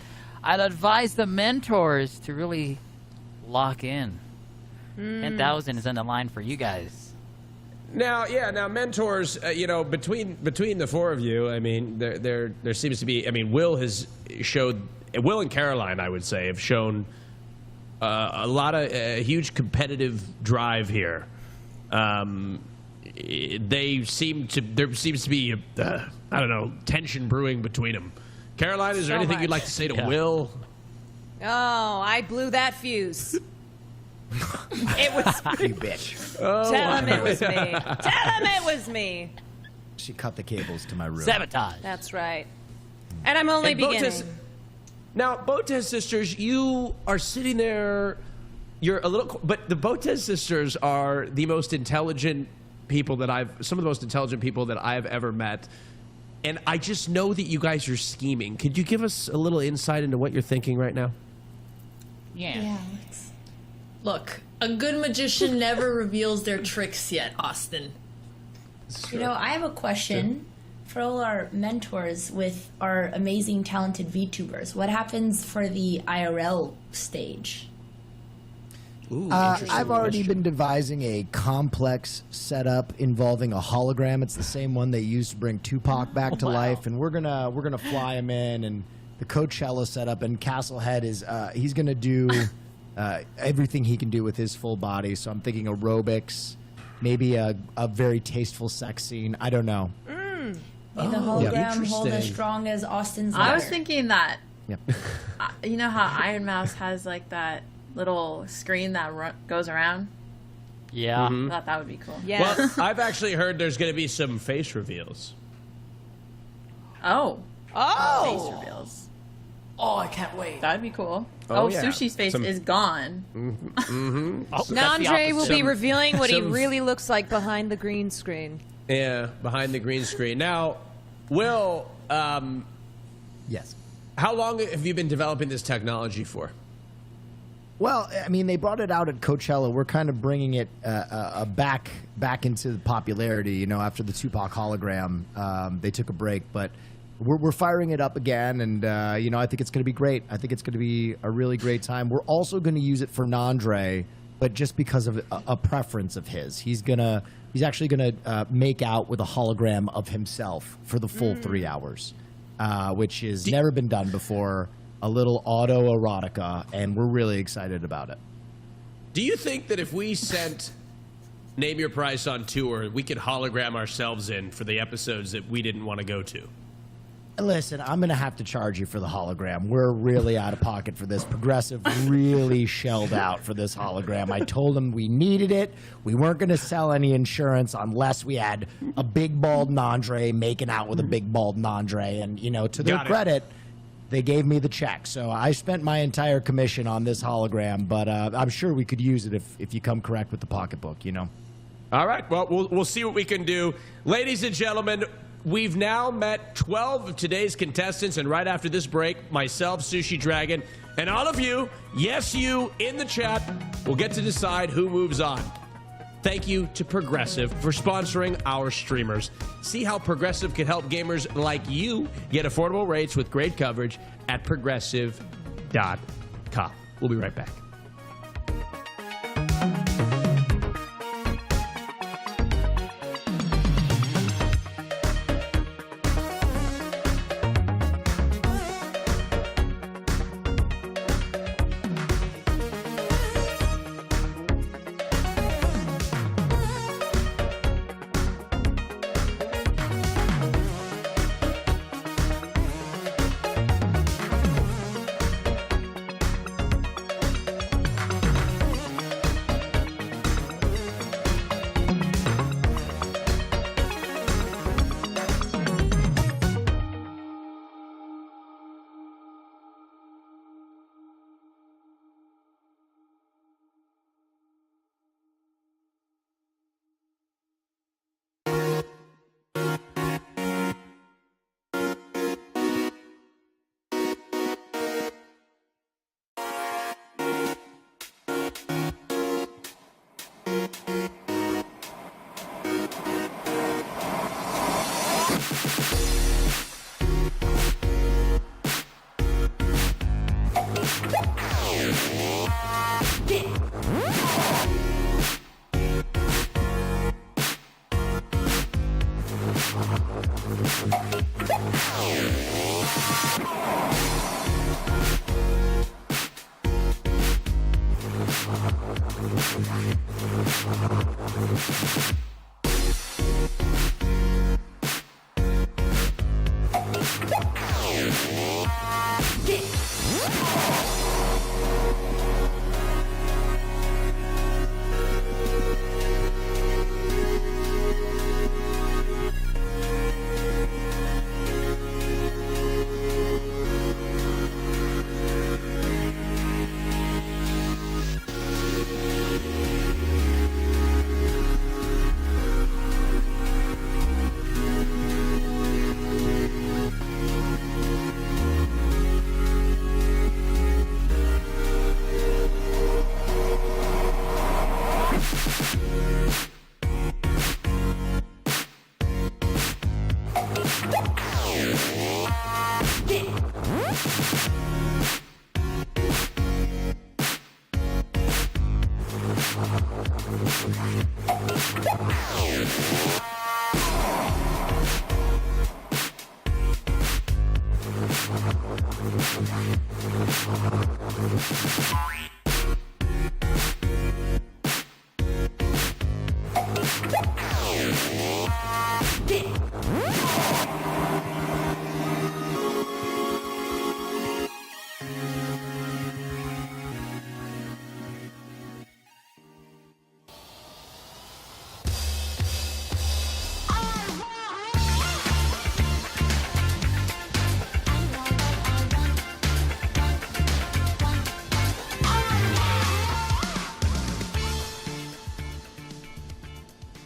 I'd advise the mentors to really lock in. 10,000 is on the line for you guys. Now, mentors, between the four of you, I mean, there seems to be, Will and Caroline, I would say, have shown a lot of huge competitive drive here. There seems to be, tension brewing between them. Caroline, is there So anything much. you'd like to say to Will? Oh, I blew that fuse. It was You bitch. Tell him it was me. Tell him it was me. She cut the cables to my room. Sabotage. That's right. And I'm only And beginning. Now, Botez sisters, you are sitting there. You're a little, but the Botez sisters are the most intelligent people some of the most intelligent people that I've ever met. And I just know that you guys are scheming. Could you give us a little insight into what you're thinking right now? Yeah. Look, a good magician never reveals their tricks yet, Austin. I have a question for all our mentors with our amazing, talented VTubers. What happens for the IRL stage? I've already been devising a complex setup involving a hologram. It's the same one they used to bring Tupac back to life, and we're gonna fly him in. And the Coachella setup, and Castlehead is he's gonna do everything he can do with his full body. So I'm thinking aerobics, maybe a very tasteful sex scene. I don't know. May the hologram hold as interesting. strong as Austin's I was letter. thinking that. Yeah. You know how Iron Mouse has like that little screen that goes around? Yeah. I thought that would be cool. Yes. Well, I've actually heard there's going to be some face reveals. Oh. Oh. Face reveals. Oh, I can't wait. That'd be cool. Oh, Oh, yeah. Sushi's face Some- is gone. Nandre will be revealing what he Some- really looks like behind the green screen. Yeah, behind the green screen. Now, Will, Yes. how long have you been developing this technology for? Well, I mean, they brought it out at Coachella. We're kind of bringing it back into popularity. After the Tupac hologram, they took a break, but we're firing it up again, and I think it's going to be great. I think it's going to be a really great time. We're also going to use it for Nandre, but just because of a preference of his. He's actually gonna make out with a hologram of himself for the full 3 hours, which has never been done before. a little autoerotica, and we're really excited about it. Do you think that if we sent Name Your Price on tour, we could hologram ourselves in for the episodes that we didn't want to go to? Listen, I'm going to have to charge you for the hologram. We're really out of pocket for this. Progressive really shelled out for this hologram. I told them we needed it. We weren't going to sell any insurance unless we had a big bald Nandre making out with a big bald Nandre. And, you know, to their credit, they gave me the check. So I spent my entire commission on this hologram, but I'm sure we could use it if you come correct with the pocketbook, you know. All right, well, we'll see what we can do. Ladies and gentlemen, we've now met 12 of today's contestants, and right after this break, myself, Sushi Dragon, and all of you, yes, you, in the chat, will get to decide who moves on. Thank you to Progressive for sponsoring our streamers. See how Progressive can help gamers like you get affordable rates with great coverage at Progressive.com. We'll be right back.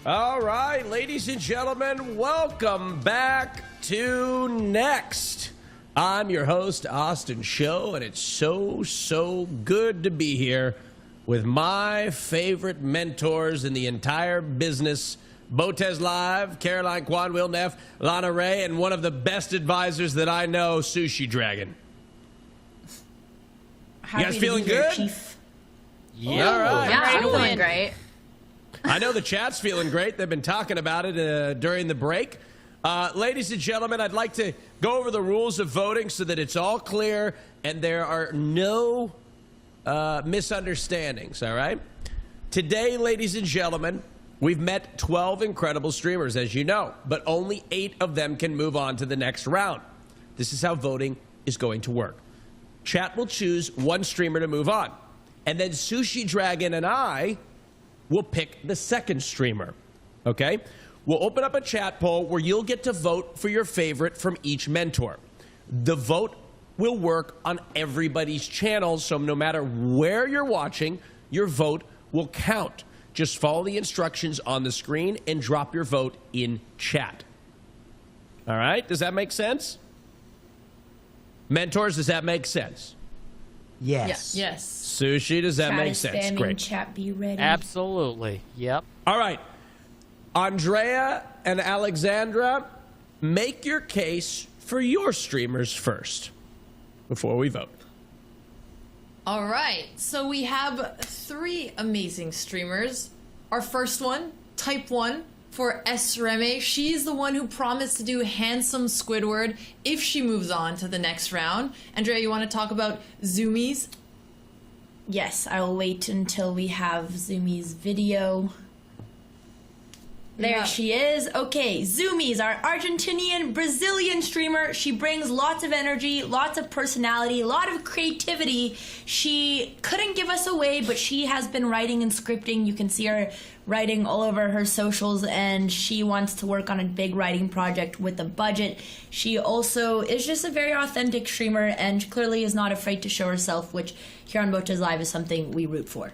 All right, ladies and gentlemen, welcome back to Next. I'm your host, Austin Show, and it's so good to be here with my favorite mentors in the entire business, Botez Live, Caroline Kwan, Will Neff, Lana Ray, and one of the best advisors that I know, Sushi Dragon. Happy you guys to feeling be here, good? Chief. Yeah, all right. Yeah, I'm feeling great. I know the chat's feeling great. They've been talking about it during the break. Ladies and gentlemen, I'd like to go over the rules of voting so that it's all clear and there are no misunderstandings, all right? Today, ladies and gentlemen, we've met 12 incredible streamers, as you know, but only 8 of them can move on to the next round. This is how voting is going to work. Chat will choose one streamer to move on, and then Sushi Dragon and I will pick the second streamer, okay? We'll open up a chat poll where you'll get to vote for your favorite from each mentor. The vote will work on everybody's channels, so no matter where you're watching, your vote will count. Just follow the instructions on the screen and drop your vote in chat. All right? Does that make sense? Mentors, does that make sense? Yes. Yes. Sushi, does that make sense? Great. Chat, be ready. Absolutely. Yep. All right. Andrea and Alexandra, make your case for your streamers first before we vote. All right, so we have 3 amazing streamers. Our first one, Type 1, for S. Reme. She's the one who promised to do Handsome Squidward if she moves on to the next round. Andrea, you want to talk about Zoomies? Yes, I will wait until we have Zoomies video. There she is. Okay, Zoomies, our Argentinian Brazilian streamer. She brings lots of energy, lots of personality, a lot of creativity. She couldn't give us away, but she has been writing and scripting. You can see her writing all over her socials, and she wants to work on a big writing project with a budget. She also is just a very authentic streamer and clearly is not afraid to show herself, which here on Boches Live is something we root for.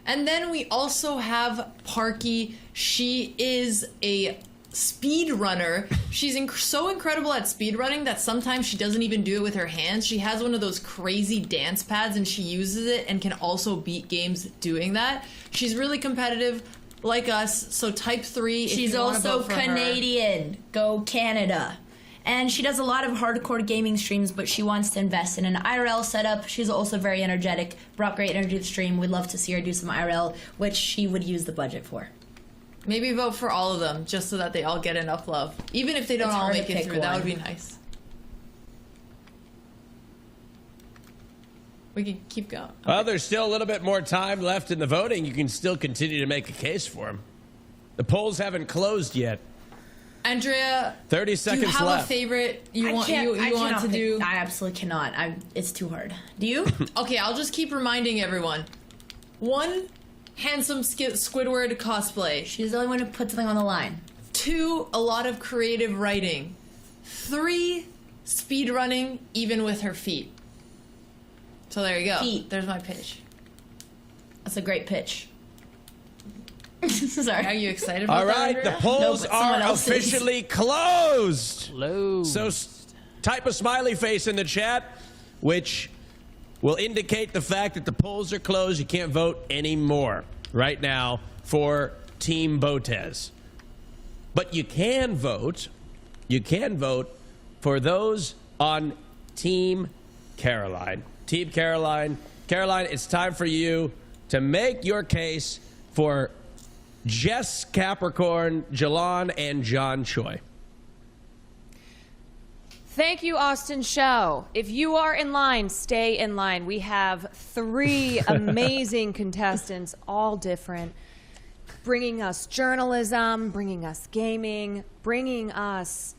And then we also have Parky. She is a speed runner. She's so incredible at speed running that sometimes she doesn't even do it with her hands. She has one of those crazy dance pads and she uses it and can also beat games doing that. She's really competitive like us. So Type 3. She's also Canadian. Go Canada. And she does a lot of hardcore gaming streams, but she wants to invest in an IRL setup. She's also very energetic, brought great energy to the stream. We'd love to see her do some IRL, which she would use the budget for. Maybe vote for all of them, just so that they all get enough love. Even if they don't all make it through, that would be nice. We can keep going. Okay. Well, there's still a little bit more time left in the voting. You can still continue to make a case for him. The polls haven't closed yet. Andrea, 30 seconds do you have left. a favorite you want to do? I absolutely cannot. It's too hard. Do you? Okay, I'll just keep reminding everyone. 1, handsome Squidward cosplay. She's the only one who put something on the line. 2, a lot of creative writing. 3, speed running, even with her feet. So there you go. Feet. There's my pitch. That's a great pitch. Sorry. Are you excited about All right, that, the polls are officially closed. Closed. So type a smiley face in the chat, which will indicate the fact that the polls are closed. You can't vote anymore right now for Team Botes. But you can vote. You can vote for those on Team Caroline. Team Caroline. Caroline, it's time for you to make your case for Jess Capricorn, Jalon, and John Choi. Thank you, Austin Show. If you are in line, stay in line. We have 3 amazing contestants, all different, bringing us journalism, bringing us gaming, bringing us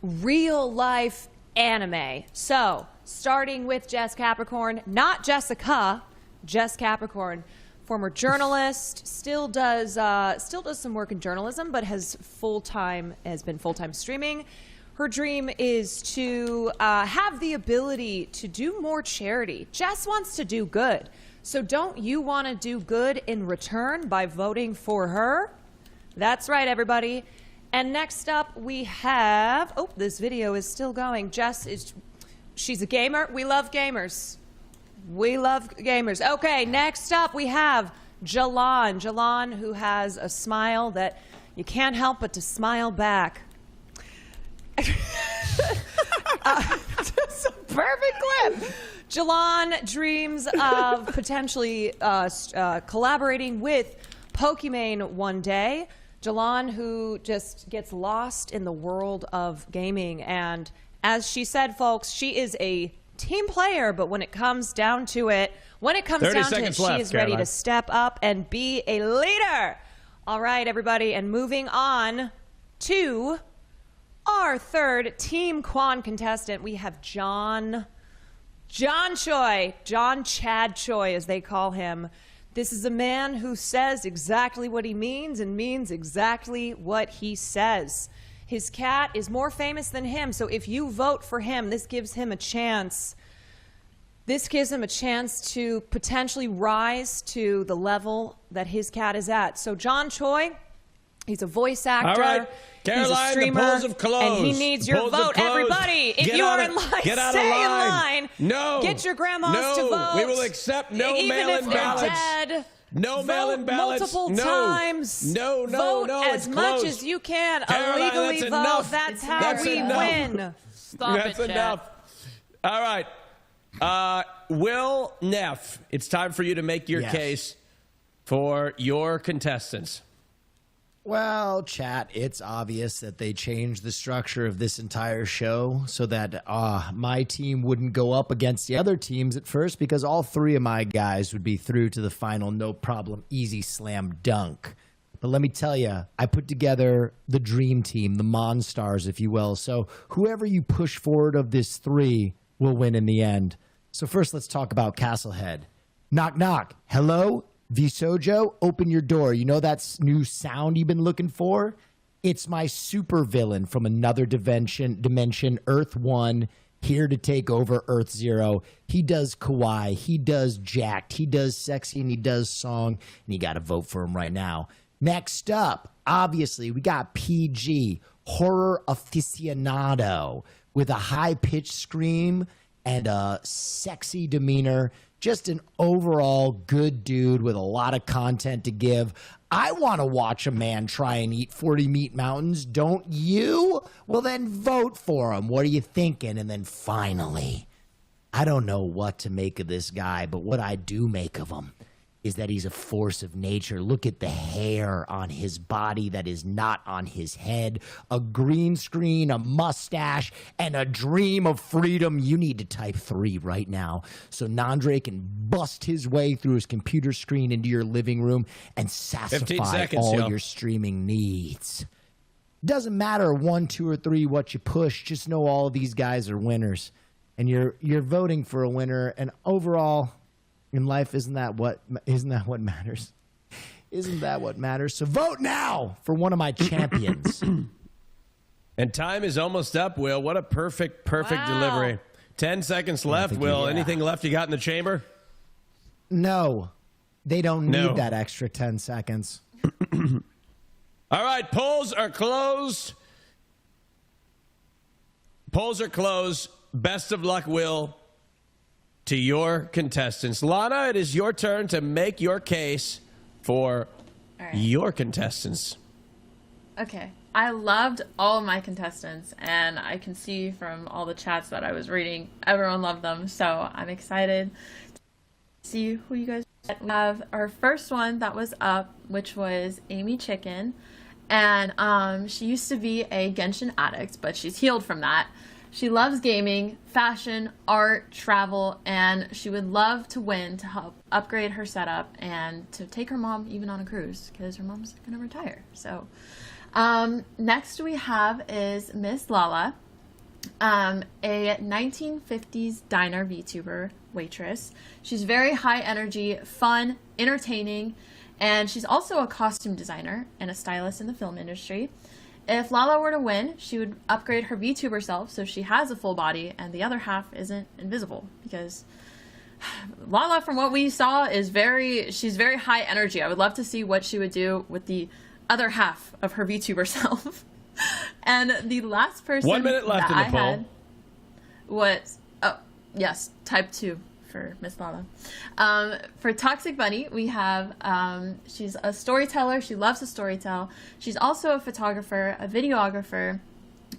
real-life anime. So, starting with Jess Capricorn, not Jessica, Jess Capricorn. Former journalist, still does some work in journalism, but has been full-time streaming. Her dream is to have the ability to do more charity. Jess wants to do good. So don't you want to do good in return by voting for her? That's right, everybody. And next up we have, oh, this video is still going. She's a gamer. We love gamers. We love gamers. Okay, next up we have Jalon. Jalon, who has a smile that you can't help but to smile back. It's a perfect clip. Jalon dreams of potentially collaborating with Pokimane one day. Jalon, who just gets lost in the world of gaming. And as she said, folks, she is a team player, but when it comes down to it, she is ready to step up and be a leader. All right, everybody, and moving on to our third Team Quan contestant, we have John Choi, John Chad Choi, as they call him. This is a man who says exactly what he means and means exactly what he says. His cat is more famous than him, so if you vote for him, this gives him a chance. This gives him a chance to potentially rise to the level that his cat is at. So John Choi, he's a voice actor. All right, Caroline, he's a streamer, the polls have closed. and he needs your vote. Everybody, if you are in line, stay in line. No. Get your grandmas to vote. We will accept no even mail-in if ballots. They're dead. No mail-in ballots. Multiple times. No, vote it's as much closed. as you can. Caroline, Illegally that's vote. enough. That's how we win. That's enough. All right. Will Neff, it's time for you to make your case for your contestants. Well, chat, it's obvious that they changed the structure of this entire show so that my team wouldn't go up against the other teams at first, because all three of my guys would be through to the final, no problem, easy slam dunk. But let me tell you, I put together the dream team, the Monstars, if you will. So whoever you push forward of this three will win in the end. So first, let's talk about Castlehead. Knock, knock. Hello? Visojo, open your door. You know that new sound you've been looking for? It's my supervillain from another dimension, Earth 1, here to take over Earth 0. He does kawaii, he does jacked, he does sexy, and he does song, and you got to vote for him right now. Next up, obviously, we got PG, horror aficionado, with a high-pitched scream and a sexy demeanor. Just an overall good dude with a lot of content to give. I want to watch a man try and eat 40 meat mountains, don't you? Well, then vote for him. What are you thinking? And then finally, I don't know what to make of this guy, but what I do make of him is that he's a force of nature. Look at the hair on his body that is not on his head. A green screen, a mustache, and a dream of freedom. You need to type 3 right now so Nandre can bust his way through his computer screen into your living room and satisfy all your streaming needs. Doesn't matter 1, 2, or 3 what you push. Just know all of these guys are winners. And you're voting for a winner. And overall, in life, isn't that what matters? Isn't that what matters? So vote now for one of my champions. And time is almost up, Will. What a perfect delivery. 10 seconds left, Will. Anything left you got in the chamber? No. They don't need that extra 10 seconds. All right, polls are closed. Polls are closed. Best of luck, Will, to your contestants. Lana, it is your turn to make your case for your contestants. Okay. I loved all of my contestants, and I can see from all the chats that I was reading, everyone loved them, so I'm excited to see who you guys we have. Our first one that was up, which was Amy Chicken, and she used to be a Genshin addict, but she's healed from that. She loves gaming, fashion, art, travel, and she would love to win to help upgrade her setup and to take her mom even on a cruise because her mom's going to retire. So next we have is Miss Lala, a 1950s diner VTuber waitress. She's very high energy, fun, entertaining, and she's also a costume designer and a stylist in the film industry. If Lala were to win, she would upgrade her VTuber self so she has a full body and the other half isn't invisible, because Lala, from what we saw, she's very high energy. I would love to see what she would do with the other half of her VTuber self. And the last person 1 minute left in the poll had was, yes, type 2 for Miss Lala. For Toxic Bunny, we have, she's a storyteller. She loves to storytell. She's also a photographer, a videographer,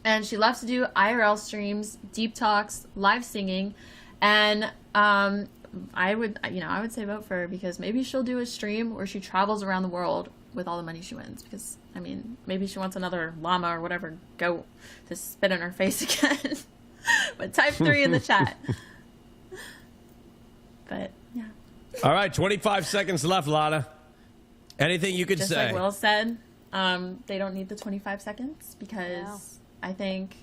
and she loves to do IRL streams, deep talks, live singing, and I would say vote for her because maybe she'll do a stream where she travels around the world with all the money she wins, because I mean, maybe she wants another llama or whatever goat to spit in her face again. But type 3 in the chat. But yeah. All right, 25 seconds left, Lana. Anything you could Just say? like Will said, they don't need the 25 seconds because I think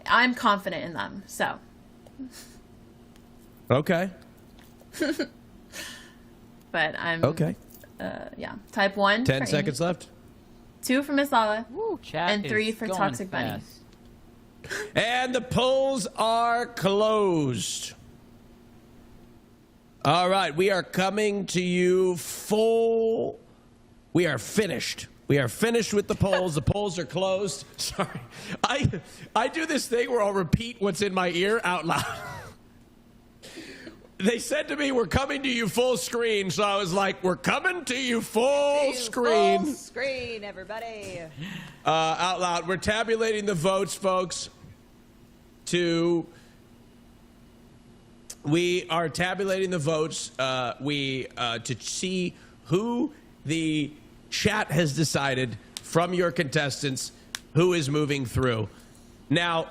I'm confident in them. So. Okay. But I'm okay. Yeah, type 1. 10 for seconds Amy, left. 2 for Miss Lala, Chat and 3 is for going Toxic Bunny. fast. And the polls are closed. All right, we are coming to you full. We are finished. We are finished with the polls. The polls are closed. Sorry. I do this thing where I'll repeat what's in my ear out loud. They said to me, we're coming to you full screen. So I was like, we're coming to you full screen. Full screen, everybody. Out loud. We're tabulating the votes, folks. We are tabulating the votes. To see who the chat has decided from your contestants who is moving through. Now,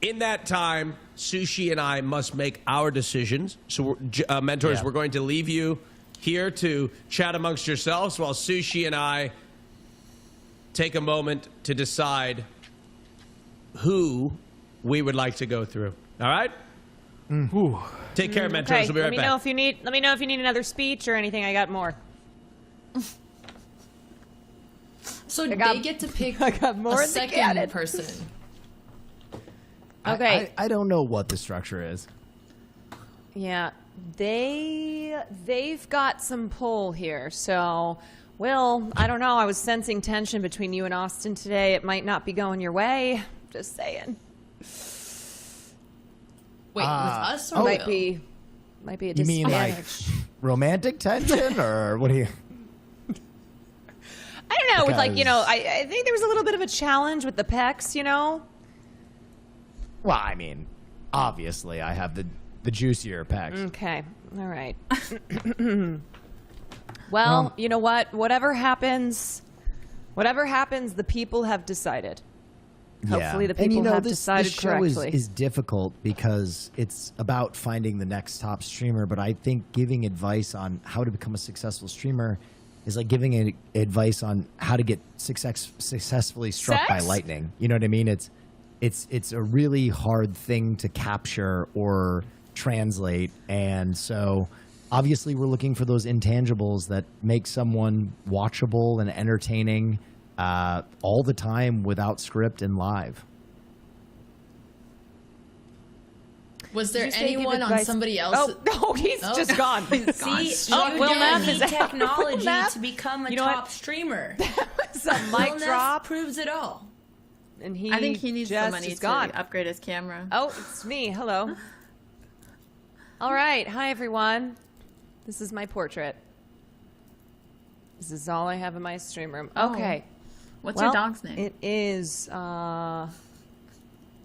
in that time, Sushi and I must make our decisions. So, mentors, we're going to leave you here to chat amongst yourselves while Sushi and I take a moment to decide who we would like to go through. All right? Take care, mentors. Okay, We'll be right let me back. know if you need. Let me know if you need another speech or anything. I got more. So I got- they get to pick I got more a in the second cannon. person. Okay. I don't know what the structure is. Yeah, they've got some pull here. So, Will, I don't know. I was sensing tension between you and Austin today. It might not be going your way. Just saying. Wait, with us or might Will? might be a You mean like disadvantage. romantic tension, or what do you? I don't know. With like, you know, Because- I think there was a little bit of a challenge with the pecs. You know. Well, I mean, obviously, I have the juicier pecs. Okay. All right. Well, you know what? Whatever happens, the people have decided. Hopefully the people and, you know, have this decided show correctly. is difficult because it's about finding the next top streamer, but I think giving advice on how to become a successful streamer is like giving advice on how to get successfully struck by Sex? lightning. You know what I mean? It's a really hard thing to capture or translate, and so obviously we're looking for those intangibles that make someone watchable and entertaining all the time without script and live. Was there Did you say give anyone on advice? somebody else? Oh, he's just gone. He's gone. See, Oh, you Will don't Math need is out. technology Will Math? to become a You know what? top streamer. It's a mic Will Math drop. proves it all. And he I think he needs the just money is to gone. upgrade his camera. Oh, it's me. Hello. All right. Hi, everyone. This is my portrait. This is all I have in my stream room. Oh. Okay. What's your Well, dog's name? It is.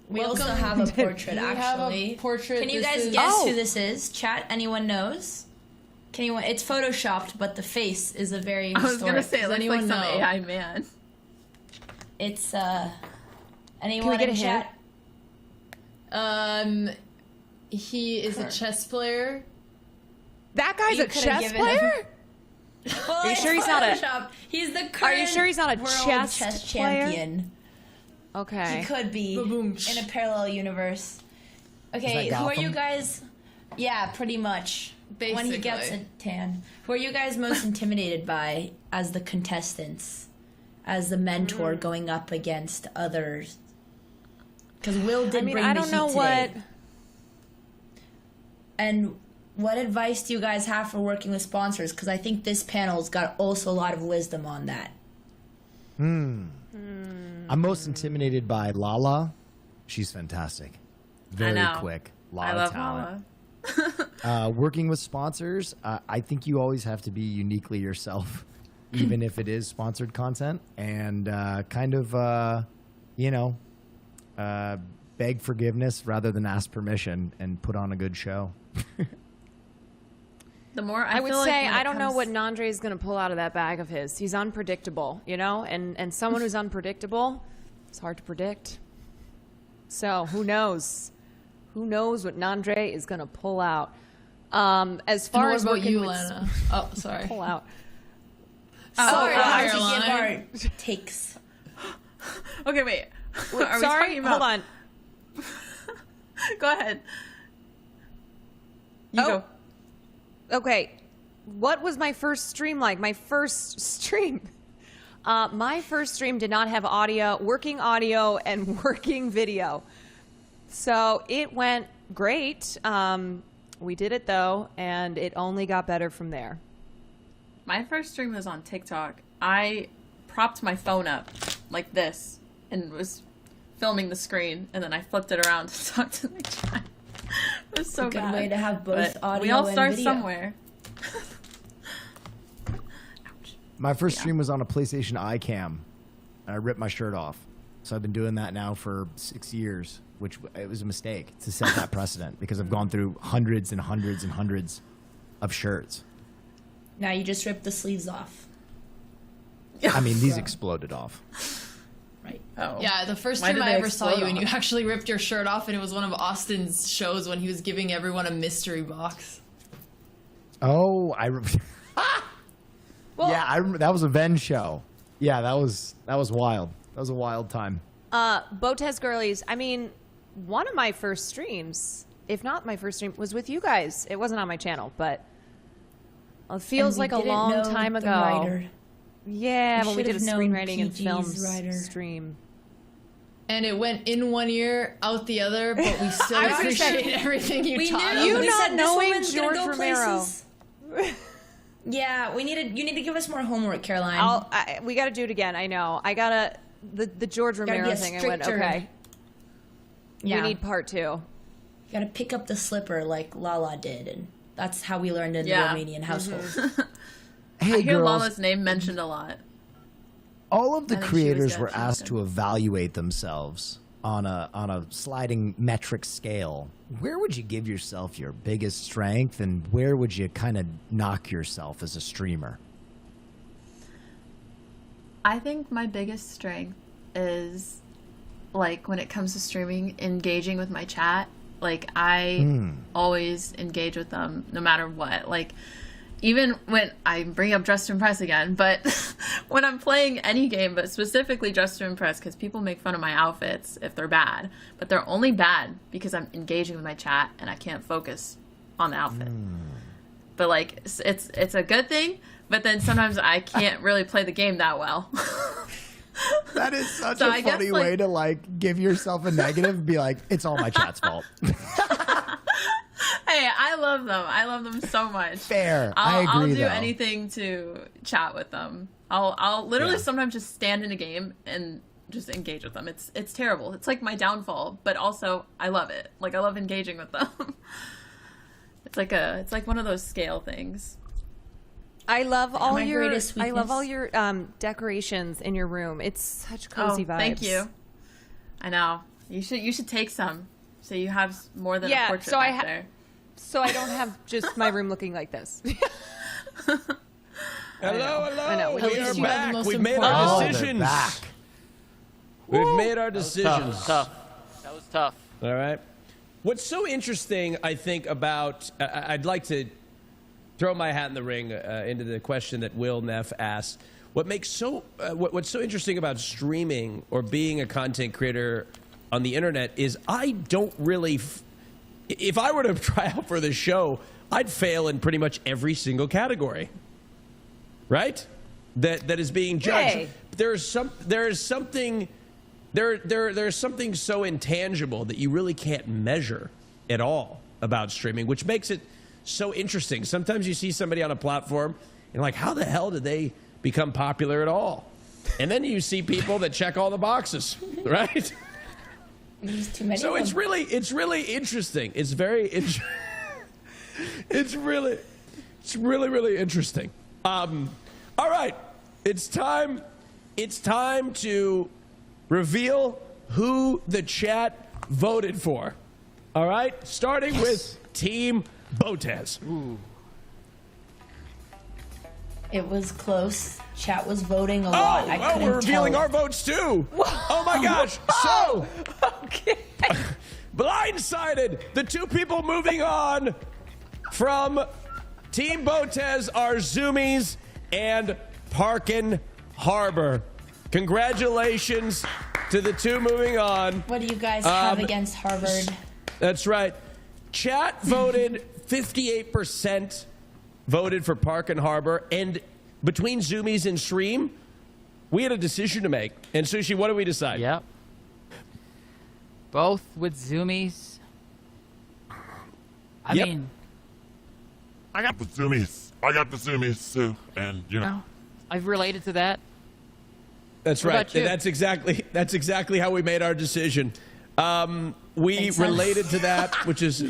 We also have a portrait, We have a actually. portrait. Can you This guys is- guess Oh. who this is? Chat, anyone knows? Can anyone? It's photoshopped, but the face is a very I was historic. gonna say it Does looks like anyone some know? AI man. It's anyone get in a hint? chat? He is a chess player. That guy's You a could've chess given player? him- Well, Are you it's sure he's not a- photoshopped. He's the current Are you sure he's not a world chess chess player? champion. Okay. He could be in a parallel universe. Okay, Is that who are you Gotham? guys? Yeah, pretty much. When he gets a Basically. tan. Who are you guys most intimidated by as the contestants? As the mentor going up against others? Because Will did bring I the don't heat know today. what. And what advice do you guys have for working with sponsors? Because I think this panel's got also a lot of wisdom on that. I'm most intimidated by Lala. She's fantastic. Very know. quick. I Lot of love talent. Lala. Working with sponsors, I think you always have to be uniquely yourself, even if it is sponsored content, and beg forgiveness rather than ask permission and put on a good show. The more I would feel like say when I it don't know comes- what Nandre is going to pull out of that bag of his. He's unpredictable, you know, and someone who's unpredictable, it's hard to predict. So who knows? Who knows what Nandre is going to pull out? As far what as about working you, with Lana? Oh, sorry. Pull out. Sorry, to give Caroline. our takes. Okay, wait. Are we Sorry, talking about... hold on. Go ahead. You go. Okay, what was my first stream like? My first stream. My first stream did not have working audio and working video. So it went great. We did it though, and it only got better from there. My first stream was on TikTok. I propped my phone up like this and was filming the screen, and then I flipped it around to talk to the chat. It was so Good bad. way to have both But audio we all and start video. somewhere. My first stream was on a PlayStation iCam. I ripped my shirt off. So I've been doing that now for 6 years, which it was a mistake to set that precedent because I've gone through hundreds and hundreds and hundreds of shirts. Now you just rip the sleeves off. I mean, these exploded off. Right. Oh. Yeah, the first Why time did I they ever saw you explode and you off? actually ripped your shirt off, and it was one of Austin's shows when he was giving everyone a mystery box. Oh, yeah, I remember that was a Ven show. Yeah, that was wild. That was a wild time. Botez Girlies, I mean, one of my first streams, if not my first stream, was with you guys. It wasn't on my channel, but it feels And we like a didn't long know time the ago. writer. Yeah, We when we did a should have known screenwriting and PG's film writer. stream. And it went in one ear, out the other, but we still I was gonna say, appreciate everything you We taught knew. us. You we not said this knowing woman's gonna George go Romero. places. Yeah, you need to give us more homework, Caroline. We got to do it again. I know. I gotta the George Gotta be Romero a thing. I went stricter- okay. Yeah. We need part 2. You gotta pick up the slipper like Lala did, and that's how we learned in Yeah. the Romanian household. Hey, I hear girls. Lala's name mentioned a lot. All of the I think she was creators good. were She was asked good. to evaluate themselves on a sliding metric scale. Where would you give yourself your biggest strength, and where would you kind of knock yourself as a streamer? I think my biggest strength is, like, when it comes to streaming, engaging with my chat. Like, I always engage with them no matter what. Like, even when I bring up Dress to Impress again, but when I'm playing any game, but specifically Dress to Impress, because people make fun of my outfits if they're bad, but they're only bad because I'm engaging with my chat and I can't focus on the outfit. But like, it's a good thing, but then sometimes I can't really play the game that well. That is such So a I guess, funny like- way to like give yourself a negative. Be like, it's all my chat's fault. Hey, I love them. I love them so much. Fair. I'll I agree, do though. anything to chat with them. I'll literally sometimes just stand in a game and just engage with them. It's terrible. It's like my downfall, but also I love it. Like, I love engaging with them. It's like one of those scale things. I love all my your greatest I love weakness. all your decorations in your room. It's such cozy vibes. Thank you. I know. You should take some so you have more than a portrait so back there. So I don't have just my room looking like this. Hello, I know. hello. At We least are you have the back. most We've made important- our they're decisions. back. We've made our decisions. Tough. That was tough. All right. What's so interesting, I think, about I'd like to throw my hat in the ring into the question that Will Neff asked. What's so interesting about streaming or being a content creator on the internet is I don't really. If I were to try out for this show, I'd fail in pretty much every single category. Right? That is being judged. Hey. There's something so intangible that you really can't measure at all about streaming, which makes it so interesting. Sometimes you see somebody on a platform and like, how the hell did they become popular at all? And then you see people that check all the boxes, right? There's too many. So of it's them. really interesting. It's very it's really interesting. All right, it's time to reveal who the chat voted for. All right, starting with Team Botez. It was close. Chat was voting a lot. I couldn't we're revealing tell. our votes too. Oh my gosh. So, blindsided. The two people moving on from Team Botez are Zoomies and Parkin Harbor. Congratulations to the two moving on. What do you guys have against Harvard? That's right. Chat voted 58% voted for Parkin Harbor, and between Zoomies and Stream, we had a decision to make. And Sushi, what did we decide? Yep. Both with Zoomies. I mean, I got the Zoomies too, and you know. I've related to that. That's What right. about you? That's exactly how we made our decision. We related to that, which is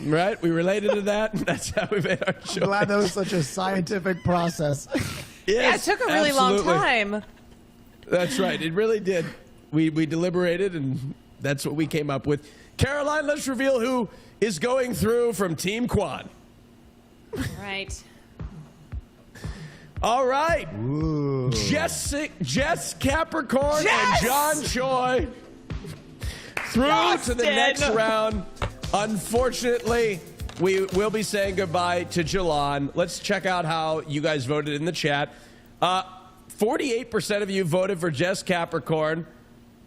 right. We related to that. That's how we made our choice. I'm glad that was such a scientific process. Yes, Yeah, it took a really absolutely. long time. That's right. It really did. We deliberated, and that's what we came up with. Caroline, let's reveal who is going through from Team Quan. Right. All right. Jess Capricorn and John Choi through to the next round. Unfortunately, we will be saying goodbye to Jalon. Let's check out how you guys voted in the chat. 48% of you voted for Jess Capricorn,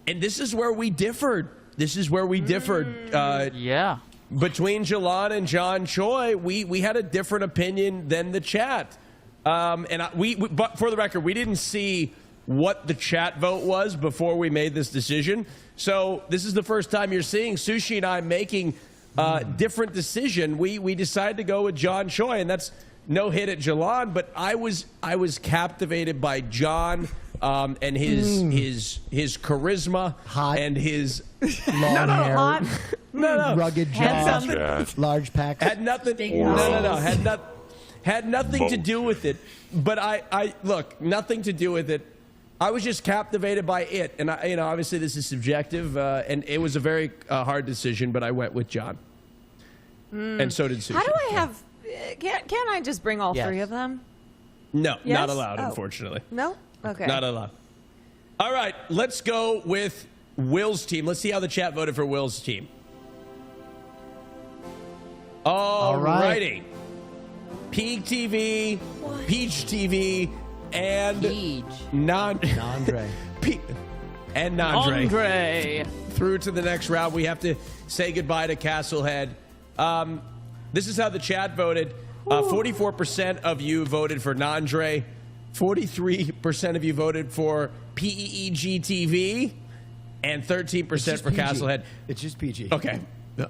and this is where we differed. Yeah. Between Jalon and John Choi, we had a different opinion than the chat. But for the record, we didn't see what the chat vote was before we made this decision. So this is the first time you're seeing Sushi and I making different decision. We decided to go with John Choi, and that's no hit at Jalon. But I was captivated by John and his charisma and his long hair, no, rugged jaw, large pecs. had nothing. Had nothing to do with it. But I look, nothing to do with it. I was just captivated by it, and obviously this is subjective, and it was a very hard decision. But I went with John, and so did Sushi. How do I have? Can I just bring all three of them? No, Yes? not allowed, Oh. unfortunately. No. Okay. Not allowed. All right, let's go with Will's team. Let's see how the chat voted for Will's team. All righty. Peak TV, Peach TV, and Nandre. and Nandre. Andre. Through to the next round. We have to say goodbye to Castlehead. This is how the chat voted. 44% of you voted for Nandre. 43% of you voted for PEEG TV. And 13% for PG. Castlehead. It's just PG.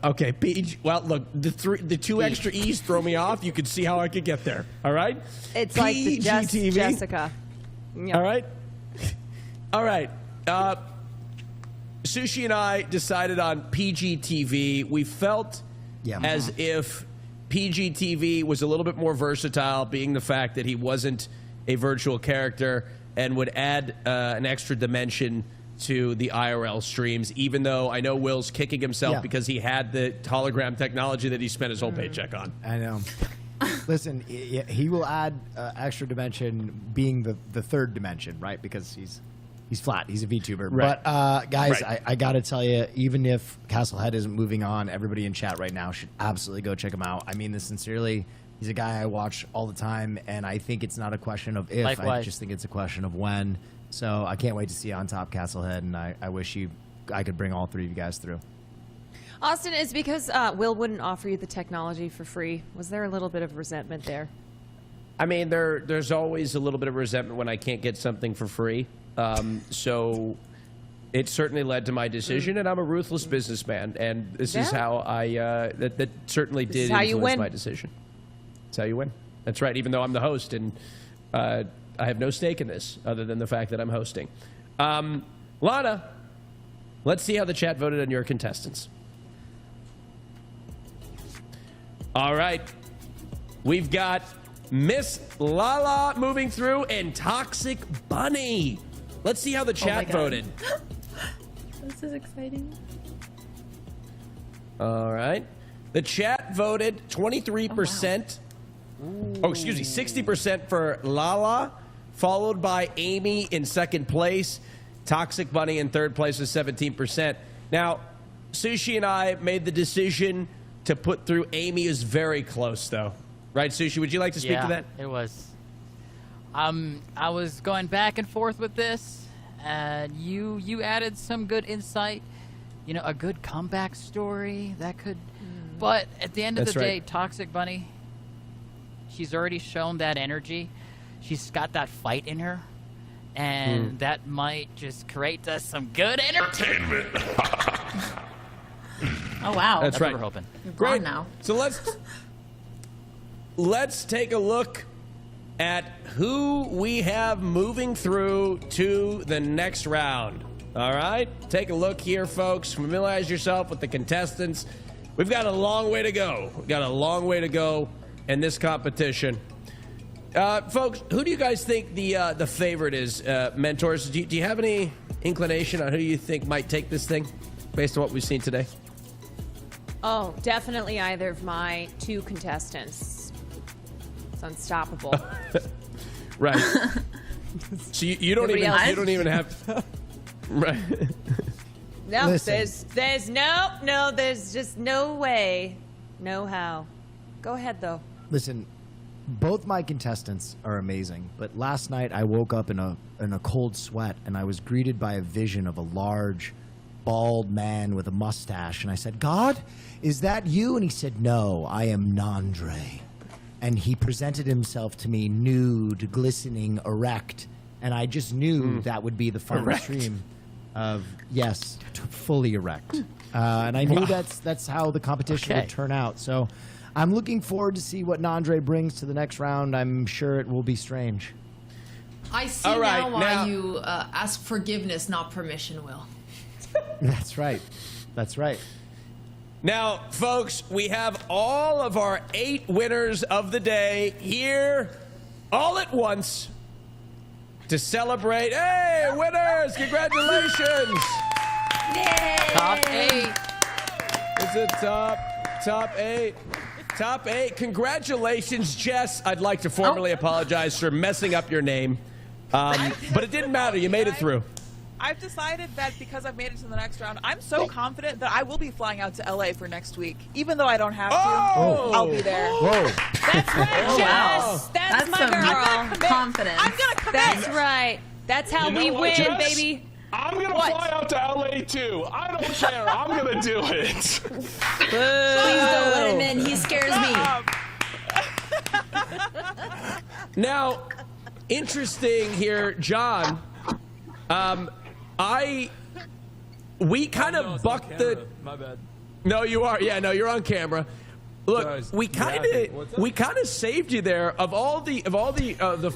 Okay, PEG. Well, look, the two extra E's throw me off. You could see how I could get there. All right? It's like the PGTV. Jessica. Yep. All right. Sushi and I decided on PGTV. We felt as if PGTV was a little bit more versatile, being the fact that he wasn't a virtual character and would add an extra dimension to the IRL streams, even though I know Will's kicking himself because he had the hologram technology that he spent his whole paycheck on. I know. Listen, he will add extra dimension, being the third dimension, right? Because he's flat. He's a VTuber. Right. But guys, Right. I got to tell you, even if Castlehead isn't moving on, everybody in chat right now should absolutely go check him out. I mean this sincerely. He's a guy I watch all the time, and I think it's not a question of if. Likewise. I just think it's a question of when. So I can't wait to see you on top, Castlehead, and I wish I could bring all three of you guys through. Austin, it's because Will wouldn't offer you the technology for free. Was there a little bit of resentment there? I mean, there's always a little bit of resentment when I can't get something for free. So it certainly led to my decision, and I'm a ruthless businessman, and this is how that certainly did influence my decision. That's how you win. That's right, even though I'm the host, and I have no stake in this other than the fact that I'm hosting. Lana, let's see how the chat voted on your contestants. All right. We've got Miss Lala moving through and Toxic Bunny. Let's see how the chat voted. This is exciting. All right. The chat voted 23% Oh, excuse me, 60% for Lala, followed by Amy in second place. Toxic Bunny in third place with 17%. Now, Sushi and I made the decision to put through Amy is very close, though. Right, Sushi? Would you like to speak to that? It was. I was going back and forth with this, and you added some good insight. You know, a good comeback story that could. But at the end of the day, Toxic Bunny, she's already shown that energy. She's got that fight in her, and that might just create us some good entertainment. Oh wow, That's right. What we're hoping. Great. Now. So let's take a look at who we have moving through to the next round. All right? Take a look here, folks. Familiarize yourself with the contestants. We've got a long way to go. We've got a long way to go in this competition. Folks, who do you guys think the favorite is? Mentors, do you have any inclination on who you think might take this thing based on what we've seen today? Oh, definitely either of my two contestants. It's unstoppable. Right. So you don't even have right. No, Listen. there's just no way, no how. Go ahead though. Listen, both my contestants are amazing, but last night I woke up in a cold sweat and I was greeted by a vision of a large, bald man with a mustache, and I said, "God, is that you?" And he said, "No, I am Nandre." And he presented himself to me nude, glistening, erect, and I just knew that would be the final stream of fully erect. And I knew that's how the competition would turn out. So I'm looking forward to see what Nandre brings to the next round. I'm sure it will be strange. I see now why you ask forgiveness, not permission, Will. That's right. That's right. Now, folks, we have all of our 8 winners of the day here all at once to celebrate. Hey, winners! Congratulations! Yay! Top 8. Is it top 8? Top 8. Congratulations, Jess. I'd like to formally apologize for messing up your name. But it didn't matter. You made it through. I've decided that because I've made it to the next round, I'm so confident that I will be flying out to LA for next week. Even though I don't have to, I'll be there. Whoa. That's right, Jess. That's my some girl. confidence. I'm gonna commit. That's right. That's how we win, Jess? baby. I'm gonna fly out to LA too. I don't care. I'm gonna do it. Please don't let him in. He scares me. Now, interesting here, John. We kind of bucked the. My bad. No, you are. Yeah, no, you're on camera. Look, we kind of saved you there. Of all the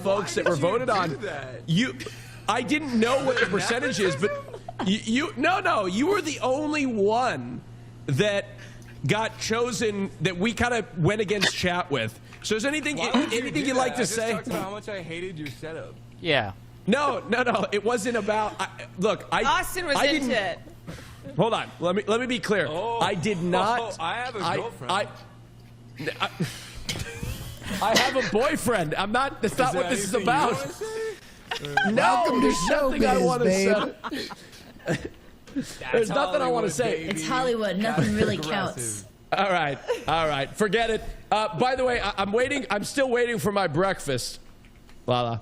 folks that were voted on, I didn't know what the percentage is, but you were the only one that got chosen that we kind of went against chat with. So is anything you'd like to say? I just talked about how much I hated your setup. Yeah. No. It wasn't about. Austin was into it. Hold on. Let me be clear. I did not. I have a girlfriend. I have a boyfriend. I'm not. That's not what this is about. Welcome to there's nothing I want to showbiz, say. There's nothing I want to say. It's Hollywood. Nothing really counts. All right. Forget it. By the way, I'm waiting. I'm still waiting for my breakfast. Lala.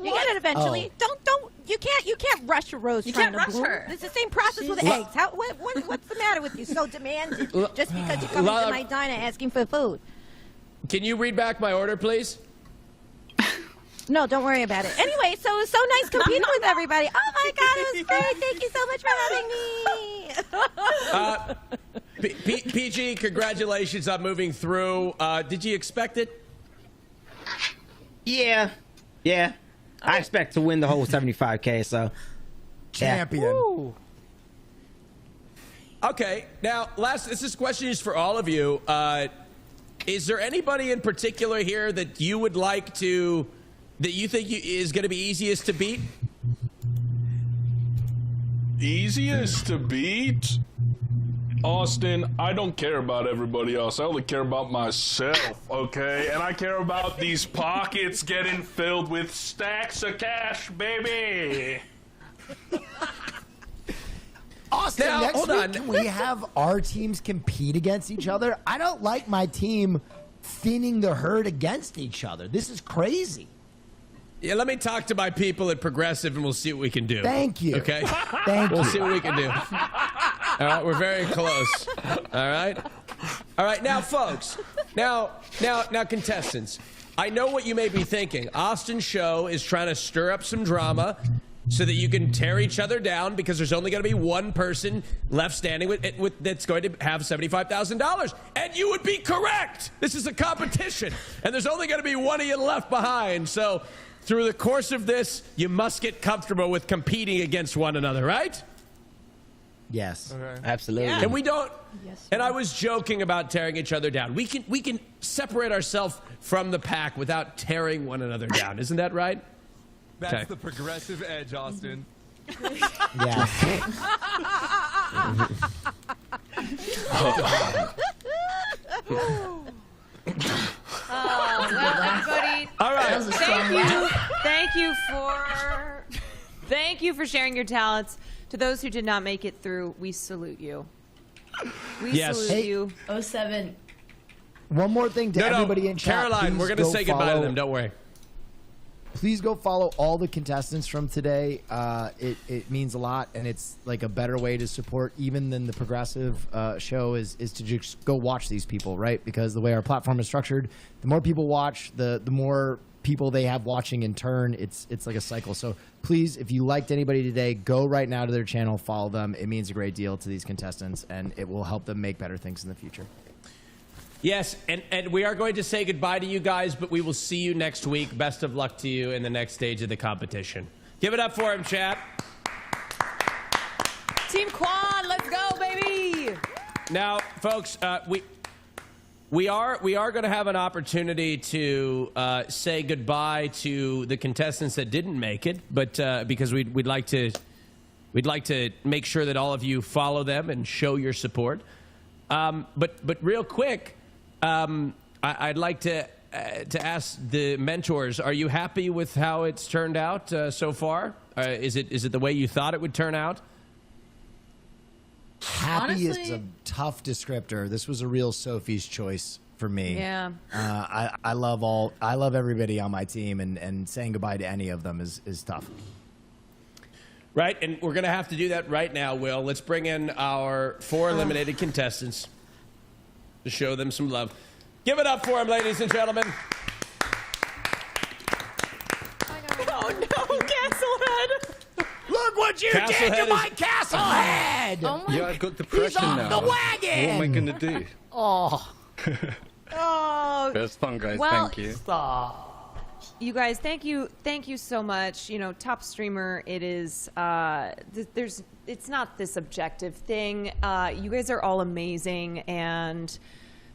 You get it eventually. Don't. You can't rush a rose. You trying can't to rush bloom. her. It's the same process with eggs. What's the matter with you? So demanding just because you come into my diner asking for food. Can you read back my order, please? No, don't worry about it. Anyway, so it was so nice competing with everybody. Oh my God, it was great. Thank you so much for having me. PG, congratulations on moving through. Did you expect it? Yeah. I expect to win the whole 75K, so. Champion. Okay, now, this question is for all of you. Is there anybody in particular here that you would like to, that you think is going to be easiest to beat? Easiest to beat? Austin, I don't care about everybody else. I only care about myself, okay? And I care about these pockets getting filled with stacks of cash, baby. Austin, Now, next hold week, on. can we have our teams compete against each other? I don't like my team thinning the herd against each other. This is crazy. Yeah, let me talk to my people at Progressive, and we'll see what we can do. Thank you. Okay? Thank We'll you. see what we can do. All right, we're very close. All right? All right, now, folks, now, contestants, I know what you may be thinking. Austin's show is trying to stir up some drama so that you can tear each other down because there's only going to be one person left standing with that's going to have $75,000. And you would be correct. This is a competition, and there's only going to be one of you left behind. So through the course of this, you must get comfortable with competing against one another, right? Yes. Absolutely. And we don't. And I was joking about tearing each other down. We can separate ourselves from the pack without tearing one another down. Isn't that right? That's Okay. the progressive edge, Austin. Yeah. Well, everybody, All right. Thank you for sharing your talents. To those who did not make it through, we salute you. We Yes. salute Hey. you. 07. One more thing to everybody in chat. Caroline, Please we're going to go say goodbye to follow- them. Don't worry. Please go follow all the contestants from today. It means a lot, and it's like a better way to support even than the Progressive show is to just go watch these people, right? Because the way our platform is structured, the more people watch, the more people they have watching in turn. It's like a cycle. So please, if you liked anybody today, go right now to their channel, follow them. It means a great deal to these contestants, and it will help them make better things in the future. Yes, and we are going to say goodbye to you guys, but we will see you next week. Best of luck to you in the next stage of the competition. Give it up for him, chat. Team Quad, let's go, baby! Now, folks, we are going to have an opportunity to say goodbye to the contestants that didn't make it, but because we'd like to make sure that all of you follow them and show your support. But real quick, I'd like to ask the mentors: are you happy with how it's turned out so far? Is it the way you thought it would turn out? Happy is Honestly- a tough descriptor. This was a real Sophie's choice for me. Yeah. I love everybody on my team, and saying goodbye to any of them is tough. Right, and we're going to have to do that right now, Will. Let's bring in our 4 eliminated contestants to show them some love. Give it up for them, ladies and gentlemen. Oh no, Castlehead! Look what you Castlehead did to is- my castle head! Oh my Yeah, I've got depression off now. the wagon! What am I gonna do? Oh, Oh, It was fun, guys. Well, Thank you. you guys, thank you so much. You know, top streamer. It is. It's not this objective thing. You guys are all amazing, and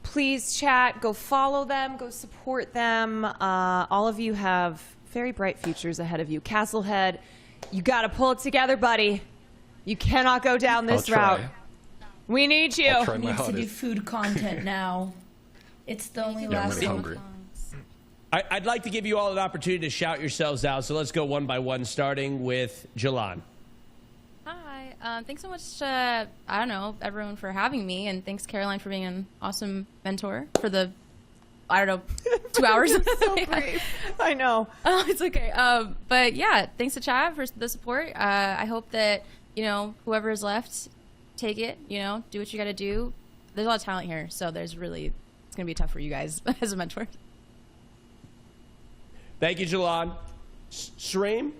please, chat. Go follow them. Go support them. All of you have very bright futures ahead of you. Castlehead, you got to pull it together, buddy. You cannot go down this I'll try. route. We need you. I'll try my Needs to do hardest. food content now. It's the only Yeah, I'm last really one. hungry. I'd like to give you all an opportunity to shout yourselves out, so let's go one by one, starting with Jalan. Hi. Thanks so much, I don't know, everyone for having me, and thanks, Caroline, for being an awesome mentor for the, I don't know, 2 hours. So brief. I know. It's okay. But yeah, thanks to Chad for the support. I hope that, whoever is left, take it, do what you got to do. There's a lot of talent here, so it's going to be tough for you guys as a mentor. Thank you, Jalan. Shreem?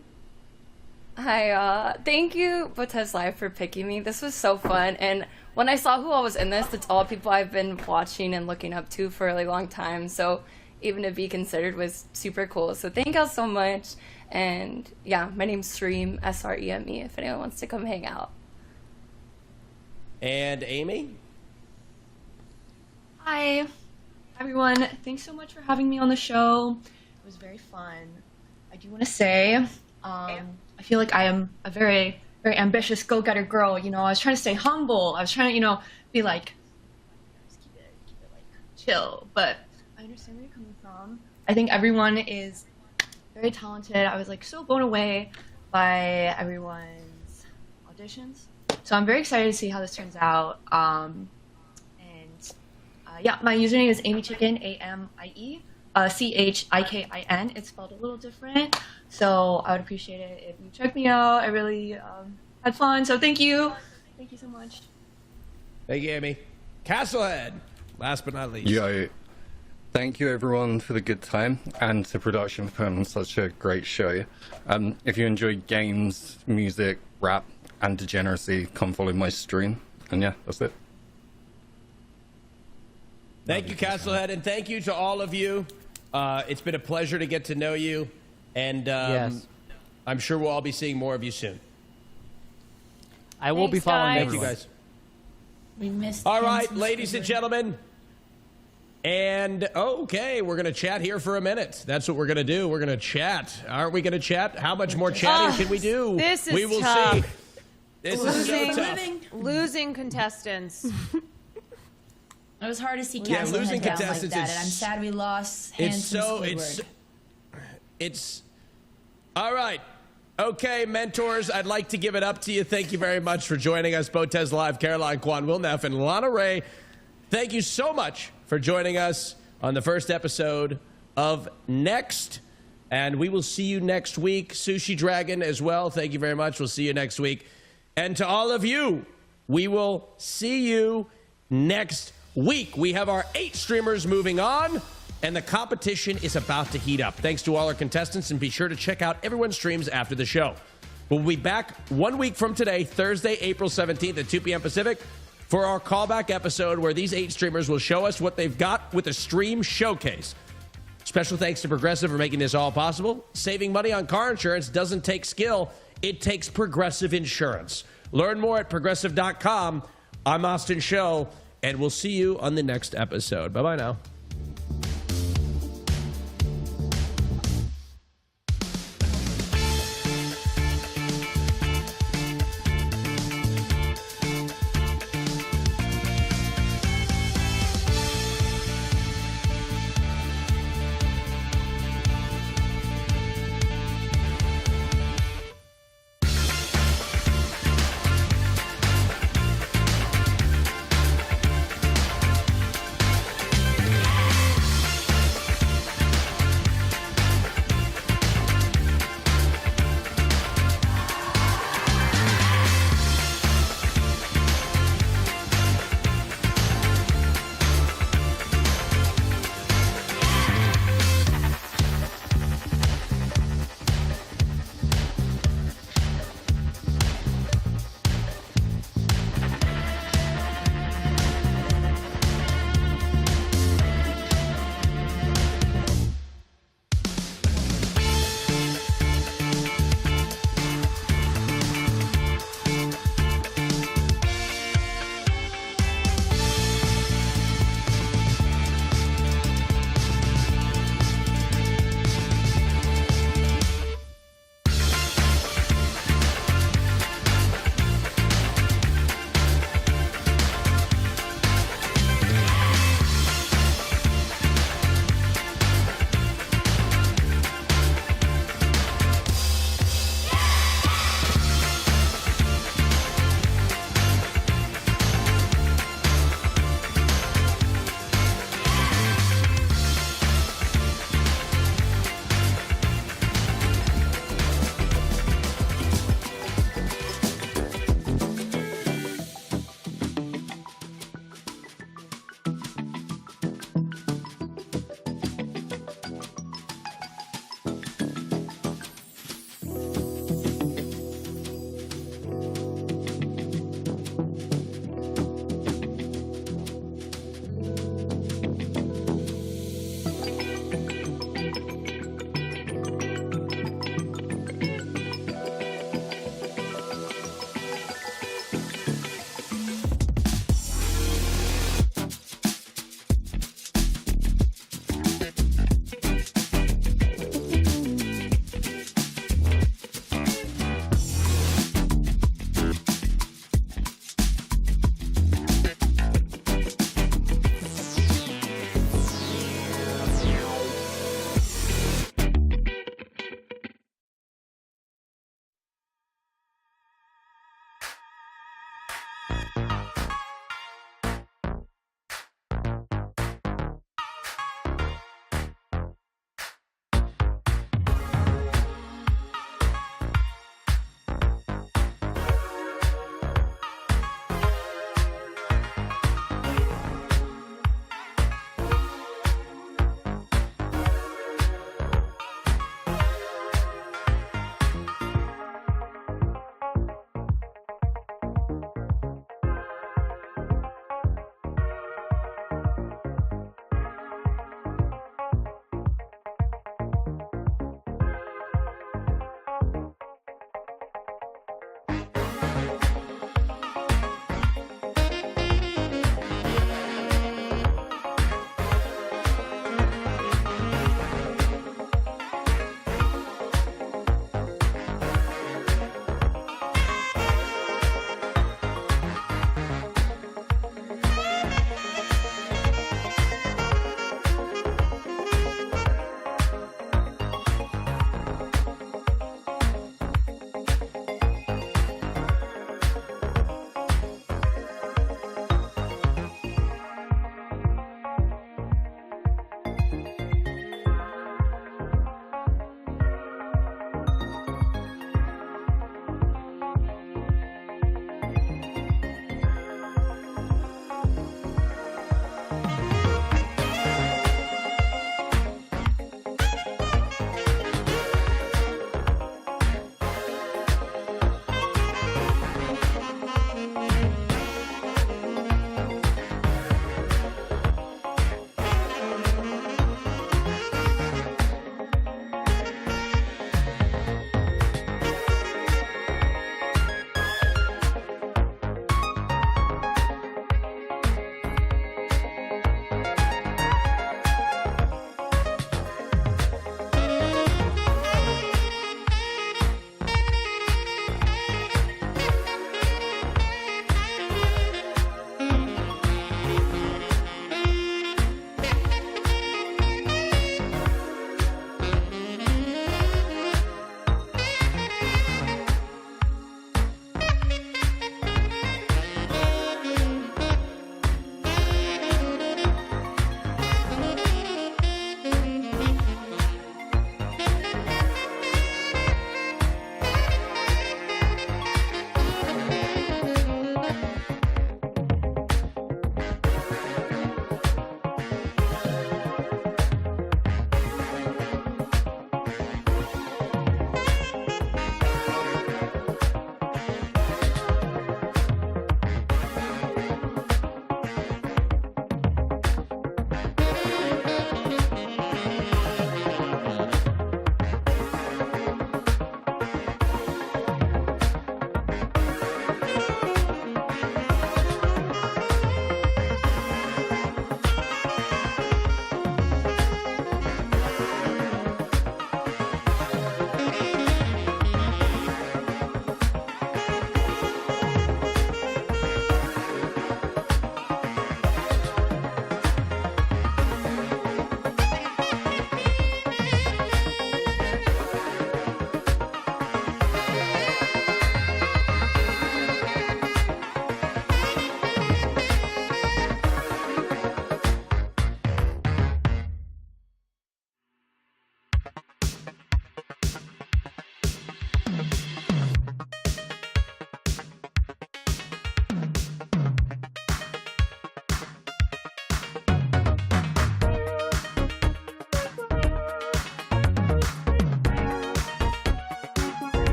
Hi, thank you, Botez Live, for picking me. This was so fun, and when I saw who all was in this, it's all people I've been watching and looking up to for a really long time, so even to be considered was super cool. So thank y'all so much, and yeah, my name's Sreem, S-R-E-M-E, if anyone wants to come hang out. And Amy? Hi, everyone. Thanks so much for having me on the show. It was very fun. I do want to say, I feel like I am a very very ambitious go-getter girl. You know, I was trying to stay humble. I was trying to, you know, be like, just keep it like chill. But I understand where you're coming from. I think everyone is very talented. I was like so blown away by everyone's auditions. So I'm very excited to see how this turns out. Yeah, my username is Amy Chicken, AMIE, CHIKIN. It's spelled a little different. So I would appreciate it if you check me out. I really had fun. So thank you. Thank you so much. Thank you, Amy. Castlehead, last but not least. Yo, thank you everyone for the good time and the production for putting on such a great show. If you enjoy games, music, rap, and degeneracy, come follow my stream. And yeah, that's it. Thank you, Castlehead, and thank you to all of you. It's been a pleasure to get to know you, and Yes. I'm sure we'll all be seeing more of you soon. I will be following Thank everyone. you, guys. We missed. All right, Hanson ladies and Squidward. gentlemen. And okay, we're going to chat here for a minute. That's what we're going to do. We're going to chat. Aren't we going to chat? How much more chatting can we do? This is we will tough. see. This is so tough. Losing contestants. It was hard to see Yeah, Castle losing head down like contestants that, is- and I'm sad we lost It's Hanson so Squidward. it's all right. Okay, mentors, I'd like to give it up to you. Thank you very much for joining us. Botez Live, Caroline Kwan Wilneff, and Lana Ray. Thank you so much for joining us on the first episode of Next. And we will see you next week. Sushi Dragon as well. Thank you very much. We'll see you next week. And to all of you, we will see you next week. We have our 8 streamers moving on, and the competition is about to heat up. Thanks to all our contestants, and be sure to check out everyone's streams after the show. We'll be back 1 week from today, Thursday, April 17th at 2 p.m. Pacific, for our callback episode where these 8 streamers will show us what they've got with a stream showcase. Special thanks to Progressive for making this all possible. Saving money on car insurance doesn't take skill, it takes Progressive Insurance. Learn more at progressive.com. I'm Austin Show, and we'll see you on the next episode. Bye-bye now.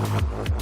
Yeah.